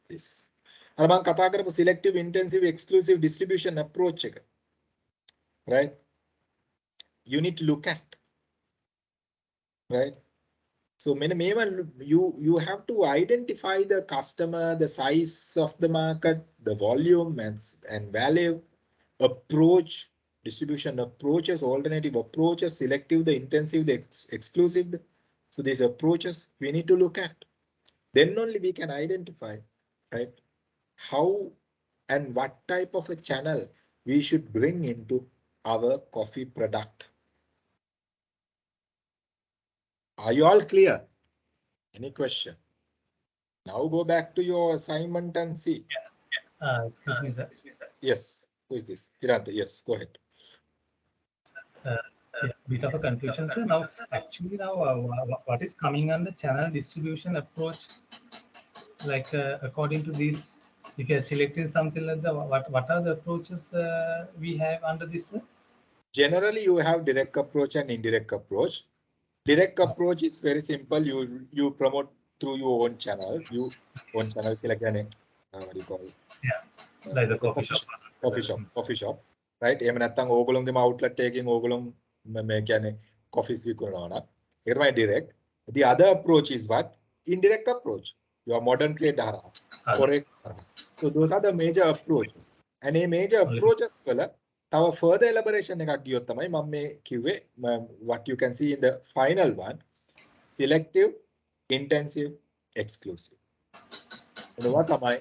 this. අර මම කතා කරපු selective, intensive, exclusive distribution approach එක, right? You need to look at, right? So you have to identify the customer, the size of the market, the volume and value, approach, distribution approaches, alternative approaches, selective, the intensive, the exclusive. So these approaches we need to look at. Then only we can identify, right, how and what type of a channel we should bring into our coffee product. Are you all clear? Any question? Now go back to your assignment and see. Excuse me, sir. Yes, who is this? Hiranta, yes, go ahead. Yeah, bit of a confusion, sir. Now, actually, now what is coming under channel distribution approach? Like according to this, if you are selecting something like that, what are the approaches we have under this, sir? Generally, you have direct approach and indirect approach. Direct approach is very simple. You promote through your own channel. You own channel what do you call it? Yeah, like the coffee shop. Coffee shop. Right? එහෙම නැත්නම් ඕගොල්ලෝගේම outlet එකකින් ඕගොල්ලෝ මේ කියන්නේ coffees විකුණනවා නම් ඒක තමයි direct. The other approach is what? Indirect approach. Your modern trade හරහා. Correct. So those are the major approaches. And a major approaches වල තව further elaboration එකක් ගියොත් තමයි මම මේ කිව්වේ what you can see in the final one, selective, intensive, exclusive. ඒවා තමයි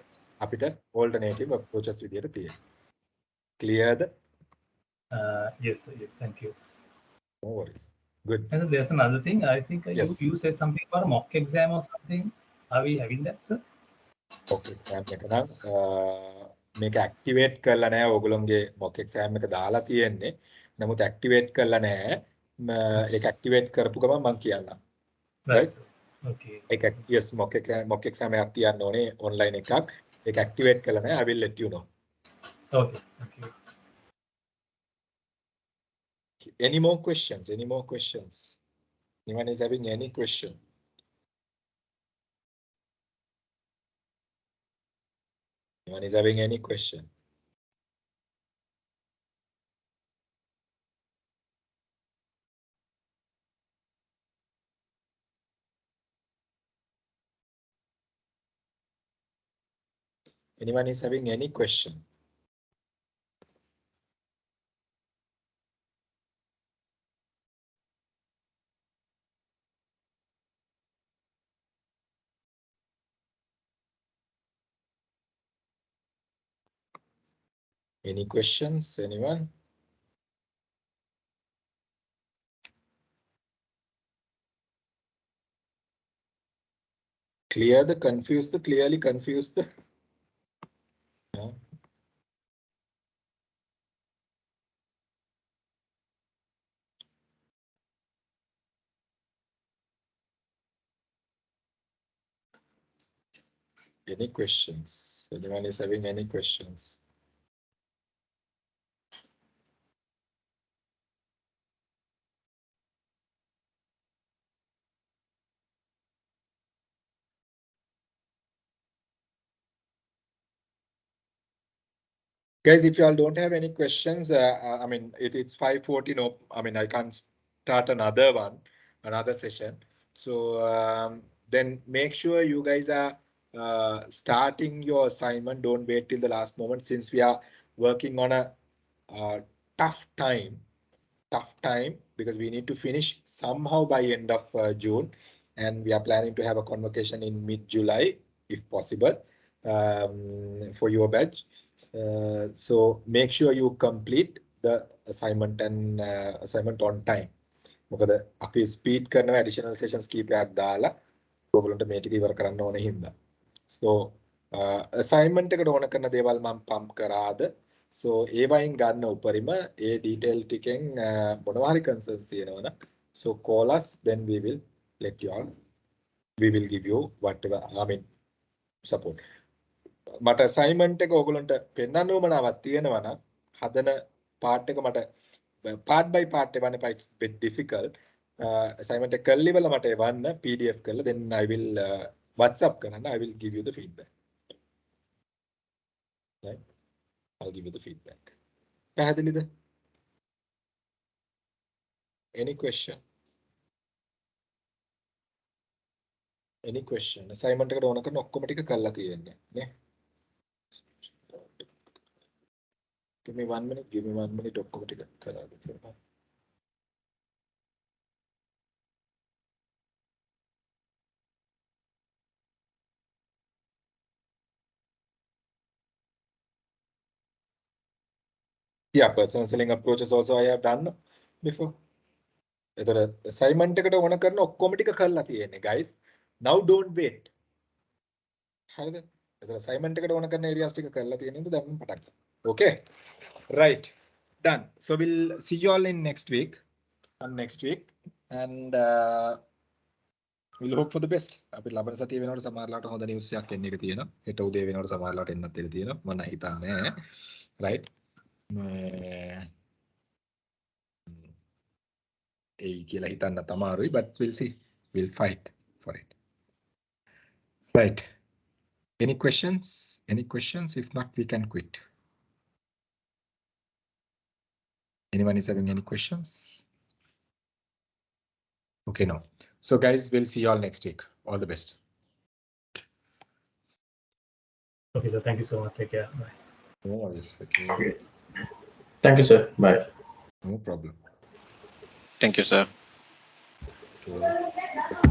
අපිට alternative approaches විදියට තියෙන්නේ. Clear? Yes, thank you. No worries. Good. And there's another thing. I think Yes. you said something about a mock exam or something. Are we having that, sir? mock exam එක නම් මේක activate කරලා නැහැ ඕගොල්ලෝගේ mock exam එක දාලා තියෙන්නේ. නමුත් activate කරලා නැහැ. ඒක activate කරපු ගමන් මම කියන්නම්. Right? Okay. ඒක yes mock exam එකක් තියන්න ඕනේ online එකක්. ඒක activate කරලා නැහැ. I will let you know. Okay. Thank you. Any more questions? Any more questions? Anyone is having any question? Anyone is having any question? Anyone is having any question? Any questions? Anyone? Clear the confused, clearly confused. Yeah. Any questions? Anyone is having any questions? Guys, if you all don't have any questions, I mean, it's 5:40. No, I mean, I can't start another session. So then make sure you guys are starting your assignment. Don't wait till the last moment, since we are working on a tough time, because we need to finish somehow by end of June, and we are planning to have a convocation in mid-July, if possible, for your batch. So make sure you complete the assignment and assignment on time. මොකද අපි speed කරනවා additional sessions කීපයක් දාලා ඔයගොල්ලන්ට මේ ටික ඉවර කරන්න ඕනේ හින්දා. So assignment එකට ඕන කරන දේවල් මම පම්ප් කරාද? So ඒ වයින් ගන්න උපරිම ඒ detail ටිකෙන් මොනවා හරි concerns තියෙනවනම් so call us, then we will let you all, we will give you whatever, I mean, support. මට assignment එක ඔයගොල්ලන්ට පෙන්වන්න උවමනාවක් තියෙනවා නම් හදන part එක මට part by part එවන්න එපා, it's bit difficult. Assignment එක කරලා ඉවරලා මට එවන්න PDF කරලා, then I will WhatsApp කරන්න, I will give you the feedback. Right? I'll give you the feedback. පැහැදිලිද? Any question? Any question? Assignment එකට ඕන කරන ඔක්කොම ටික කරලා තියෙන්නේ නේ. Give me 1 minute. Give me 1 minute. ඔක්කොම ටික කරලා දෙන්න. Yeah, personal selling approaches also I have done before. එතකොට assignment එකට ඕන කරන ඔක්කොම ටික කරලා තියෙන්නේ guys. Now don't wait. හරිද? එතකොට assignment එකට ඕන කරන areas ටික කරලා තියෙන ඉඳ දැන් පටන් ගන්න. Okay? Right. Done. So we'll see you all in next week. And we'll hope for the best. අපි ලබන සතිය වෙනකොට සමහරලාට හොඳ නිවුස් එකක් එන්න එක තියෙනවා. හෙට උදේ වෙනකොට සමහරලාට එන්නත් ඉඩ තියෙනවා. මම හිතන්නේ. Right? ඒ කියලා හිතන්න තමාරුයි, but we'll see. We'll fight for it. Right. Any questions? Any questions? If not, we can quit. Anyone is having any questions? Okay, no. So guys, we'll see you all next week. All the best. Okay, so thank you so much. Take care. Bye. No worries. Okay. Thank you, sir. Bye. No problem. Thank you, sir. Okay.